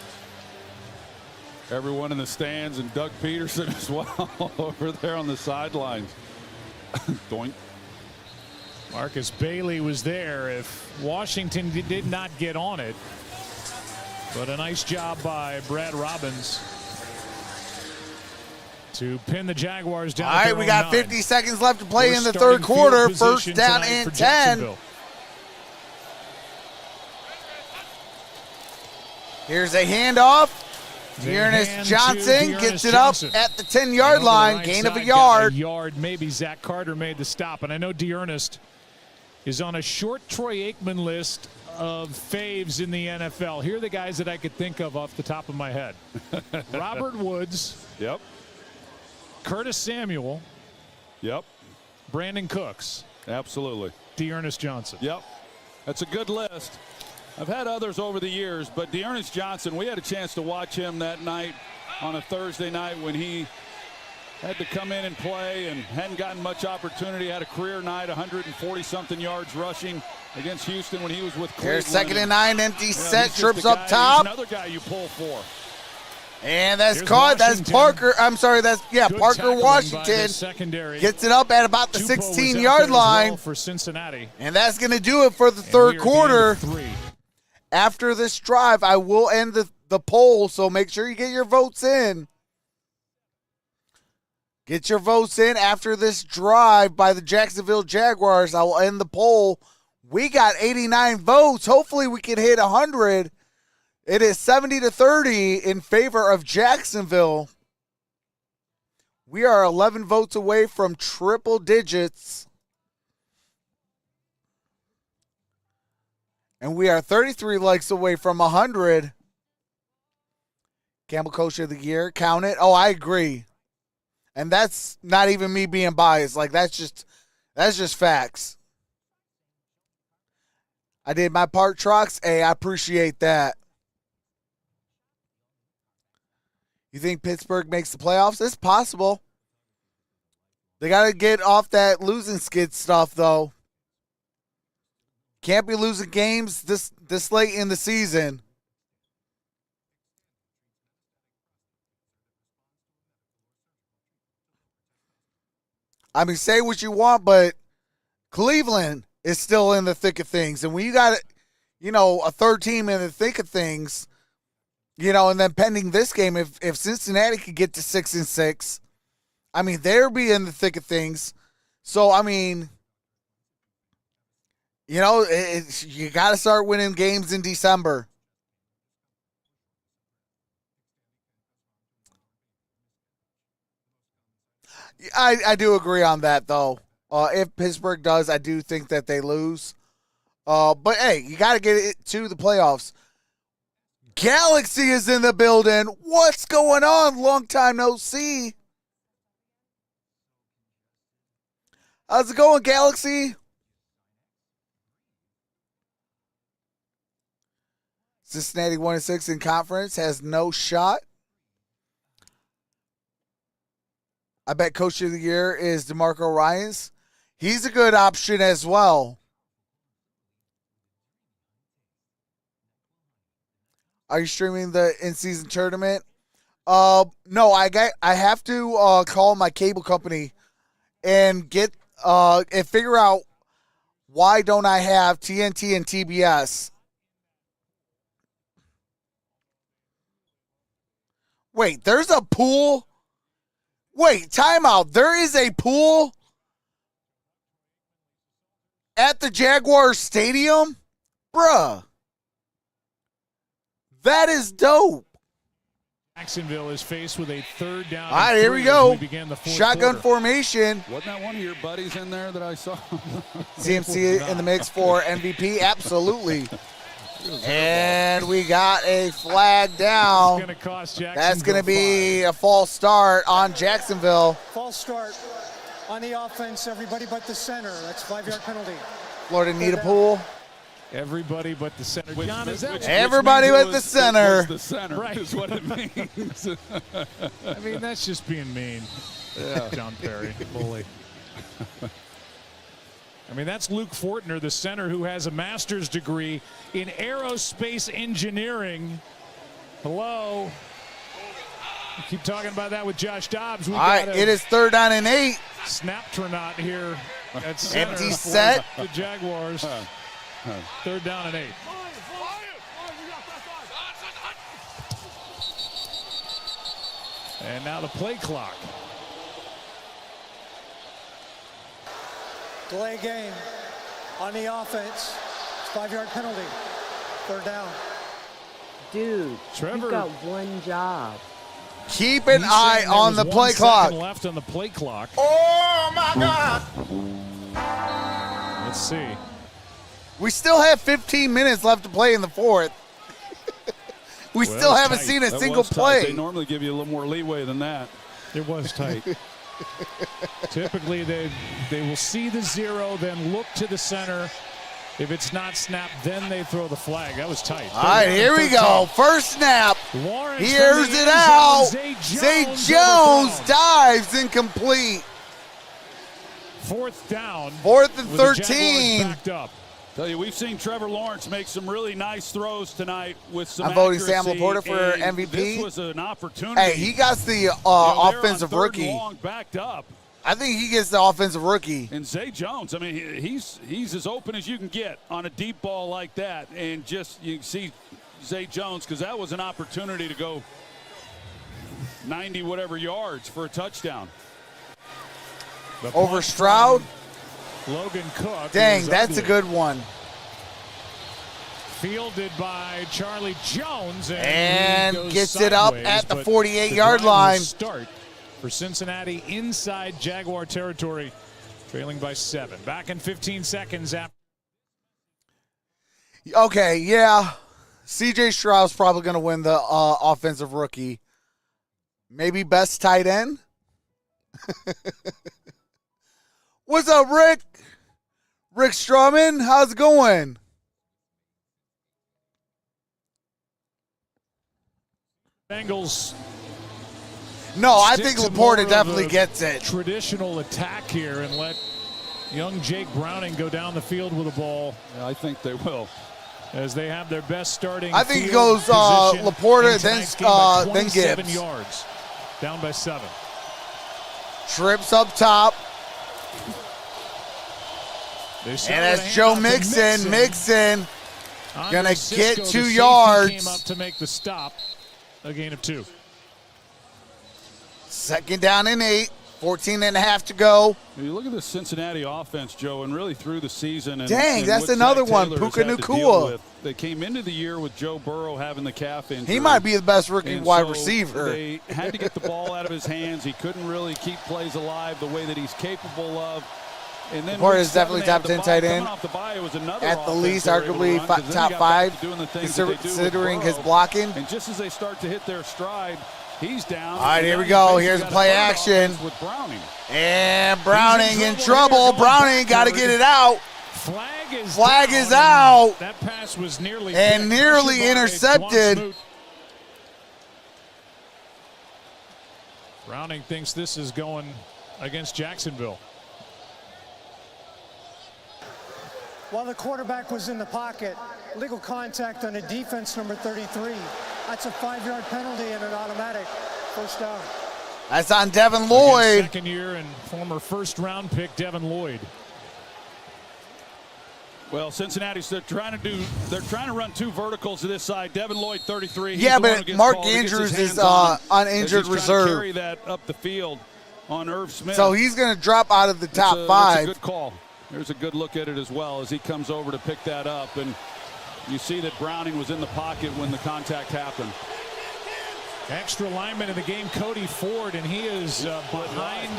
Everyone in the stands and Doug Peterson as well over there on the sidelines. Doink. Marcus Bailey was there if Washington did not get on it. But a nice job by Brad Robbins to pin the Jaguars down. All right, we got 50 seconds left to play in the 3rd quarter. 1st down and 10. Here's a handoff. Dearness Johnson gets it up at the 10-yard line, gain of a yard. Maybe Zach Carter made the stop. And I know Dearness is on a short Troy Aikman list of faves in the NFL. Here are the guys that I could think of off the top of my head. Robert Woods. Yep. Curtis Samuel. Yep. Brandon Cooks. Absolutely. Dearness Johnson. Yep. That's a good list. I've had others over the years, but Dearness Johnson, we had a chance to watch him that night on a Thursday night when he had to come in and play and hadn't gotten much opportunity. Had a career night, 140-something yards rushing against Houston when he was with Cleveland. Here's 2nd and 9, empty set, trips up top. Another guy you pull for. And that's caught. That's Parker. I'm sorry. That's Parker Washington gets it up at about the 16-yard line for Cincinnati. And that's going to do it for the 3rd quarter. After this drive, I will end the poll, so make sure you get your votes in. Get your votes in after this drive by the Jacksonville Jaguars. I will end the poll. We got 89 votes. Hopefully we can hit 100. It is 70-30 in favor of Jacksonville. We are 11 votes away from triple digits. And we are 33 likes away from 100. Campbell Coach of the Year. Count it. Oh, I agree. And that's not even me being biased. Like, that's just facts. I did my part, Trox. Hey, I appreciate that. You think Pittsburgh makes the playoffs? It's possible. They got to get off that losing skid stuff, though. Can't be losing games this late in the season. I mean, say what you want, but Cleveland is still in the thick of things. And when you got, a third team in the thick of things, and then pending this game, if Cincinnati could get to 6-6, I mean, they'll be in the thick of things. So, I mean, you got to start winning games in December. I do agree on that, though. If Pittsburgh does, I do think that they lose. But, hey, you got to get it to the playoffs. Galaxy is in the building. What's going on? Long time no see. How's it going, Galaxy? Cincinnati 1-6 in conference, has no shot. I bet Coach of the Year is DeMarco Ryans. He's a good option as well. Are you streaming the in-season tournament? No, I have to call my cable company and get and figure out why don't I have TNT and TBS. Wait, there's a pool? Wait, timeout. There is a pool at the Jaguars Stadium? Bruh. That is dope. Jacksonville is faced with a third down. All right, here we go. quarter. Shotgun formation. Wasn't that one of your buddies in there that I saw? CMC in the mix for MVP. Absolutely. And we got a flag down. It's gonna cost Jacksonville. That's going to be a false start on Jacksonville. False start on the offense, everybody but the center. That's a 5-yard penalty. Florida need a pool. Everybody but the center. John, is that everybody but the center. The center, right, is what it means. I mean, that's just being mean. Yeah. John Perry. Bully. I mean, that's Luke Fortner, the center, who has a master's degree in aerospace engineering. Hello. We keep talking about that with Josh Dobbs. All right, it is 3rd down and 8. Snaptronaut here at center. Empty set. The Jaguars. 3rd down and 8. And now the play clock. Delay game on the offense. It's 5-yard penalty. 3rd down. Dude, Trevor, you've got one job. Keep an eye on the play clock. Left on the play clock. Oh, my God. Let's see. We still have 15 minutes left to play in the 4th. We still haven't seen a single play. They normally give you a little more leeway than that. It was tight. Typically, they will see the 0, then look to the center. If it's not snapped, then they throw the flag. That was tight. All right, here we go. First snap. Lawrence Here's it out. Zay Jones dives incomplete. 4th down. 4th and with the 13. Jaguars backed up. Tell you, we've seen Trevor Lawrence make some really nice throws tonight with some I'm voting accuracy, Sam Laporta for MVP. This was an opportunity. Hey, he got the offensive rookie. Long backed up. I think he gets the offensive rookie. And Zay Jones, I mean, he's as open as you can get on a deep ball like that. And just you see Zay Jones, because that was an opportunity to go 90 whatever yards for a touchdown. Over Stroud. Logan Cook. Dang, that's a good one. Fielded by Charlie Jones. And he goes gets it up sideways, at the but 48-yard drive will line. Start for Cincinnati inside Jaguar territory, trailing by 7. Back in 15 seconds after. Okay, yeah. C.J. Stroud's probably going to win the offensive rookie. Maybe best tight end. What's up, Rick? Rick Strawman, how's it going? Bengals. No, I stick think to Laporta more definitely of a gets it. Traditional attack here and let young Jake Browning go down the field with the ball. Yeah, I think they will. As they have their best starting. I think it field goes position Laporta, in tonight's game by 27 Gibbs. yards, down by 7. Trips up top. And that's Joe Mixon. Mixon going to get 2 yards. Came up to make the stop. A gain of 2. Second down and 8. 14 and a half to go. You look at the Cincinnati offense, Joe, and really through the season. And, dang, and that's what another Zach one. Taylor Puka has had to Nacua. deal with. They came into the year with Joe Burrow having the calf injury. He might be the best rookie And wide so receiver. They had to get the ball out of his hands. He couldn't really keep plays alive the way that he's capable of. And then Laporta is definitely top 10 tight end. At the least, arguably top 5, considering his blocking. And just as they start to hit their stride, he's down. All right, here we go. Here's a play action. With Browning. And Browning in trouble. Browning got to get it out. Flag is out. That pass was nearly intercepted. Browning thinks this is going against Jacksonville. While the quarterback was in the pocket, legal contact on a defense number 33. That's a 5-yard penalty and an automatic first down. That's on Devin Lloyd. Second year and former first-round pick Devin Lloyd. Well, Cincinnati's they're trying to run 2 verticals to this side. Devin Lloyd 33. Yeah, but Mark Andrews is on injured reserve. Carry that up the field on Irv Smith. So he's going to drop out of the top 5. That's a good call. There's a good look at it as well as he comes over to pick that up. And you see that Browning was in the pocket when the contact happened. Extra lineman in the game, Cody Ford, and he is behind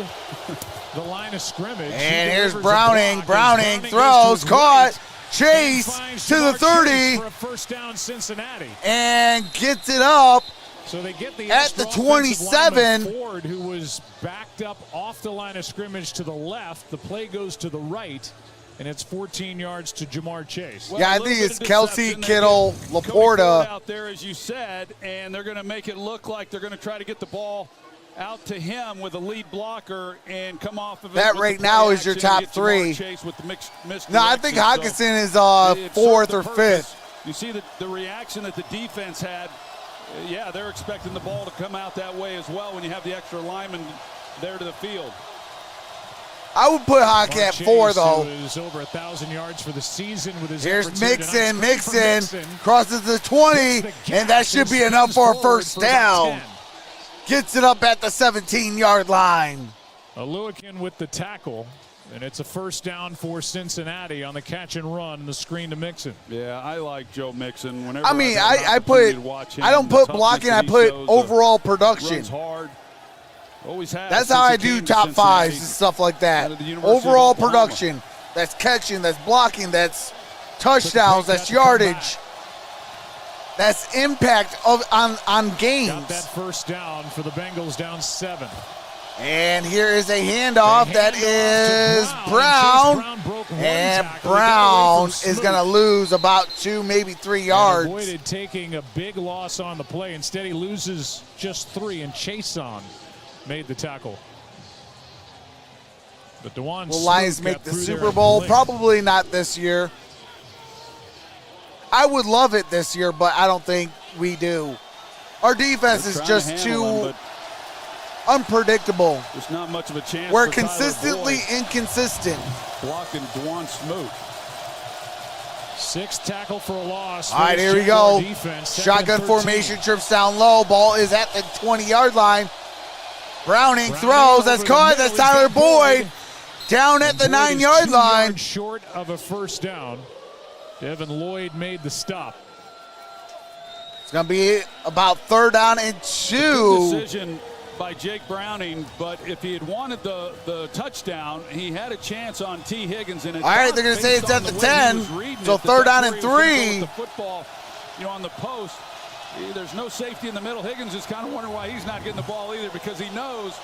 the line of scrimmage. And here's Browning. Browning throws, caught, chase to the 30. For a first down, Cincinnati. And gets it up. So they get the at the 27. Ford, who was backed up off the line of scrimmage to the left. The play goes to the right, and it's 14 yards to Jamar Chase. Well, yeah, I think it's Kelsey, Kittle, Laporta out there, as you said, and they're going to make it look like they're going to try to get the ball out to him with a lead blocker and come off of it. That right now is your top 3. No, I think Hockenson is 4th or 5th. You see the reaction that the defense had. Yeah, they're expecting the ball to come out that way as well when you have the extra lineman there to the field. I would put Hawk at 4, though. Is over 1,000 yards for the season with his Here's Mixon. Mixon crosses the 20, and that should be enough for a first down. Gets it up at the 17-yard line. Aluakin with the tackle. And it's a first down for Cincinnati on the catch and run, the screen to Mixon. Yeah, I like Joe Mixon. Whenever I don't put blocking, I put overall production. Runs hard. Always has. That's how I do top 5s and stuff like that. Overall production. That's catching, that's blocking, that's touchdowns, that's yardage. That's impact on games. Got that first down for the Bengals, down 7. And here is a handoff that is Brown. And Brown is going to lose about 2, maybe 3 yards. Avoided taking a big loss on the play. Instead, he loses just 3, and Chason made the tackle. But DeJuan Will Lions make the Super Bowl? Probably not this year. I would love it this year, but I don't think we do. Our defense is just too unpredictable. There's not much of a chance. We're consistently inconsistent. Blocking DeJuan Smoot. 6 tackle for a loss. All right, here we go. Shotgun formation, trips down low. Ball is at the 20-yard line. Browning throws. That's caught. That's Tyler Boyd. Down at the 9-yard line. Short of a first down. Devin Lloyd made the stop. It's going to be about 3rd down and 2. Good decision by Jake Browning, but if he had wanted the touchdown, he had a chance on T. Higgins. And all right, they're going to say it's at the 10, so 3rd down and 3. The football, on the post. There's no safety in the middle. Higgins is kind of wondering why he's not getting the ball either, because he knows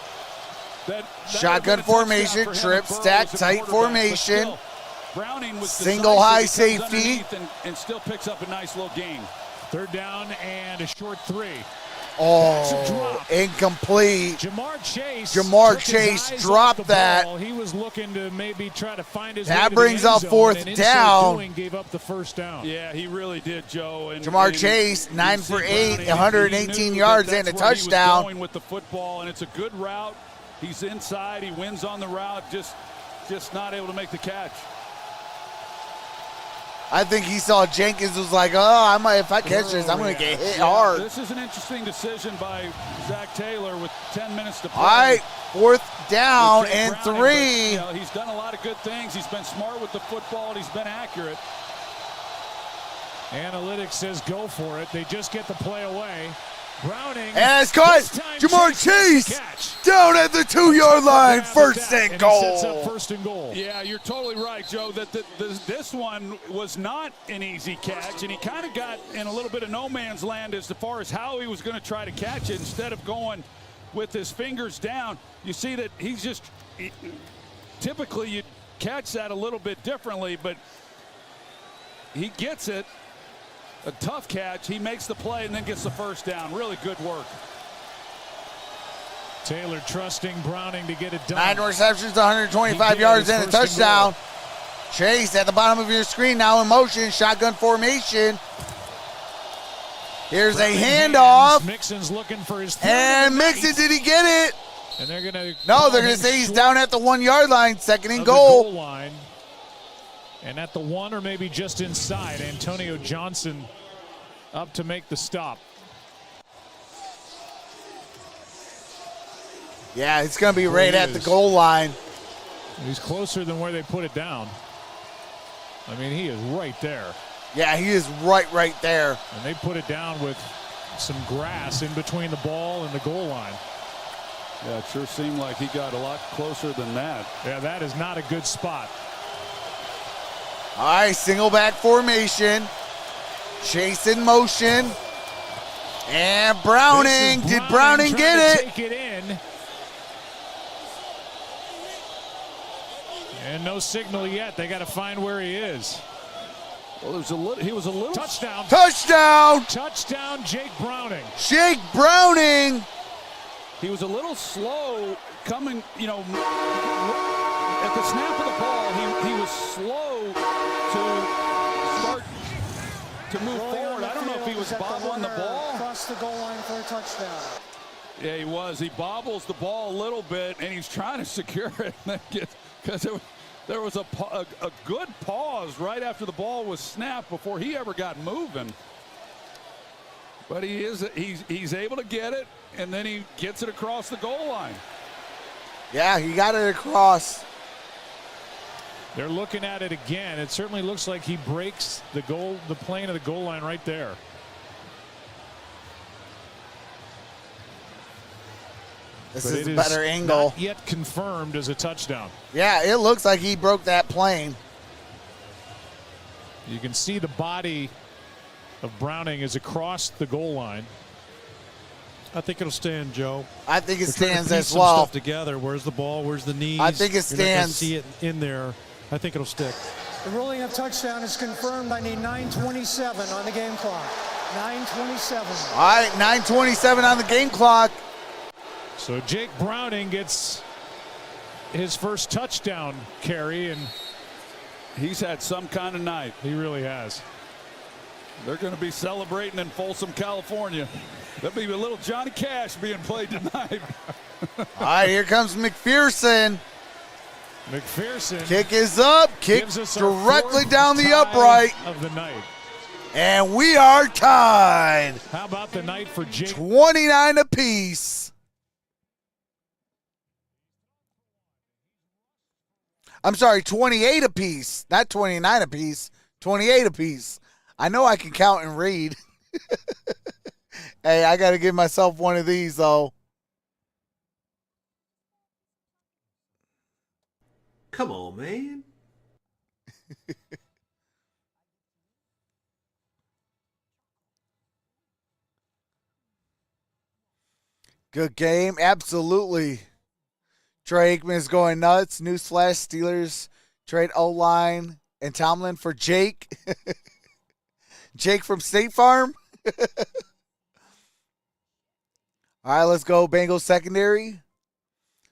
that shotgun formation, trip, stack, tight formation. Browning was single high safety. And still picks up a nice little gain. 3rd down and a short 3. Oh, incomplete. Jamar Chase dropped that. He was looking to maybe try to find his that way brings to the up end zone, 4th and down. So gave up the 1st down. Yeah, he really did, Joe. And Jamar Chase, 9 for 8, 118 yards and a touchdown. He was going with the football, and it's a good route. He's inside. He wins on the route. Just not able to make the catch. I think he saw Jenkins was like, oh, if I catch this, I'm going to get hit hard. This is an interesting decision by Zach Taylor with 10 minutes to play. All right, 4th down and 3. But, he's done a lot of good things. He's been smart with the football, and he's been accurate. Analytics says go for it. They just get the play away. Browning. And it's caught. Jamar Chase down at the 2-yard line. First and goal. Sets up 1st and goal. Yeah, you're totally right, Joe, that this one was not an easy catch, and he kind of got in a little bit of no man's land as far as how he was going to try to catch it. Instead of going with his fingers down, you see that typically you catch that a little bit differently, but he gets it. A tough catch. He makes the play and then gets the 1st down. Really good work. Taylor trusting Browning to get it done. 9 receptions, 125 yards and a touchdown. Chase at the bottom of your screen now in motion. Shotgun formation. Here's a handoff. Mixon's looking for his and Mixon, did he get it? And they're going to no, they're going to say he's down at the 1-yard line. 2nd and goal. Goal line. And at the 1 or maybe just inside, Antonio Johnson up to make the stop. Yeah, it's going to be right at the goal line. He's closer than where they put it down. I mean, he is right there. Yeah, he is right there. And they put it down with some grass in between the ball and the goal line. Yeah, it sure seemed like he got a lot closer than that. Yeah, that is not a good spot. All right, single back formation. Chase in motion. And Browning. Did Browning get it? Take it in. And no signal yet. They got to find where he is. Well, he was a little touchdown. Touchdown, Jake Browning. Jake Browning. He was a little slow coming, at the snap of the ball, he was slow to start to move forward. I don't know if he was bobbling the ball. Across the goal line for a touchdown. Yeah, he was. He bobbles the ball a little bit, and he's trying to secure it because there was a good pause right after the ball was snapped before he ever got moving. But he's able to get it, and then he gets it across the goal line. Yeah, he got it across. They're looking at it again. It certainly looks like he breaks the plane of the goal line right there. This is a better angle. Not yet confirmed as a touchdown. Yeah, it looks like he broke that plane. You can see the body of Browning is across the goal line. I think it'll stand, Joe. I think it stands as as well. Stuff together. Where's the ball? Where's the knees? I think it stands. You're not gonna see it in there. I think it'll stick. The ruling of touchdown is confirmed. I need 9:27 on the game clock. 9:27. All right, 9:27 on the game clock. So Jake Browning gets his first touchdown carry, and he's had some kind of night. He really has. They're going to be celebrating in Folsom, California. There'll be a little Johnny Cash being played tonight. All right, here comes McPherson. McPherson. Kick is up. Kick directly down the upright. Of the night. And we are tied. How about the night for Jake? 29 apiece. I'm sorry, 28 apiece. Not 29 apiece. 28 apiece. I know I can count and read. Hey, I got to give myself one of these, though. Come on, man. Good game. Absolutely. Trey Aikman is going nuts. Newsflash, Steelers trade O-line and Tomlin for Jake. Jake from State Farm. All right, let's go Bengals secondary.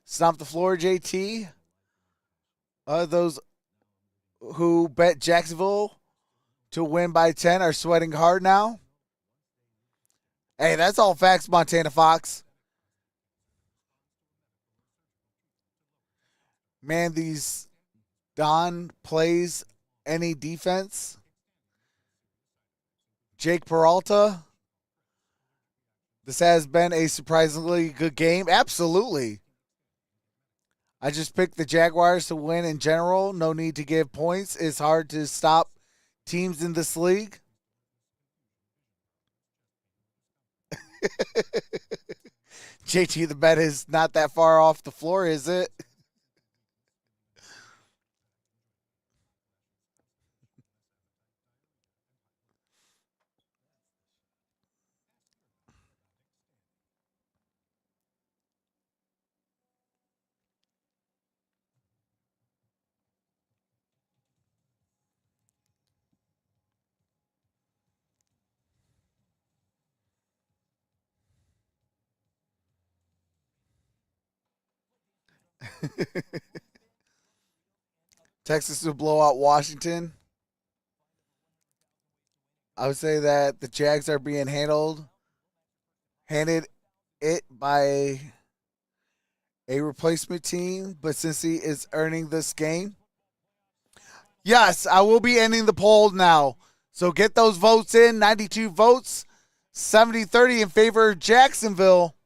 Stomp the floor, JT. Those who bet Jacksonville to win by 10 are sweating hard now. Hey, that's all facts, Montana Fox. Man, these Don plays any defense. Jake Peralta. This has been a surprisingly good game. Absolutely. I just picked the Jaguars to win in general. No need to give points. It's hard to stop teams in this league. JT, the bet is not that far off the floor, is it? Texas will blow out Washington. I would say that the Jags are being handed it by a replacement team, but Cincy is earning this game. Yes, I will be ending the poll now. So get those votes in. 92 votes, 70-30 in favor of Jacksonville.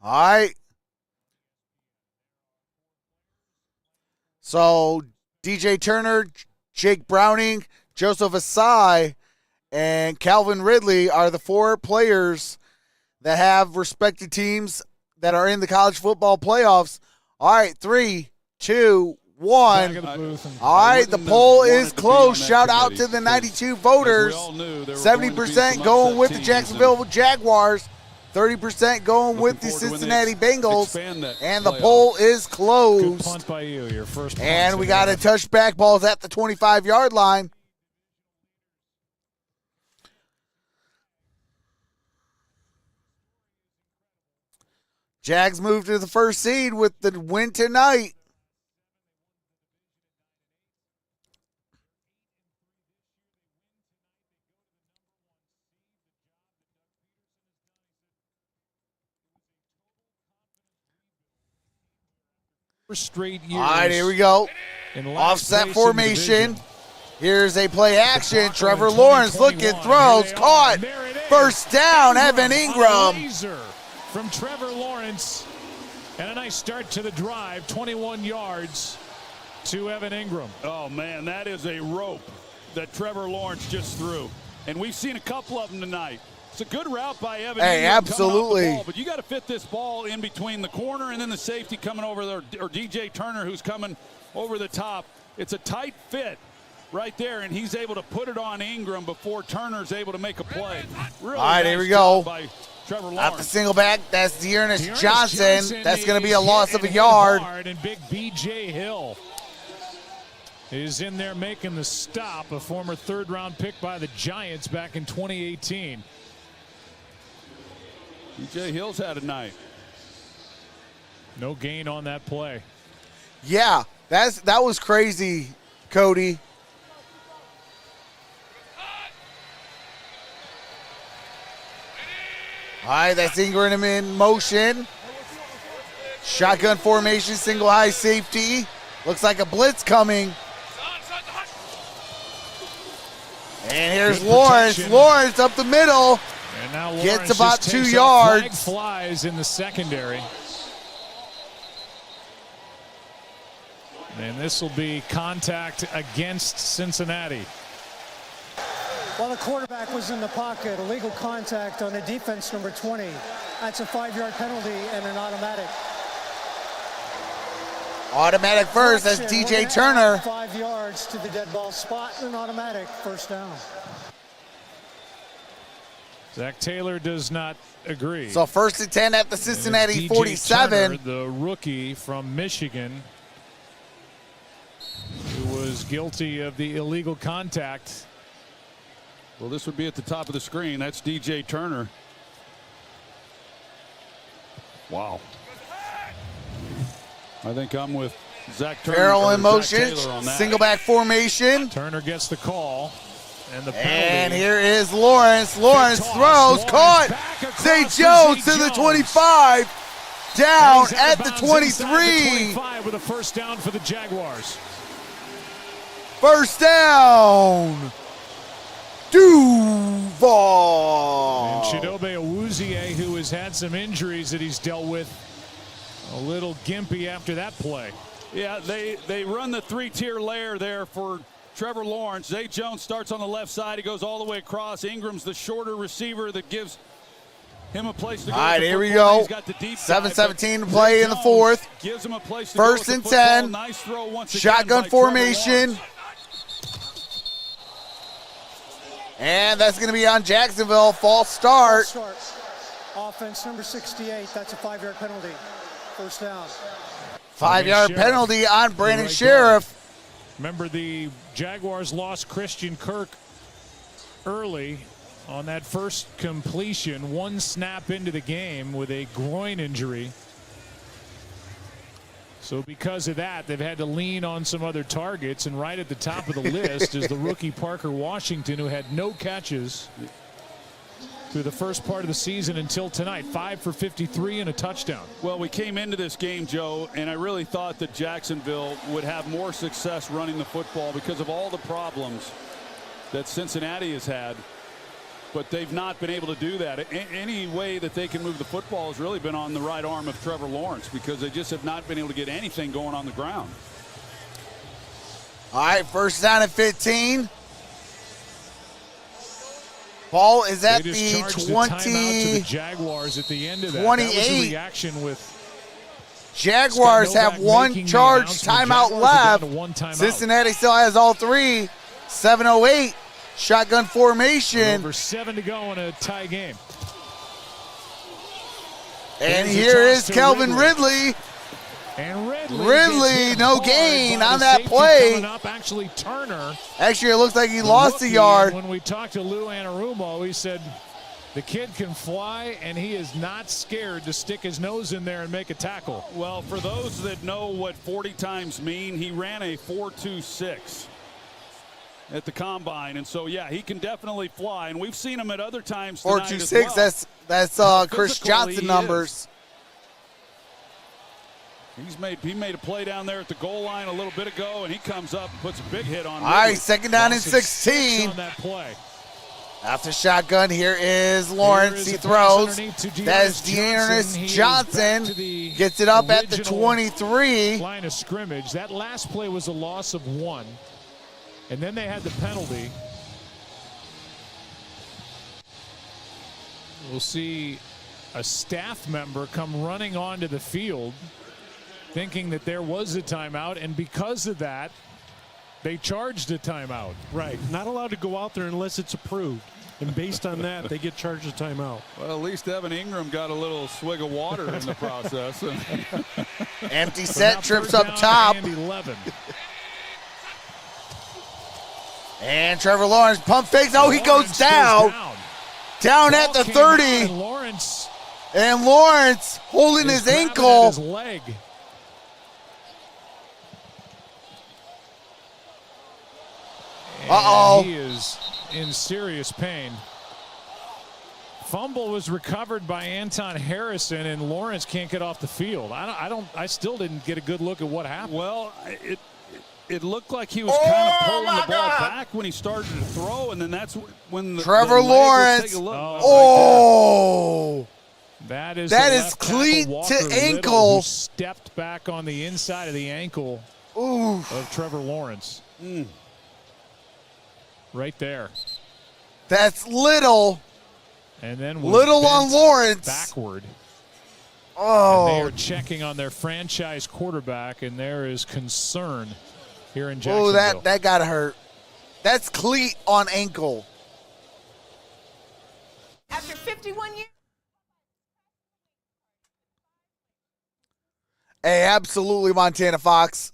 All right. So DJ Turner, Jake Browning, Joseph Asai, and Calvin Ridley are the four players that have respected teams that are in the college football playoffs. All right, 3, 2, 1. All right, the poll is closed. Shout out to the 92 voters. 70% going with the Jacksonville Jaguars. 30% going with the Cincinnati Bengals, and the poll is closed. Good punt by you, your first punt. And we got a touchback balls at the 25-yard line. Jags move to the first seed with the win tonight. Straight years. All right, here we go. Offset formation. Here's a play action. Trevor Lawrence looking, throws, caught. First down, Evan Ingram. From Trevor Lawrence. And a nice start to the drive. 21 yards to Evan Ingram. Oh, man, that is a rope that Trevor Lawrence just threw. And we've seen a couple of them tonight. It's a good route by Evan. Hey, absolutely. Ball, but you got to fit this ball in between the corner and then the safety coming over there, or DJ Turner who's coming over the top. It's a tight fit right there, and he's able to put it on Ingram before Turner's able to make a play. Really all right, nice here we go. By Trevor Lawrence. At the single back, that's Dearness Johnson. That's going to be a loss of a yard. And big B.J. Hill is in there making the stop, a former third-round pick by the Giants back in 2018. B.J. Hill's had a night. No gain on that play. Yeah, that was crazy, Cody. All right, that's Ingram in motion. Shotgun formation, single high safety. Looks like a blitz coming. And here's Lawrence. Lawrence up the middle. And now gets about 2 yards. Flag flies in the secondary. And this will be contact against Cincinnati. While the quarterback was in the pocket, illegal contact on the defense number 20. That's a 5-yard penalty and an automatic. Automatic first, that's DJ Turner. 5 yards to the dead ball spot and an automatic first down. Zach Taylor does not agree. So 1st and 10 at the Cincinnati 47. Turner, the rookie from Michigan, who was guilty of the illegal contact. Well, this would be at the top of the screen. That's DJ Turner. Wow. I think I'm with Zach Turner. Farrell in motion, Taylor on that. single back formation. Turner gets the call. And the penalty. And here is Lawrence. Lawrence throws, caught. Zay Jones to the 25. Down at the 23. 25 with a first down for the Jaguars. First down. Duval. And Chidobe Awuzie, who has had some injuries that he's dealt with, a little gimpy after that play. Yeah, they run the 3-tier layer there for Trevor Lawrence. Zay Jones starts on the left side. He goes all the way across. Ingram's the shorter receiver that gives him a place to go. All right, here we go. 7:17 to play in the fourth. Gives him a place to First go and 10. Nice throw once again. Shotgun formation. And that's going to be on Jacksonville. False start. Offense number 68. That's a 5-yard penalty. First down. 5-yard penalty on Brandon Sheriff. Remember, the Jaguars lost Christian Kirk early on that first completion, 1 snap into the game with a groin injury. So because of that, they've had to lean on some other targets, and right at the top of the list is the rookie Parker Washington, who had no catches through the first part of the season until tonight. 5 for 53 and a touchdown. Well, we came into this game, Joe, and I really thought that Jacksonville would have more success running the football because of all the problems that Cincinnati has had. But they've not been able to do that. Any way that they can move the football has really been on the right arm of Trevor Lawrence, because they just have not been able to get anything going on the ground. All right, first down at 15. Ball is at the 20. The Jaguars at the end of that. 28. That was the reaction with Jaguars have one charge timeout left. Cincinnati still has all 3. 7:08. Shotgun formation. Over 7 to go in a tie game. And here is Kelvin Ridley. And Ridley, no gain on that play. Actually, Turner. Actually, it looks like he lost a yard. When we talked to Lou Anarumo, he said the kid can fly, and he is not scared to stick his nose in there and make a tackle. Well, for those that know what 40 times mean, he ran a 4.26 at the combine, and so yeah, he can definitely fly, and we've seen him at other times tonight as well. 4.26. That's Chris Johnson numbers. He made a play down there at the goal line a little bit ago, and he comes up and puts a big hit on. All right, second down and 16. On that play. After shotgun, here is Lawrence. He throws. That's Dearness Johnson. Gets it up at the 23. Line of scrimmage. That last play was a loss of 1. And then they had the penalty. We'll see a staff member come running onto the field thinking that there was a timeout, and because of that, they charged a timeout. Right. Not allowed to go out there unless it's approved. And based on that, they get charged a timeout. Well, at least Evan Ingram got a little swig of water in the process. Empty set, trips up top. And 11. And Trevor Lawrence pump fakes. Oh, he goes down. Down at the 30. And Lawrence holding his ankle. His leg. Uh-oh. He is in serious pain. Fumble was recovered by Anton Harrison, and Lawrence can't get off the field. I still didn't get a good look at what happened. Well, it looked like he was kind of pulling the ball back when he started to throw, and then that's when Trevor Lawrence. Oh. That is cleat to ankle. Who stepped back on the inside of the ankle. of Trevor Lawrence. Right there. That's little. And then little on Lawrence. Backward. Oh. And they are checking on their franchise quarterback, and there is concern here in Jacksonville. Oh, that got to hurt. That's cleat on ankle. After 51 years. Hey, absolutely, Montana Fox.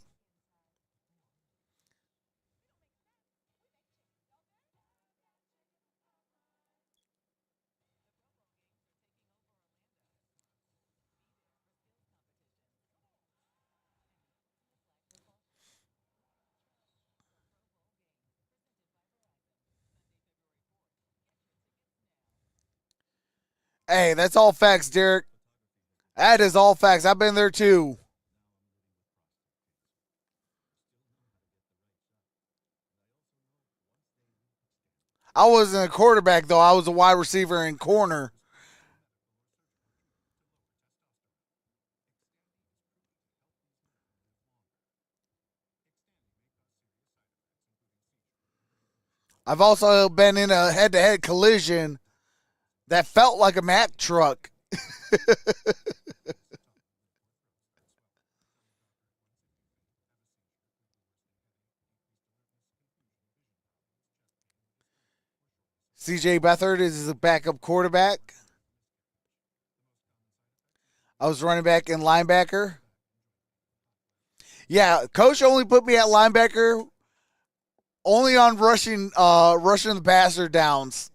Hey, that's all facts, Derek. That is all facts. I've been there too. I wasn't a quarterback, though. I was a wide receiver and corner. I've also been in a head-to-head collision that felt like a Mack truck. CJ Beathard is a backup quarterback. I was running back and linebacker. Yeah, coach only put me at linebacker only on rushing the passer downs.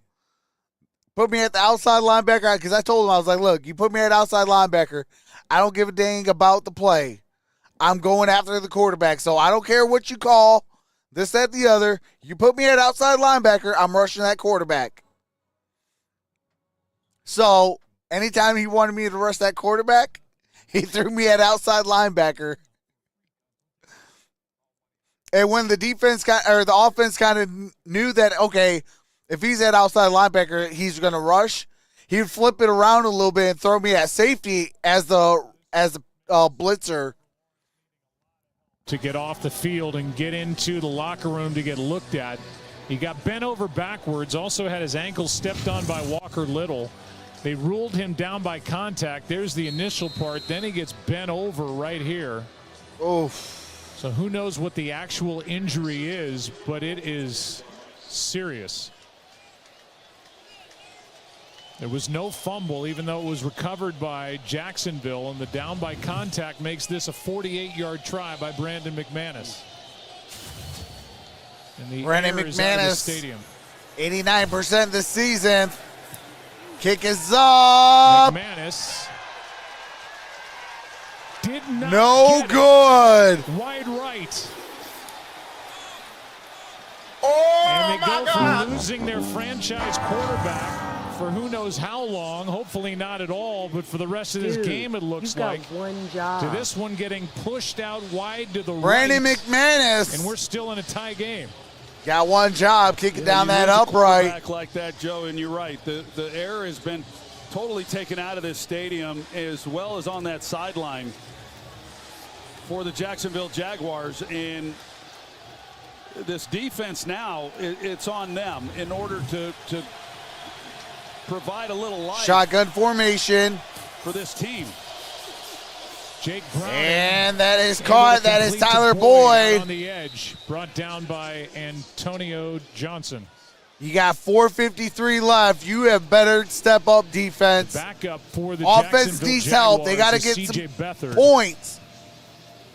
Put me at the outside linebacker because I told him, I was like, look, you put me at outside linebacker, I don't give a dang about the play. I'm going after the quarterback, so I don't care what you call, this, that, the other. You put me at outside linebacker, I'm rushing that quarterback. So anytime he wanted me to rush that quarterback, he threw me at outside linebacker. And when the the offense kind of knew that, okay, if he's at outside linebacker, he's going to rush, he'd flip it around a little bit and throw me at safety as the blitzer. To get off the field and get into the locker room to get looked at. He got bent over backwards, also had his ankle stepped on by Walker Little. They ruled him down by contact. There's the initial part. Then he gets bent over right here. Oof. So who knows what the actual injury is, but it is serious. There was no fumble, even though it was recovered by Jacksonville, and the down by contact makes this a 48-yard try by Brandon McManus. And the Brandon air is out of the McManus, stadium. 89% this season. Kick is up. McManus did not no get good. It. Wide right. Oh, and they my go God. from losing their franchise quarterback for who knows how long, hopefully not at all, but for the rest of this game it looks like, one job. to this one getting pushed out wide to the Brandon right. McManus. And we're still in a tie game. Got one job, kicking down that lose a upright. quarterback like that, Joe, and you're right. The air has been totally taken out of this stadium as well as on that sideline for the Jacksonville Jaguars. And this defense now, it's on them in order to provide a little life. Shotgun formation for this team. Jake Brown. And that is caught. That is Tyler Boyd. On the edge, brought down by Antonio Johnson. You got 4:53 left. You have better step up defense. Backup for the offense Jacksonville needs Jaguars help. They got to get CJ some Beathard. points.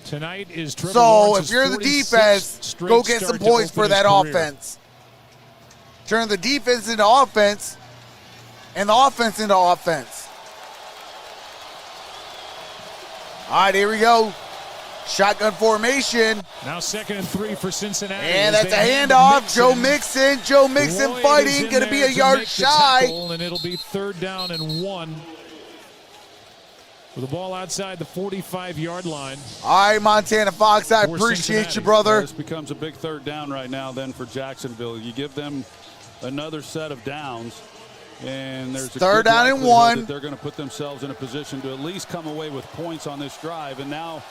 Tonight is Trevor So Lawrence's if you're the 46th defense, straight go get start some to points open for his that career. offense. Turn the defense into offense and the offense into offense. All right, here we go. Shotgun formation. Now 2nd and 3 for Cincinnati. And as that's a they hand to handoff. Joe Mixon. Mixon. Joe Mixon Lloyd fighting. is in Going to be there a to yard make the shy. tackle, and it'll be 3rd down and 1. With the ball outside the 45-yard line. All right, Montana Fox, I For appreciate Cincinnati. you, brother. This becomes a big 3rd down right now then for Jacksonville. You give them another set of downs, and there's a 3rd good down and likelihood 1. that they're going to put themselves in a position to at least come away with points on this drive. And now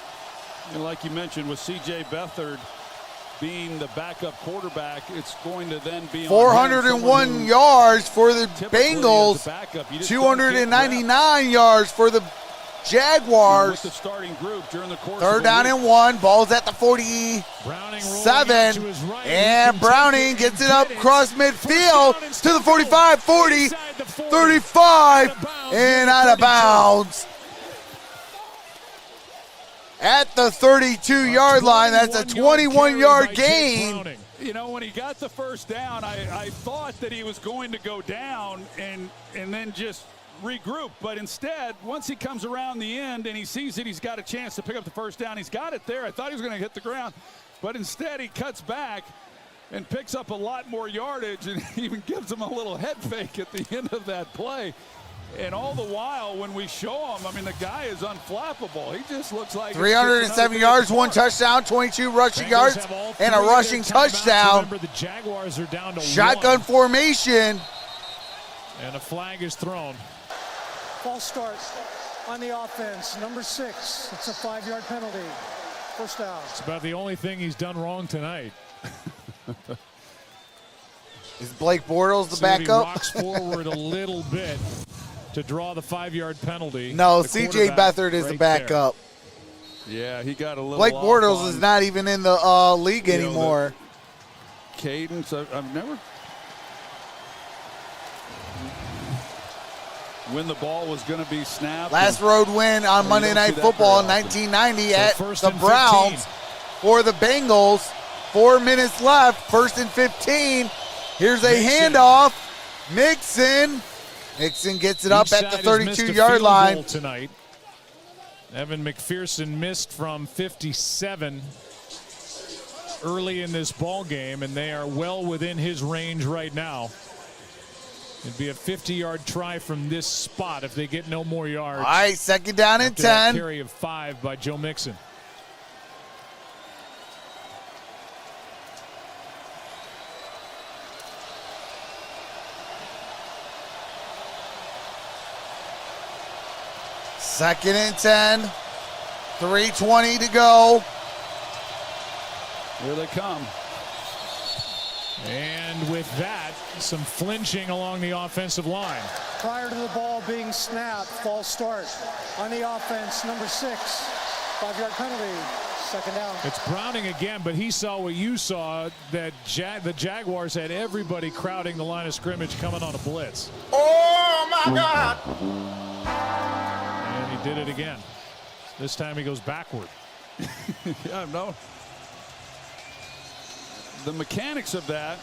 And like you mentioned, with C.J. Beathard being the backup quarterback, it's going to then be 401 yards for the Bengals, 299 yards for the Jaguars. With the starting group during the course Third down and 1. Ball's at the 47. And Browning gets it up across midfield to the 45, 40, 35, and out of bounds. At the 32-yard line, that's a 21-yard gain. You know, when he got the first down, I thought that he was going to go down and then just regroup. But instead, once he comes around the end and he sees that he's got a chance to pick up the first down, he's got it there. I thought he was going to hit the ground. But instead, he cuts back and picks up a lot more yardage and even gives him a little head fake at the end of that play. And all the while, when we show him, I mean, the guy is unflappable. He just looks like 307 yards, 1 touchdown, 22 rushing yards, and a rushing touchdown. Remember, the Jaguars are down to Shotgun 1. formation. And a flag is thrown. False start on the offense, number 6. It's a 5-yard penalty. First down. It's about the only thing he's done wrong tonight. Is Blake Bortles the See if he backup? rocks forward a little bit to draw the 5-yard penalty. No, The C.J. quarterback Beathard is right the backup. Yeah, he got a little Blake off Bortles on, is not even in the league you know, anymore. cadence. I've never. When the ball was going to be snapped. Last road win on Monday Night Football in 1990 at the Browns for the Bengals. 4 minutes left, 1st and 15. Here's a handoff. Mixon gets it up at the 32-yard line. Tonight. Evan McPherson missed from 57 early in this ball game, and they are well within his range right now. It'd be a 50-yard try from this spot if they get no more yards. All right, 2nd down and 10. That carry of 5 by Joe Mixon. Second and 10. 3:20 to go. Here they come. And with that, some flinching along the offensive line. Prior to the ball being snapped, false start on the offense, number 6. 5-yard penalty, 2nd down. It's Browning again, but he saw what you saw, that the Jaguars had everybody crowding the line of scrimmage coming on a blitz. Oh, my God. And he did it again. This time he goes backward. Yeah, no. The mechanics of that,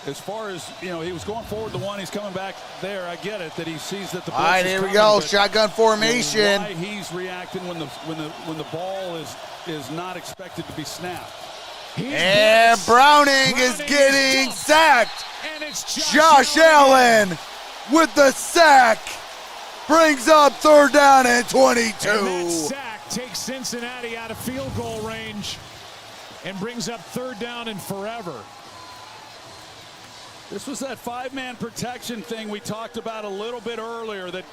as far as, you know, he was going forward to one, he's coming back there. I get it that he sees that the blitz all right, is here we coming, go. but, Shotgun formation. You know, why he's reacting when the ball is not expected to be snapped. And Browning is getting sacked. And it's Josh Allen with the sack brings up 3rd down and 22. And that sack takes Cincinnati out of field goal range and brings up 3rd down and forever. This was that 5-man protection thing we talked about a little bit earlier that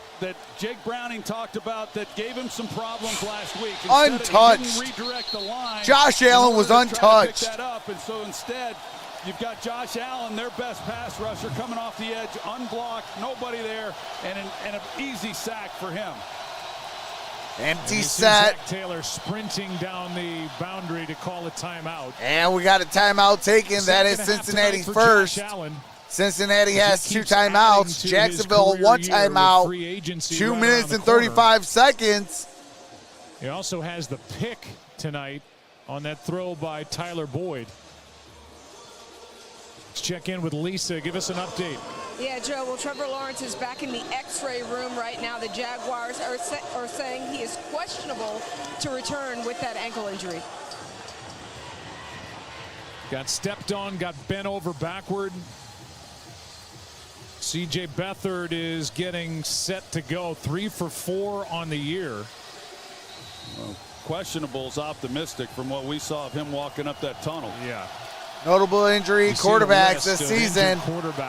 Jake Browning talked about that gave him some problems last week. Untouched. He didn't redirect the line. Josh Allen was untouched. Pick that up, and so instead, you've got Josh Allen, their best pass rusher, coming off the edge, unblocked, nobody there, and an easy sack for him. Empty set. set. Zach Taylor sprinting down the boundary to call a timeout. And we got a timeout taken. That is Cincinnati first. Cincinnati has 2 timeouts. Jacksonville 1 timeout. 2 minutes and 35 seconds. He also has the pick tonight on that throw by Tyler Boyd. Let's check in with Lisa. Give us an update. Yeah, Joe, well, Trevor Lawrence is back in the x-ray room right now. The Jaguars are saying he is questionable to return with that ankle injury. Got stepped on, got bent over backward. C.J. Beathard is getting set to go. 3 for 4 on the year. Well, questionable is optimistic from what we saw of him walking up that tunnel. Yeah. Notable injury quarterbacks this season.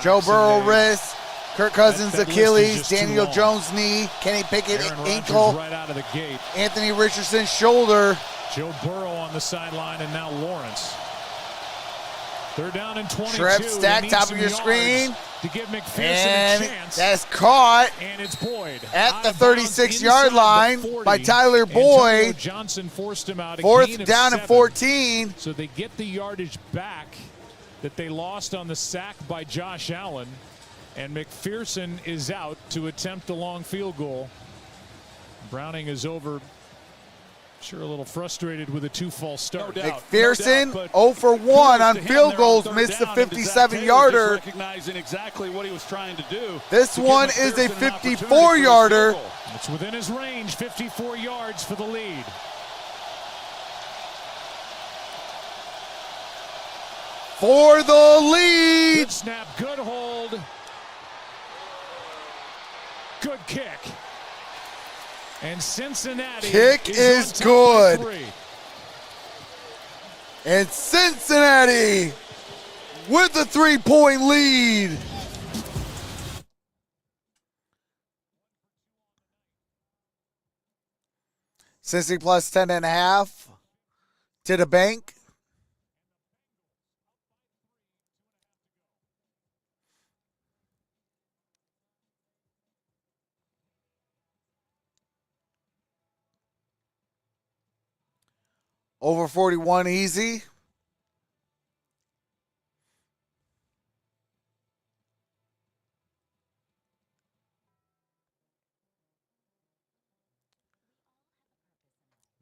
Joe Burrow wrist, Kirk Cousins, That list is Achilles, just too Daniel long. Jones, knee, Kenny Pickett, Aaron Rodgers ankle, right out of the gate. Anthony Richardson, shoulder. Joe Burrow on the sideline, and now Lawrence. They're down in 22. Trev They Stack, need top some of your yards screen. to give McPherson And a chance. that's caught And it's Boyd at out the of bounds 36-yard inside line the 40. by Tyler Antonio Boyd. Johnson forced him out. A Fourth gain of down and 7. 14. So they get the yardage back that they lost on the sack by Josh Allen. And McPherson is out to attempt a long field goal. Browning is over. Sure, a little frustrated with a 2 false start. McPherson 0 for 1 on field goals, missed the 57-yarder. Recognizing exactly what he was trying to do. This one is a 54-yarder. It's within his range, 54 yards for the lead. For the lead. Good snap, good hold. Good kick. And Cincinnati Kick is good. And Cincinnati with a 3-point lead. Cincy plus 10.5 to the bank. Over 41 easy.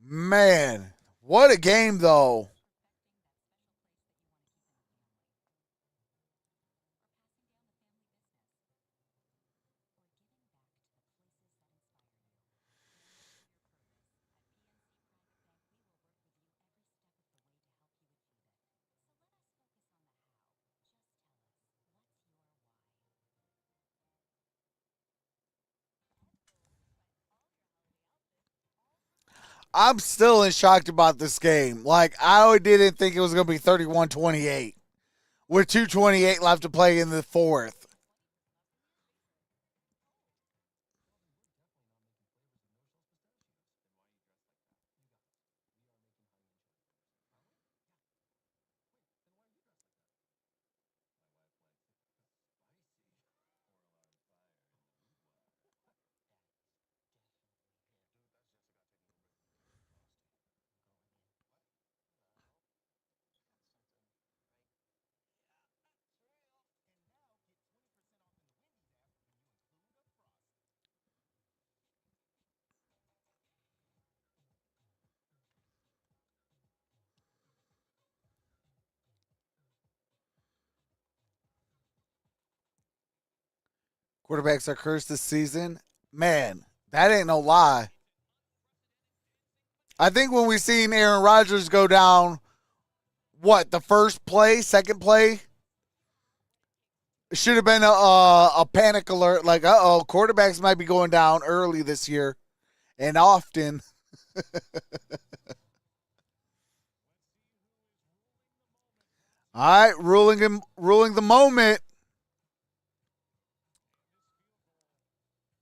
Man, what a game though. I'm still in shock about this game. Like, I didn't think it was going to be 31-28 with 2:28 left to play in the fourth. Quarterbacks are cursed this season. Man, that ain't no lie. I think when we seen Aaron Rodgers go down, the first play, second play, it should have been a panic alert. Like, quarterbacks might be going down early this year, and often. All right, ruling the moment.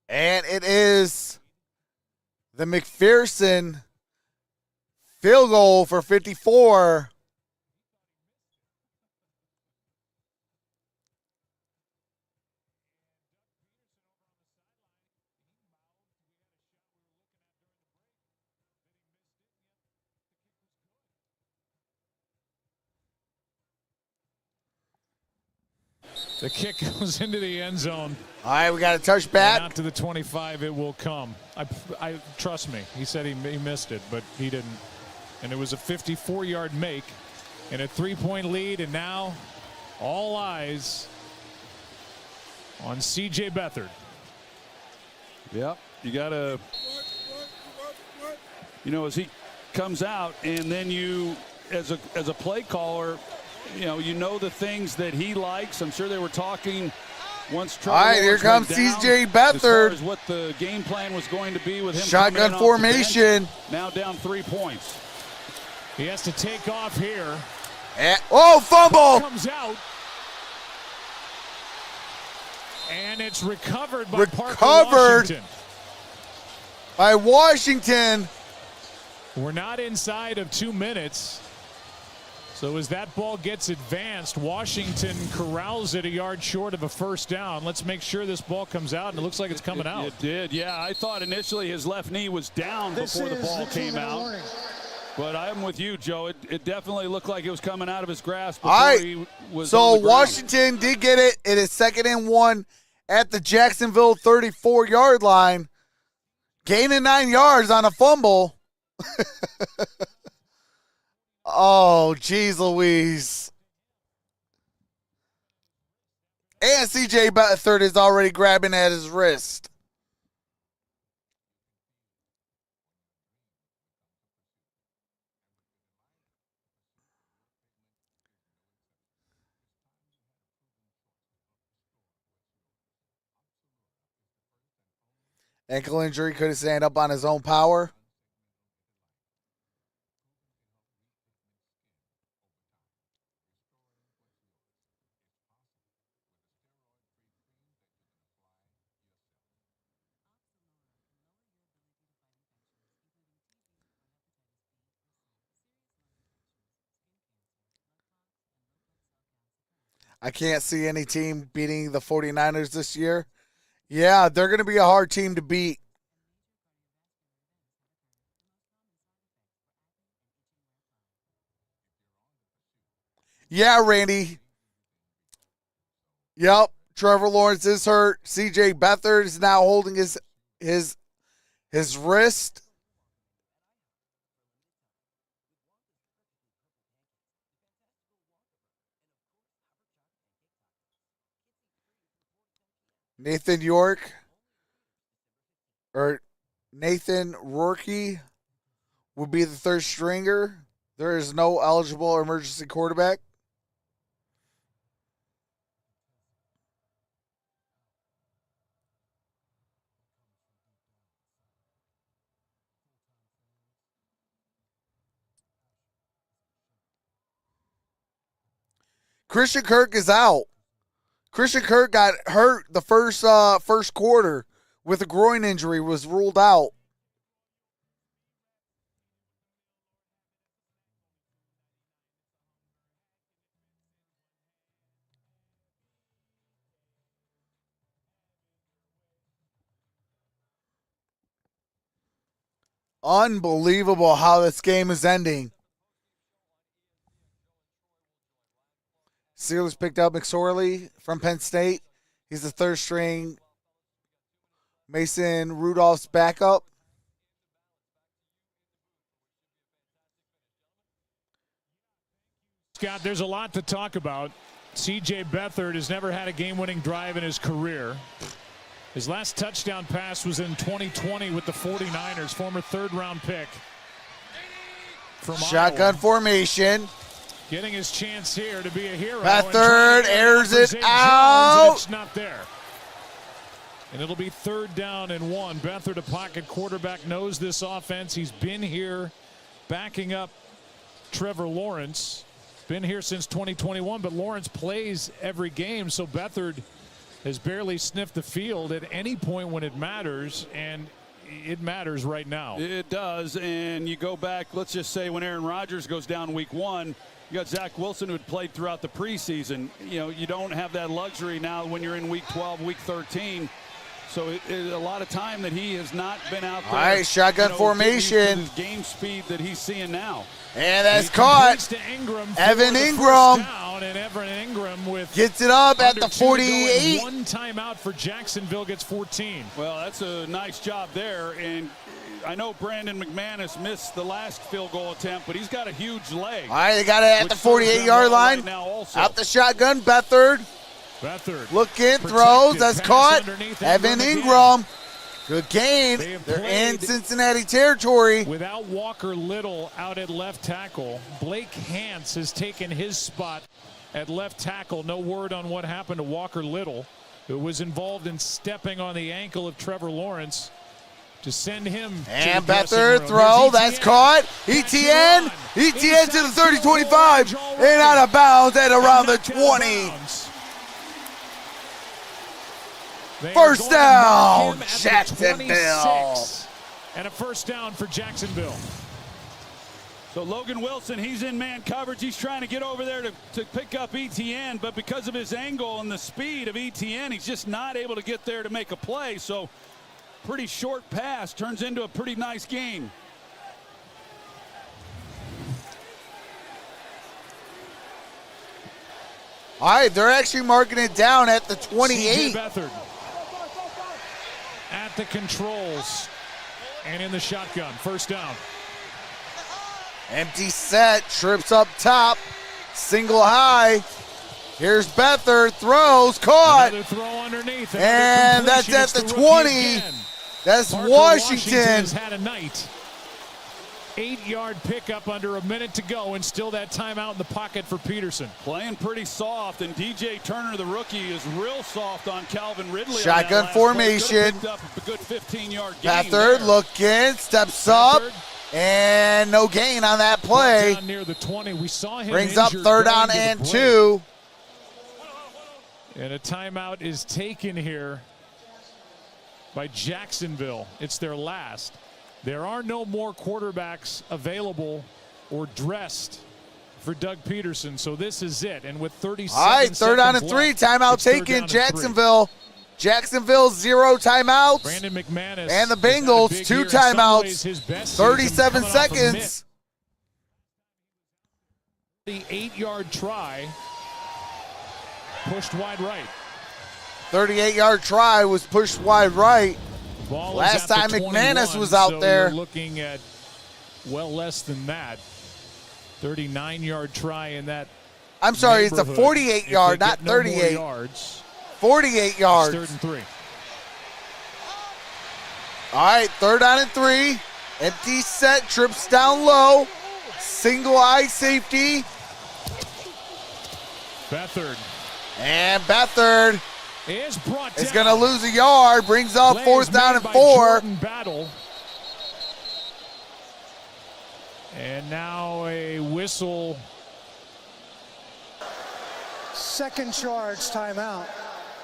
And it is the McPherson field goal for 54. The kick goes into the end zone. All right, we got a touchback. Out to the 25, it will come. I trust me. He said he missed it, but he didn't. And it was a 54-yard make and a 3-point lead. And now all eyes on C.J. Beathard. Yep, you got to, as he comes out, and then you, as a play caller, you know the things that he likes. I'm sure they were talking once. All right, here comes C.J. Beathard. As far as what the game plan was going to be with him. Shotgun formation. Now down 3 points. He has to take off here. Fumble. Comes out. And it's recovered by Parker Washington. By Washington. We're not inside of 2 minutes. So as that ball gets advanced, Washington corrals it a yard short of a first down. Let's make sure this ball comes out, and it looks like it's coming out. It did, yeah. I thought initially his left knee was down before the ball came out. But I'm with you, Joe. It definitely looked like it was coming out of his grasp before he was so on the ground. Washington did get it. It is 2nd and 1 at the Jacksonville 34-yard line. Gaining 9 yards on a fumble. Oh, geez Louise. And C.J. Beathard is already grabbing at his wrist. Ankle injury, couldn't stand up on his own power. I can't see any team beating the 49ers this year. Yeah, they're going to be a hard team to beat. Yeah, Randy. Yep, Trevor Lawrence is hurt. C.J. Beathard is now holding his wrist. Nathan Rourke will be the third stringer. There is no eligible emergency quarterback. Christian Kirk is out. Christian Kirk got hurt the first quarter with a groin injury, was ruled out. Unbelievable how this game is ending. Steelers picked up McSorley from Penn State. He's the third string. Mason Rudolph's backup. Scott, there's a lot to talk about. C.J. Beathard has never had a game-winning drive in his career. His last touchdown pass was in 2020 with the 49ers, former third-round pick from Shotgun Iowa. Formation. Getting his chance here to be a hero. Beathard airs it Jones, out. and it's not there. And it'll be 3rd down and 1. Beathard, a pocket quarterback, knows this offense. He's been here backing up Trevor Lawrence. Been here since 2021, but Lawrence plays every game, so Beathard has barely sniffed the field at any point when it matters, and it matters right now. It does, and you go back, let's just say when Aaron Rodgers goes down week 1, you got Zach Wilson who had played throughout the preseason. You know, you don't have that luxury now when you're in week 12, week 13. So a lot of time that he has not been out there. All right, shotgun formation. His game speed that he's seeing now. And that's caught. To Ingram Evan Ingram. Down, and Evan Ingram with gets it up at the 48. One timeout for Jacksonville, gets 14. Well, that's a nice job there. And I know Brandon McManus missed the last field goal attempt, but he's got a huge leg. All right, they got it at the 48-yard line. Right now also. Out the shotgun, Beathard. Looking, throws, that's caught. Evan Ingram. Good gain. They're in Cincinnati territory. Without Walker Little out at left tackle, Blake Hance has taken his spot at left tackle. No word on what happened to Walker Little, who was involved in stepping on the ankle of Trevor Lawrence to send him. And Beathard throw, that's caught. ETN to the 30-25 and out of bounds at around the 20. They First are going to mark down, him at the Jacksonville. 26. And a first down for Jacksonville. So Logan Wilson, he's in man coverage. He's trying to get over there to pick up ETN, but because of his angle and the speed of ETN, he's just not able to get there to make a play. So pretty short pass turns into a pretty nice gain. All right, they're actually marking it down at the 28. CJ Beathard at the controls and in the shotgun. First down. Empty set, trips up top, single high. Here's Beathard, throws, caught. Another throw underneath. And that's at the 20. That's Parker Washington. has had a night. 8-yard pickup under a minute to go, and still that timeout in the pocket for Peterson. Playing pretty soft, and DJ Turner, the rookie, is real soft on Calvin Ridley. Shotgun formation. Picked up a good 15-yard gain. Beathard looking, steps up, and no gain on that play. Down near the 20. We saw him brings up injured third going down to the and break. 2. And a timeout is taken here by Jacksonville. It's their last. There are no more quarterbacks available or dressed for Doug Peterson, so this is it. And with 37 All right, third down and 3. left, Timeout it's third down taken. and Jacksonville. Jacksonville 0 timeouts. Brandon McManus and the has had a Bengals big 2 year. In some timeouts. ways, his best season 37 coming off a seconds. The 8-yard try pushed wide right. 38-yard try was pushed wide right. Ball Last is at time the McManus 21, was out so there. You're looking at well less than that. 39-yard try in that. I'm sorry, it's a neighborhood. 48 yard, If they not get no more 38. yards, 48 it's yards. 3rd and 3. All right, third down and 3. Empty set, trips down low. Single eye safety. Beathard And Beathard is brought is down. going to lose a yard. Brings up Play fourth is down made and by 4. Jordan Battle. And now a whistle. Second charge timeout.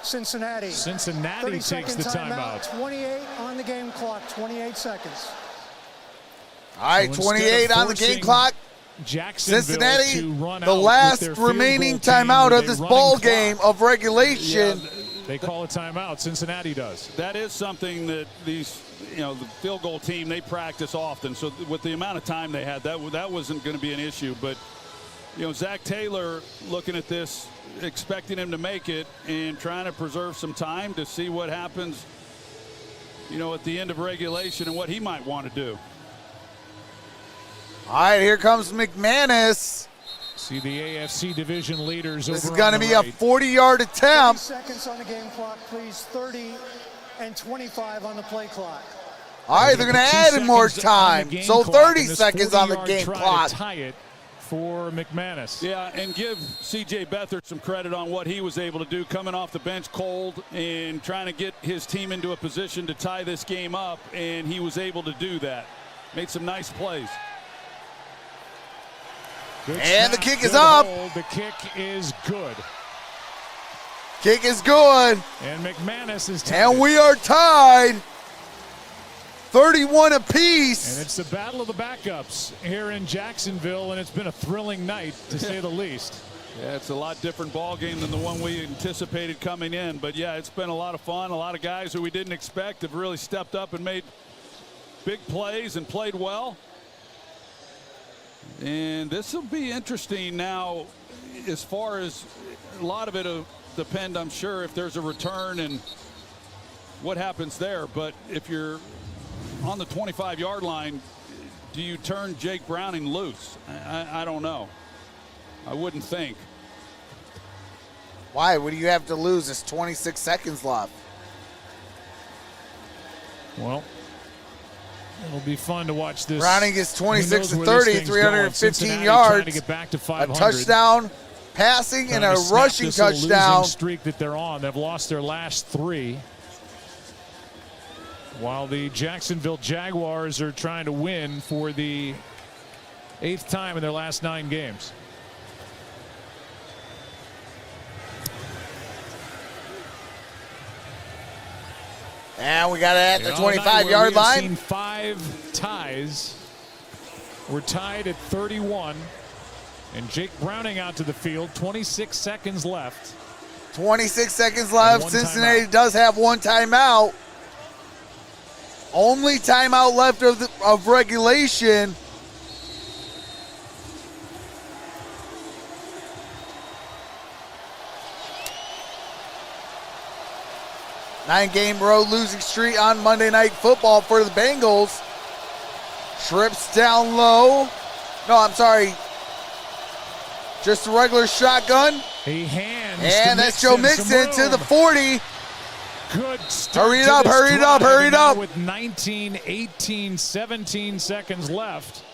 Cincinnati. Cincinnati 30-second takes the timeout. 28 on the game clock, 28 seconds. All right, So 28 on the game forcing clock. Jacksonville Cincinnati, to run the out last with their field remaining goal team timeout with of a this running ball clock. game of regulation. They call a timeout. Cincinnati does. That is something that these, the field goal team, they practice often. So with the amount of time they had, that wasn't going to be an issue. But, Zach Taylor looking at this, expecting him to make it and trying to preserve some time to see what happens, at the end of regulation and what he might want to do. All right, here comes McManus. See the AFC division leaders. This is over going to on the be right. a 40-yard 30 attempt. seconds on the game clock, please. 30 and 25 on the play clock. All right, they're going to add in more Seconds on the time. game So clock, 30 and this seconds on the 40-yard game try to clock. tie it for McManus. Yeah, and give C.J. Beathard some credit on what he was able to do coming off the bench cold and trying to get his team into a position to tie this game up, and he was able to do that. Made some nice plays. Good And the snap, kick is good up. hold. The kick is good. Kick is good. And McManus is tied. And we are tied. 31 apiece. And it's the battle of the backups here in Jacksonville, and it's been a thrilling night, to say the least. Yeah, it's a lot different ball game than the one we anticipated coming in. But, yeah, it's been a lot of fun. A lot of guys who we didn't expect have really stepped up and made big plays and played well. And this will be interesting now as far as a lot of it will depend, I'm sure, if there's a return and what happens there. But if you're on the 25-yard line, do you turn Jake Browning loose? I don't know. I wouldn't think. Why? What do you have to lose? There's 26 seconds left. Well, it'll be fun to watch this. Browning gets 26 to Who knows where 30, this thing's going. 315 Cincinnati yards. trying to get back to A 500. touchdown passing and Trying a to snap rushing this little touchdown. losing streak that they're on. They've lost their last 3. While the Jacksonville Jaguars are trying to win for the 8th time in their last 9 games. And we got it at the On a night 25-yard where line. We've seen 5 ties. We're tied at 31. And Jake Browning out to the field. 26 seconds left. 26 seconds left. Cincinnati timeout. does have one timeout. Only timeout left of regulation. Nine-game road losing streak on Monday Night Football for the Bengals. Trips down low. No, I'm sorry. Just a regular shotgun. He hands. And that's Joe Mixon to the 40. Good start. Hurry it up, hurry it up, hurry it up. With 19, 18, 17 seconds left.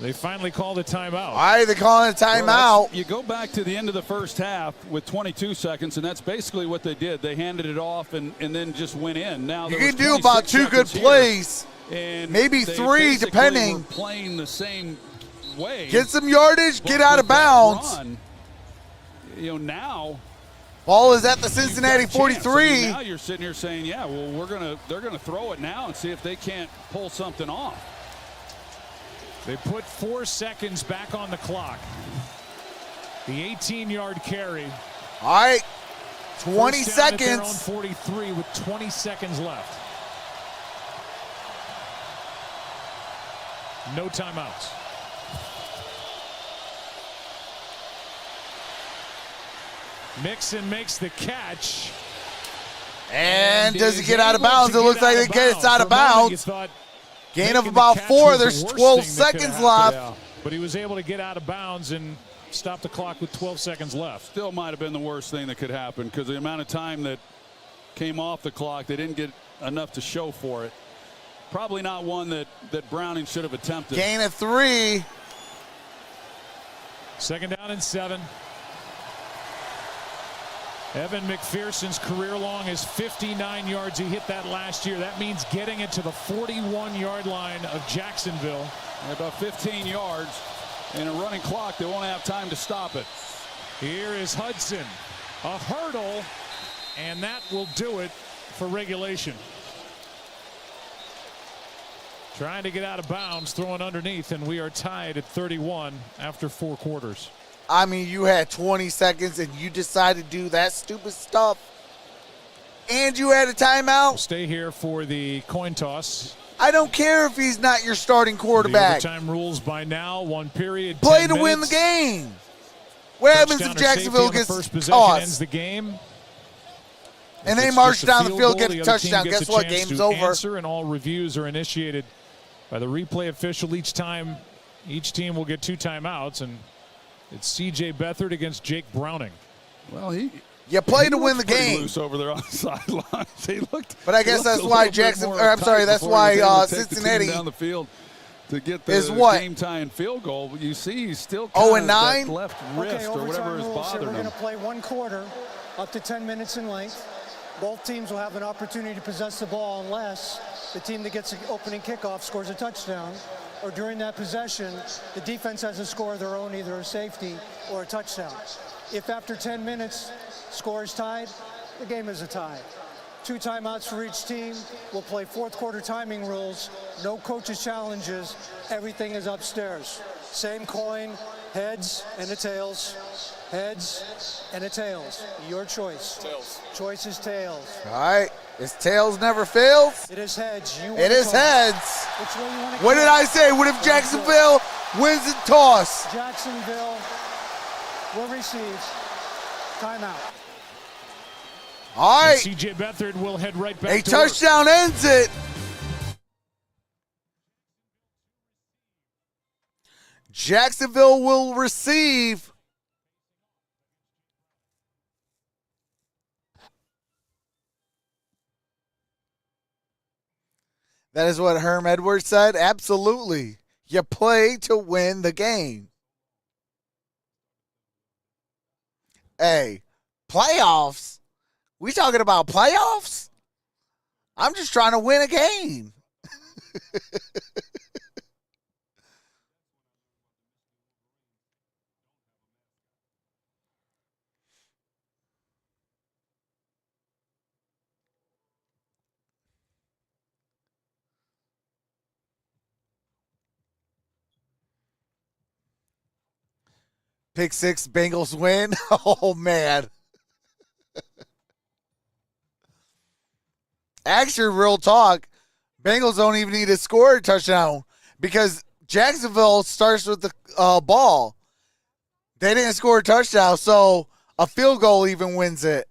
They finally called a timeout. All right, they're calling a timeout. Well, you go back to the end of the first half with 22 seconds, and that's basically what they did. They handed it off and then just went in. Now you can do about 2 good plays, and maybe 3 depending. Were playing the same way. Get some yardage, get out of bounds. Run, now ball is at the Cincinnati 43. Now you're sitting here saying, yeah, well, they're gonna throw it now and see if they can't pull something off. They put 4 seconds back on the clock. The 18-yard carry. All right, 20 First down at their seconds. own 43 with 20 seconds left. No timeouts. Mixon makes the catch. And does he get out of bounds? It looks like it gets out of bounds. Gain of about 4. There's 12 seconds left. Yeah. But he was able to get out of bounds and stop the clock with 12 seconds left. Still might have been the worst thing that could happen because the amount of time that came off the clock, they didn't get enough to show for it. Probably not one that Browning should have attempted. Gain of 3. Second down and 7. Evan McPherson's career long is 59 yards. He hit that last year. That means getting it to the 41-yard line of Jacksonville. About 15 yards. In a running clock, they won't have time to stop it. Here is Hudson. A hurdle, and that will do it for regulation. Trying to get out of bounds, throwing underneath, and we are tied at 31 after 4 quarters. I mean, you had 20 seconds and you decided to do that stupid stuff. And you had a timeout. We'll stay here for the coin toss. I don't care if he's not your starting quarterback. The overtime rules by now, 1 period. Play to win the game. What happens if Jacksonville gets first possession tossed? ends the game. And they march down the field, get a touchdown. Guess what? Game's over. Answer, and all reviews are initiated by the replay official. Each time, each team will get 2 timeouts, and it's C.J. Beathard against Jake Browning. Well, you play to win the game. Loose over there on the sidelines. He looked. But I guess that's why that's why Cincinnati down the field to get the game-tying field goal. But you see, he's still 0-9 left wrist or whatever is bothering We're him. going to play 1 quarter, up to 10 minutes in length. Both teams will have an opportunity to possess the ball unless the team that gets the opening kickoff scores a touchdown, or during that possession, the defense has a score of their own, either a safety or a touchdown. If after 10 minutes, score is tied, the game is a tie. 2 timeouts for each team. We'll play 4th quarter timing rules. No coaches' challenges. Everything is upstairs. Same coin, heads and the tails. Heads and a tails. Your choice. Tails. Choice is tails. All right. It's tails never fails. It is heads. It is heads. Which way you want to What did I say? What if Jacksonville wins the toss? Jacksonville will receive timeout. All right. C.J. Beathard will head right back A to touchdown ends it. Jacksonville will receive. That is what Herm Edwards said. Absolutely. You play to win the game. Hey, playoffs? We talking about playoffs? I'm just trying to win a game. Pick six, Bengals win. Oh, man. Actually, real talk, Bengals don't even need to score a touchdown because Jacksonville starts with the ball. They didn't score a touchdown, so a field goal even wins it.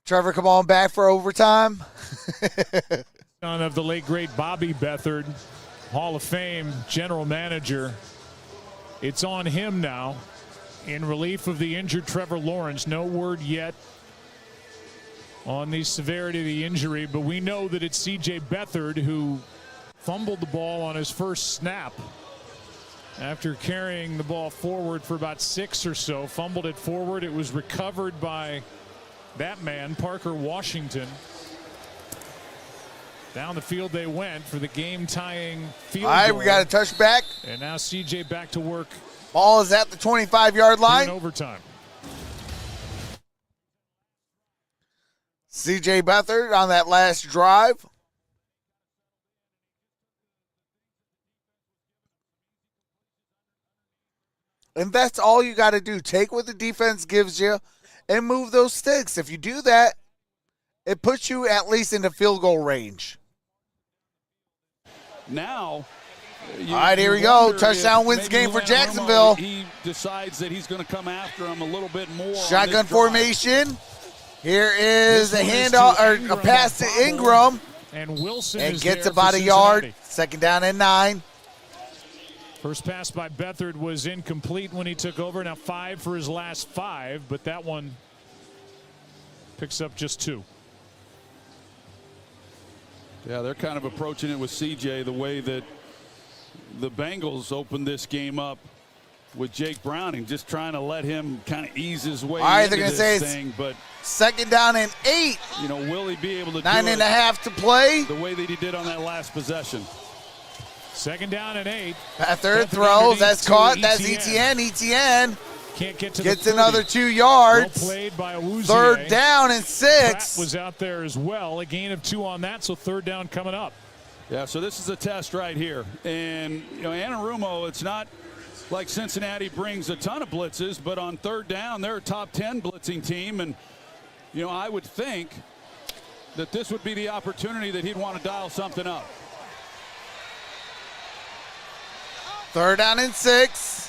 Trevor, come on back for overtime. Son of the late, great Bobby Beathard, Hall of Fame general manager. It's on him now in relief of the injured Trevor Lawrence. No word yet on the severity of the injury, but we know that it's C.J. Beathard who fumbled the ball on his first snap after carrying the ball forward for about 6 or so. Fumbled it forward. It was recovered by that man, Parker Washington. Down the field they went for the game-tying field goal. All right, we got a touchback. And now C.J. back to work. Ball is at the 25-yard line. In overtime. C.J. Beathard on that last drive. And that's all you got to do. Take what the defense gives you and move those sticks. If you do that, it puts you at least into field goal range. Now, all right, here we go. Touchdown wins game for Jacksonville. He decides that he's going to come after him a little bit more. Shotgun formation. Here is a handoff or a pass to Ingram. And Wilson and gets about a yard. Second down and 9. First pass by Beathard was incomplete when he took over. Now 5 for his last 5, but that one picks up just 2. Yeah, they're kind of approaching it with CJ the way that the Bengals opened this game up with Jake Browning, just trying to let him kind of ease his way into this thing. But second down and 8. You know, will he be able to 9.5 to play? The way that he did on that last possession. Second down and 8. Beathard throws. That's caught. That's ETN. ETN can't get to gets the 30. Another 2 yards. Well played by Awuzie. Third down and 6. Pratt was out there as well. A gain of 2 on that, so third down coming up. Yeah, so this is a test right here. And, you know, Anarumo, it's not like Cincinnati brings a ton of blitzes, but on third down, they're a top 10 blitzing team. And, you know, I would think that this would be the opportunity that he'd want to dial something up. Third down and 6.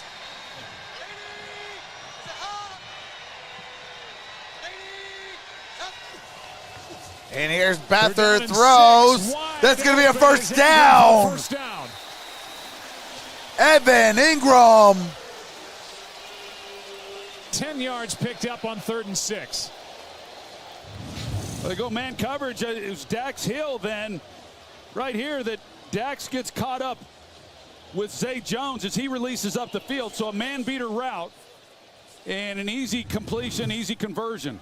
And here's Beathard throws. That's going to be a first down. First down. Evan Ingram. 10 yards picked up on 3rd and 6. They go man coverage. It was Dax Hill then right here that Dax gets caught up with Zay Jones as he releases up the field. So a man beater route and an easy completion, easy conversion.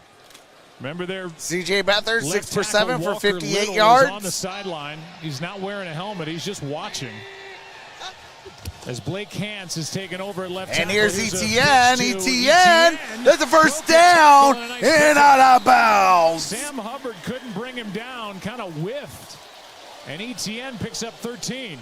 Remember there, C.J. Beathard, 6 for 7 for 58 Little yards. on the sideline. He's not wearing a helmet. He's just watching. As Blake Hance is taken over at left tackle. And here's ETN. ETN. That's a first down and out of bounds. Sam Hubbard couldn't bring him down, kind of whiffed. And ETN picks up 13.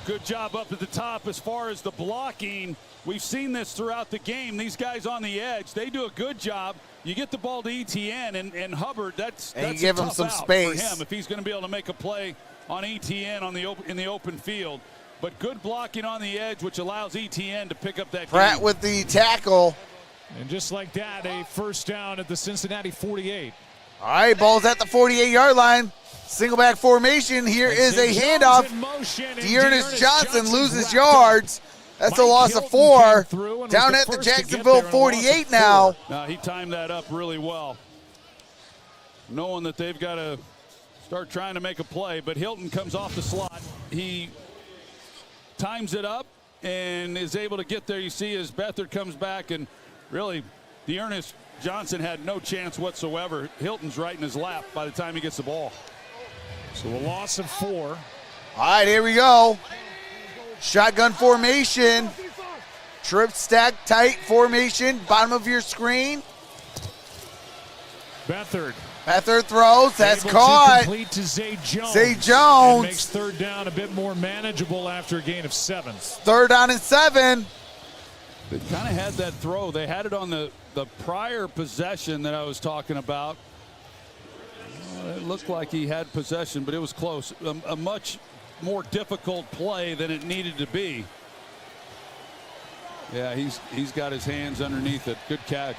Good job up at the top as far as the blocking. We've seen this throughout the game. These guys on the edge, they do a good job. You get the ball to ETN and Hubbard. That's you give him some space for him if he's going to be able to make a play on ETN in the open field. But good blocking on the edge, which allows ETN to pick up that Pratt game. with the tackle. And just like that, a first down at the Cincinnati 48. All right, ball's at the 48-yard line. Single back formation. Here is a handoff. Dearness Johnson loses yards. That's a loss of 4. Down at the Jacksonville 48 now. He timed that up really well, knowing that they've got to start trying to make a play. But Hilton comes off the slot. He times it up and is able to get there. You see as Beathard comes back, and really Dearness Johnson had no chance whatsoever. Hilton's right in his lap by the time he gets the ball. So a loss of 4. All right, here we go. Shotgun formation. Trip stack tight formation. Bottom of your screen. Beathard Beathard throws. That's Able caught. to complete to Zay Jones. Zay Jones. And makes third down a bit more manageable after a gain of 7. 3rd down and 7. They kind of had that throw. They had it on the prior possession that I was talking about. It looked like he had possession, but it was close. A much more difficult play than it needed to be. Yeah, he's got his hands underneath it. Good catch.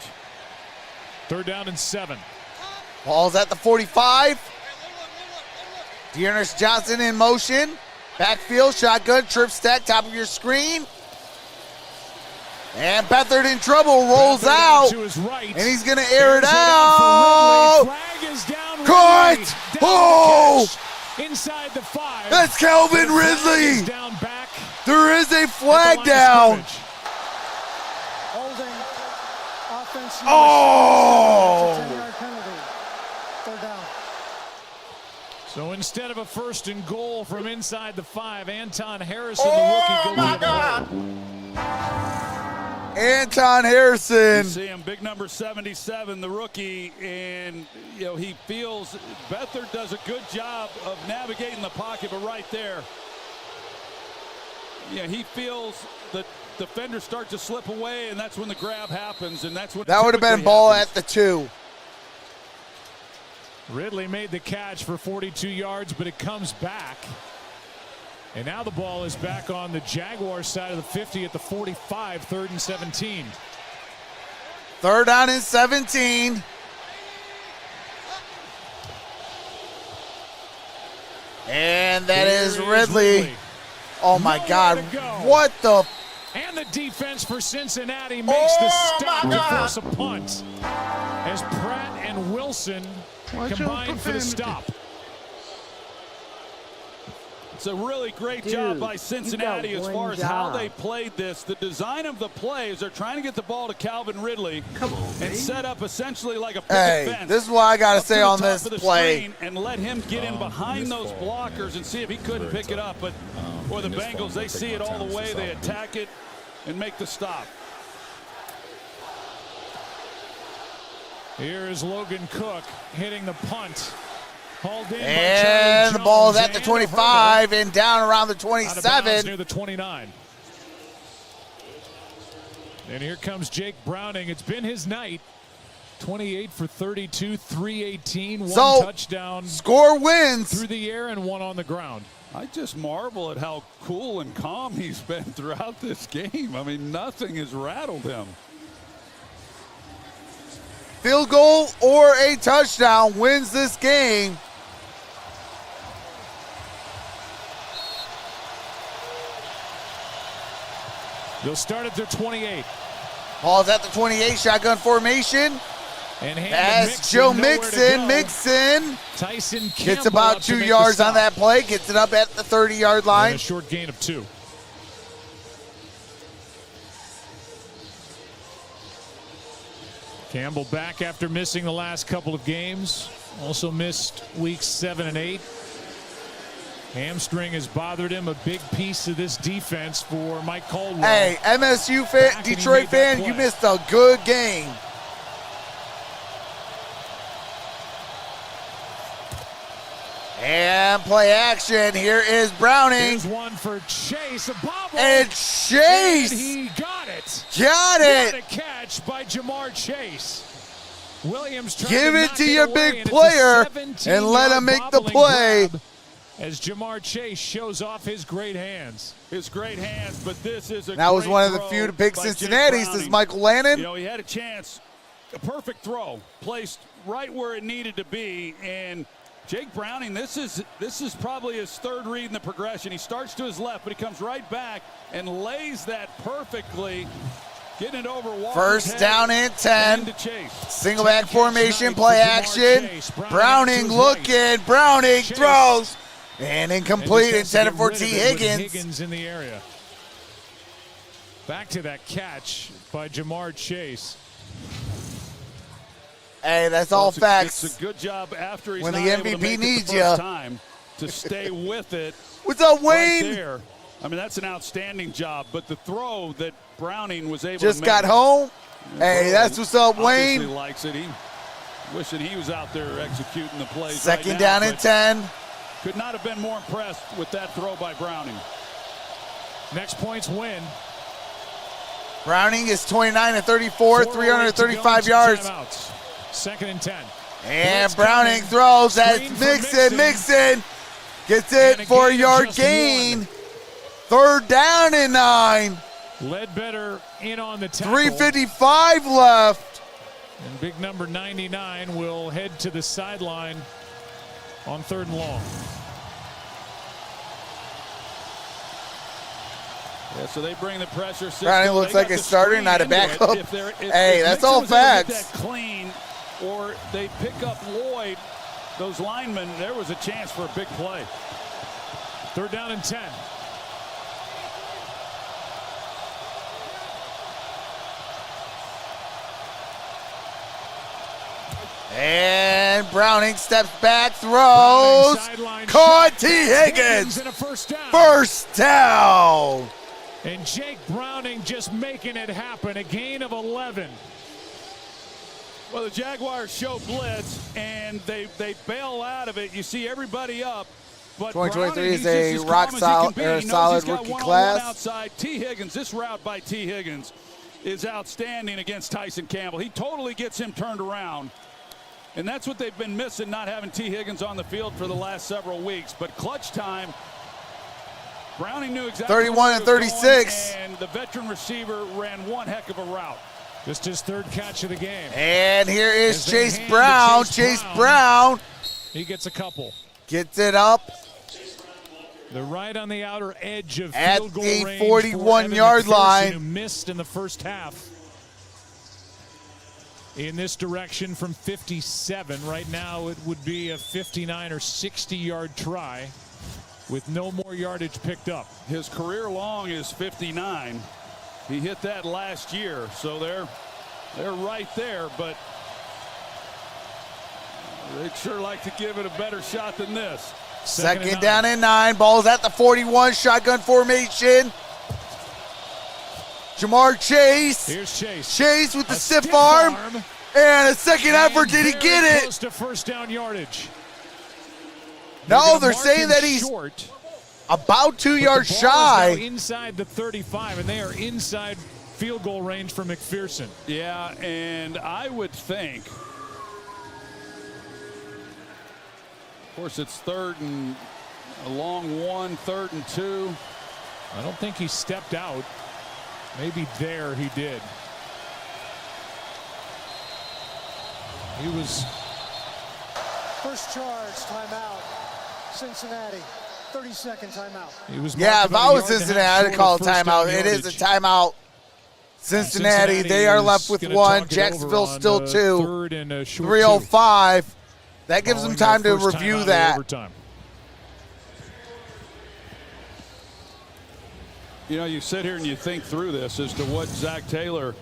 3rd down and 7. Ball's at the 45. Dearness Johnson in motion. Backfield, shotgun, trip stack, top of your screen. And Beathard in trouble, rolls Beathard out. to his right. And he's going to air it Airs out. Flag is down. Caught. Ridley, down Oh. the catch, inside the 5. That's Calvin The flag Ridley. is down back. There is a at the flag line of down. scrimmage. Holding. Offense. Oh. 10-yard penalty. 3rd down. So instead of a 1st and goal from inside the 5, Anton Harrison, the rookie, goes to the line. Anton You Harrison. see him, big number 77, the rookie, and he feels Beathard does a good job of navigating the pocket, but right there, he feels the defender start to slip away, and that's when the grab happens, and that's what That would have been a ball at the 2. Ridley made the catch for 42 yards, but it comes back. And now the ball is back on the Jaguars side of the 50 at the 45, 3rd and 17. 3rd down and 17. And that is Ridley. Oh my God. What the? And the defense for Cincinnati makes the stop to force a punt as Pratt and Wilson combine for the stop. It's a really great job by Cincinnati as far as how they played this. The design of the play is they're trying to get the ball to Calvin Ridley and set up essentially like a picket fence. This is what I got to say on this play. And let him get in behind those blockers and see if he couldn't pick it up. But boy, the Bengals, they see it all the way. They attack it and make the stop. Here is Logan Cook hitting the punt. Hauled in And the ball is at the 25 and down around the out of bounds 27. near the 29. And here comes Jake Browning. It's been his night. 28 for 32, 318, one touchdown. Score wins through the air and one on the ground. I just marvel at how cool and calm he's been throughout this game. I mean, nothing has rattled him. Field goal or a touchdown wins this game. They'll start at their 28. Ball's at the 28, shotgun formation. And as Joe Mixon. Tyson Campbell gets about 2 yards on that play, gets it up at the 30-yard line. And a short gain of 2. Campbell back after missing the last couple of games. Also missed weeks 7 and 8. Hamstring has bothered him, a big piece of this defense for Mike Caldwell. Hey, MSU fan, Detroit fan, you missed a good game. And play action. Here is Browning. Here's one for Chase, a bobble. And Chase. And he got it. Got it. What a catch by Jamar Chase. Williams trying Give to it knock to your away, big and player it's a and let him make the bobbling play. grab as Jamar Chase shows off his great hands. His great hands, but this is a That was great one of the throw few to pick by Cincinnati, Jake says Browning. Michael Lannon. You know, he had a chance, a perfect throw, placed right where it needed to be, and Jake Browning, this is probably his third read in the progression. He starts to his left, but he comes right back and lays that perfectly, getting it over Walker's First head down and 10. into Chase. Single back formation, play action. Browning looking. Browning throws. And incomplete, intended for T. Higgins. Higgins in the area. Back to that catch by Jamar Chase. Hey, that's all facts. It's a good job after he's when not the able to MVP make needs it the first time to stay with it. What's up, Wayne? Right there. I mean, that's an outstanding job. But the throw that Browning was able Just to make. got home. Hey, that's what's up, Wayne. Obviously likes it. Wishing he was out there executing the plays. Second right down now, and 10. Could not have been more impressed with that throw by Browning. Next points win. Browning is 29 and 34, 335 yards. Timeouts. Second and 10. And Browning throws at Mixon. Mixon gets it for a yard gain. Third down and 9. Ledbetter in on the tackle. 3:55 left. And big number 99 will head to the sideline on 3rd and long. Yeah, so they bring the pressure system. Browning looks like a starter, not a backup. Hey, that's all facts. That clean, or they pick up Lloyd, those linemen, there was a chance for a big play. 3rd down and 10. And Browning steps back, throws. Caught T. Higgins. And a first down. First down. And Jake Browning just making it happen. A gain of 11. Well, the Jaguars show blitz, and they bail out of it. You see everybody up. But 2023 is Browning, a rock solid rookie class. Outside. T. Higgins, this route by T. Higgins is outstanding against Tyson Campbell. He totally gets him turned around. And that's what they've been missing, not having T. Higgins on the field for the last several weeks. But clutch time, Browning knew exactly 31 and 36. And the veteran receiver ran one heck of a route. Just his 3rd catch of the game. And here is Chase Brown. Chase Brown. He gets a couple. Gets it up. They're right on the outer edge of at field goal the range 41-yard line. Who missed in the first half. In this direction from 57. Right now it would be a 59 or 60-yard try with no more yardage picked up. His career long is 59. He hit that last year, so they're right there, but they'd sure like to give it a better shot than this. Second down and 9. Ball's at the 41. Shotgun formation. Jamar Chase. Here's Chase. Chase with the stiff arm. And a second effort. Did he get it? Close to first down yardage. No, they're saying that he's short, about 2 yards shy. Inside the 35, and they are inside field goal range for McPherson. Yeah, and I would think, of course, it's 3rd and a long 1, 3rd and 2. I don't think he stepped out. Maybe there he did. He was. First charge, timeout. Cincinnati, 30-second timeout. He was yeah, if I was Cincinnati, I'd call a timeout. It is a timeout. Cincinnati, they are left with 1. Jacksonville still 2. 3:05. That gives them time to review that. You know, you sit here and you think through this as to what Zach Taylor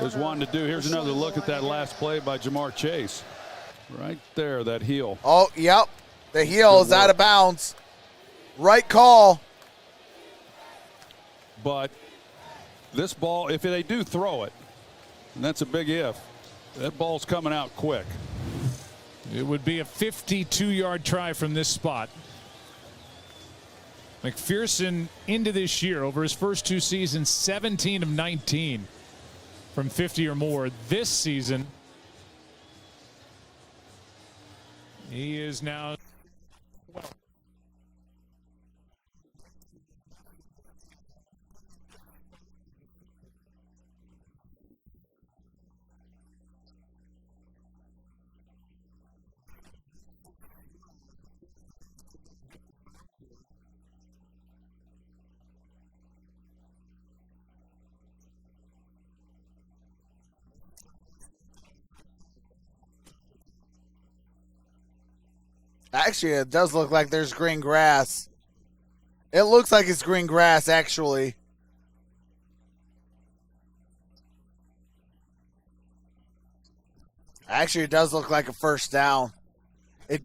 is wanting to do. Here's another look at that last play by Jamar Chase. Right there, that heel. Oh, yep. The heel is out of bounds. Right call. But this ball, if they do throw it, and that's a big if, that ball's coming out quick. It would be a 52-yard try from this spot. McPherson into this year, over his first 2 seasons, 17 of 19 from 50 or more. This season, he is now. Actually, it does look like there's green grass. It looks like it's green grass, actually. Actually, it does look like a first down. It.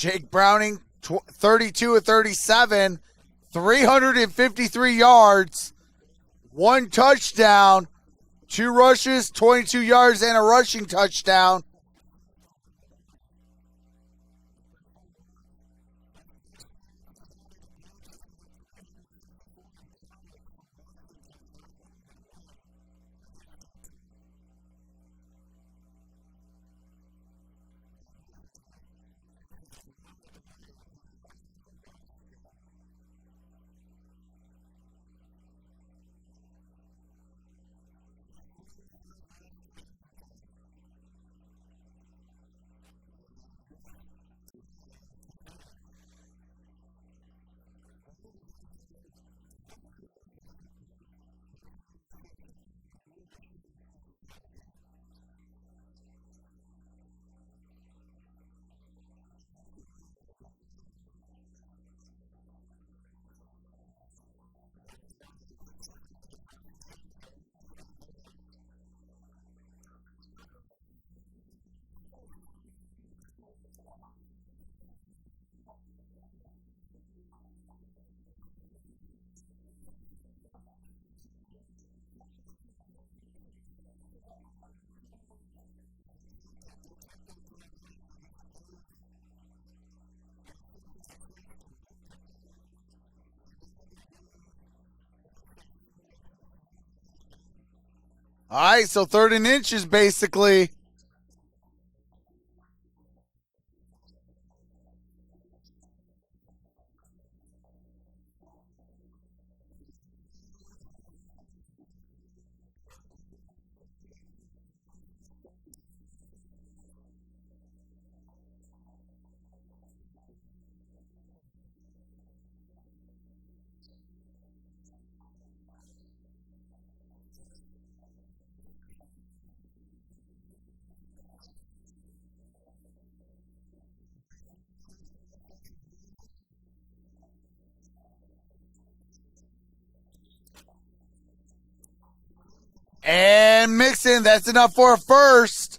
Jake Browning, 32 of 37, 353 yards, 1 touchdown, 2 rushes, 22 yards, and a rushing touchdown. All right, so 3rd and inches basically. And Mixon, that's enough for a first.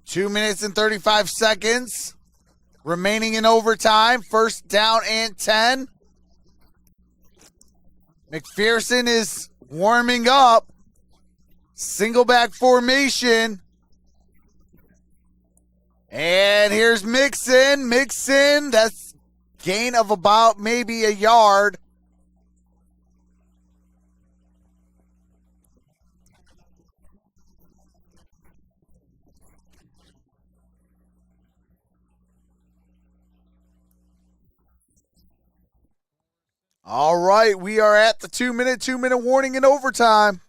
Two minutes and 35 seconds remaining in overtime. 1st down and 10. McPherson is warming up. Single back formation. And here's Mixon. Mixon, that's gain of about maybe a yard. All right, we are at the 2-minute warning in overtime.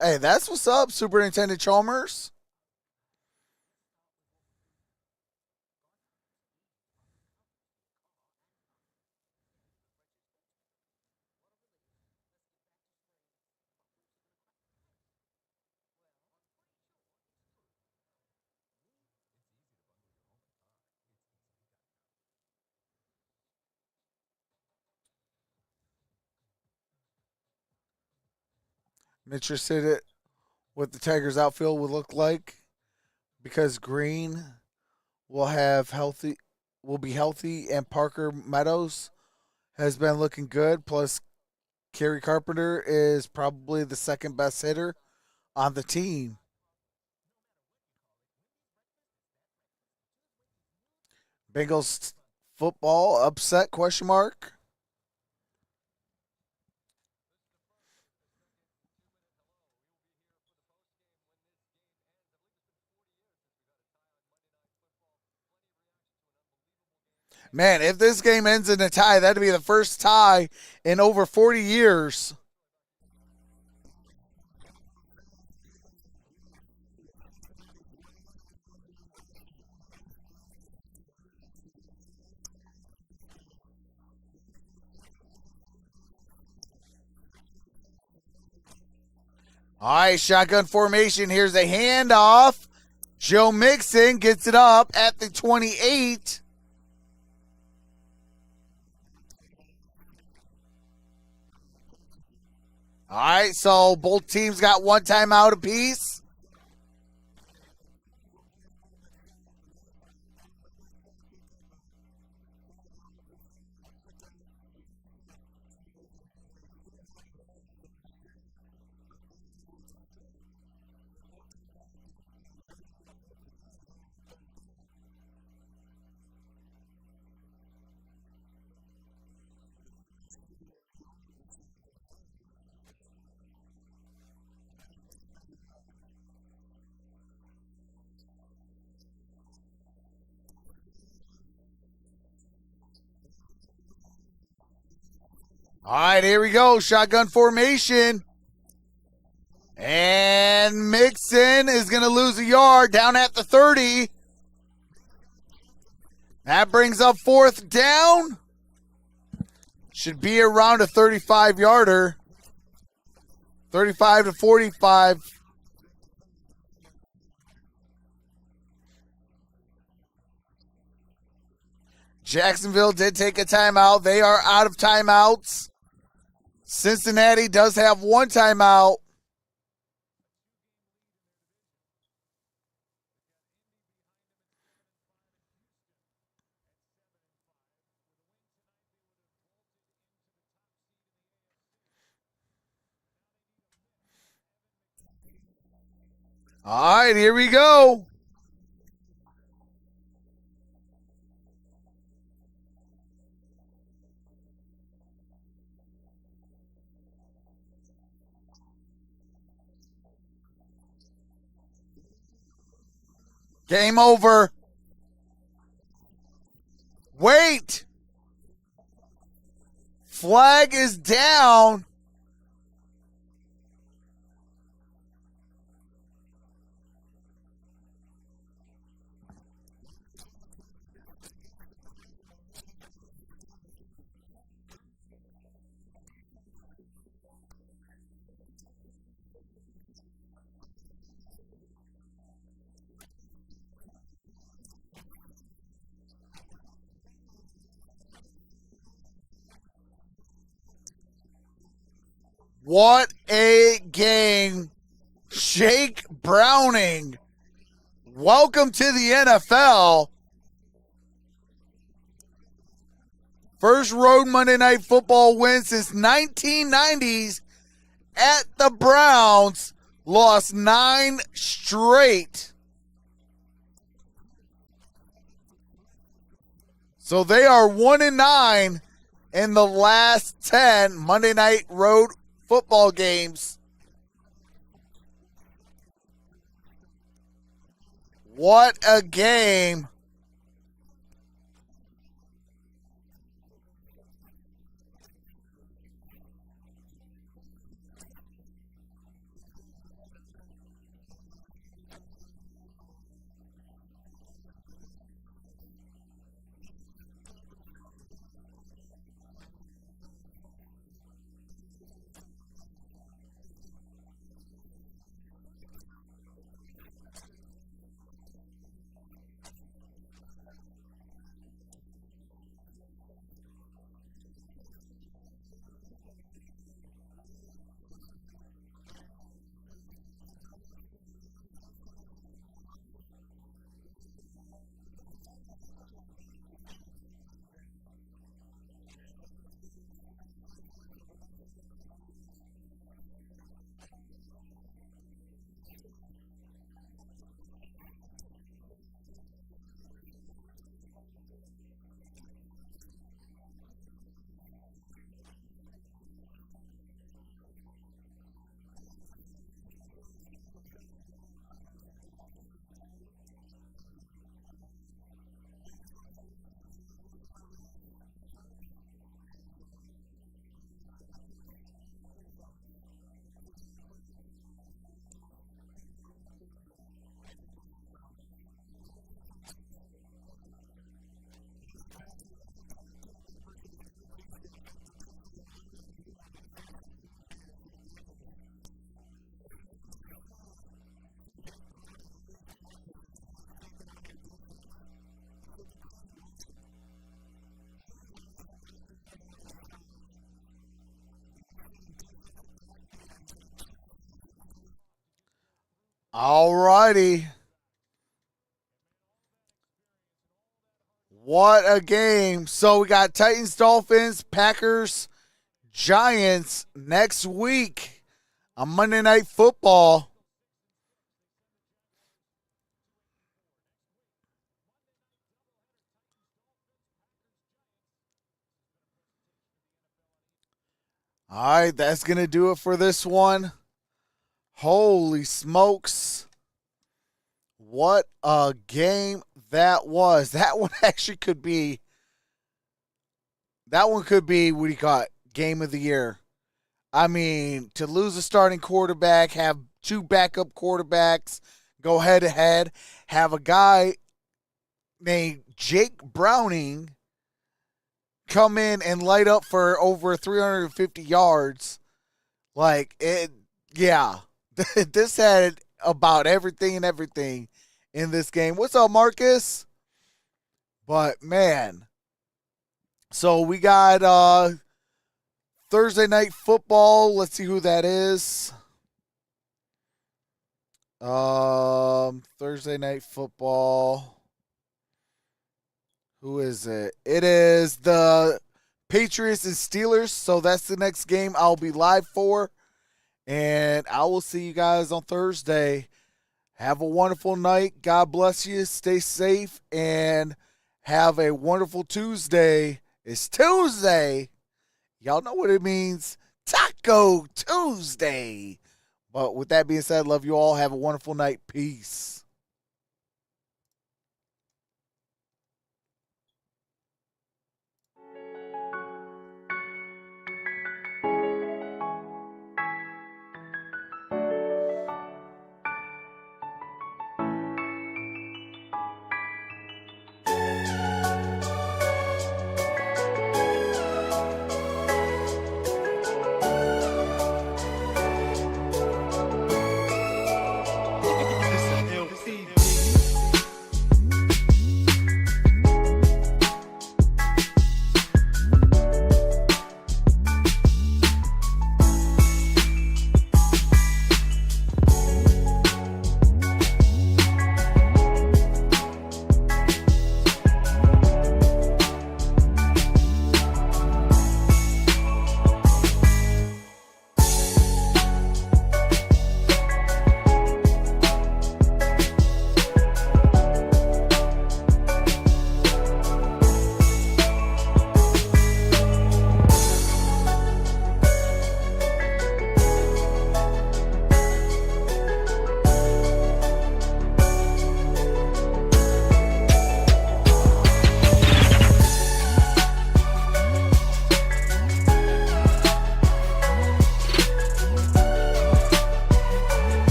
Hey, that's what's up, Superintendent Chalmers. Interested in what the Tigers outfield will look like because Green will be healthy, and Parker Meadows has been looking good. Plus, Kerry Carpenter is probably the 2nd best hitter on the team. Bengals football upset ? Man, if this game ends in a tie, that'd be the first tie in over 40 years. All right, shotgun formation. Here's a handoff. Joe Mixon gets it up at the 28. All right, so both teams got one timeout apiece. All right, here we go. Shotgun formation. And Mixon is going to lose a yard down at the 30. That brings up fourth down. Should be around a 35-yarder. 35 to 45. Jacksonville did take a timeout. They are out of timeouts. Cincinnati does have one timeout. All right, here we go. Game over. Wait. Flag is down. What a game. Jake Browning. Welcome to the NFL. First road Monday Night Football win since 1990s at the Browns. Lost 9 straight. So they are 1-9 in the last 10 Monday Night Road football games. What a game. All righty. What a game. So we got Titans, Dolphins, Packers, Giants next week on Monday Night Football. All right, that's going to do it for this one. Holy smokes. What a game that was. That one actually could be, what do you call it? Game of the year. I mean, to lose a starting quarterback, have two backup quarterbacks go head to head, have a guy named Jake Browning come in and light up for over 350 yards. Like, it, yeah. This had about everything and everything in this game. What's up, Marcus? But, man. So, we got Thursday Night Football. Let's see who that is. Thursday Night Football. Who is it? It is the Patriots and Steelers. So that's the next game I'll be live for. And I will see you guys on Thursday. Have a wonderful night. God bless you. Stay safe. And have a wonderful Tuesday. It's Tuesday. Y'all know what it means. Taco Tuesday. But with that being said, love you all. Have a wonderful night. Peace.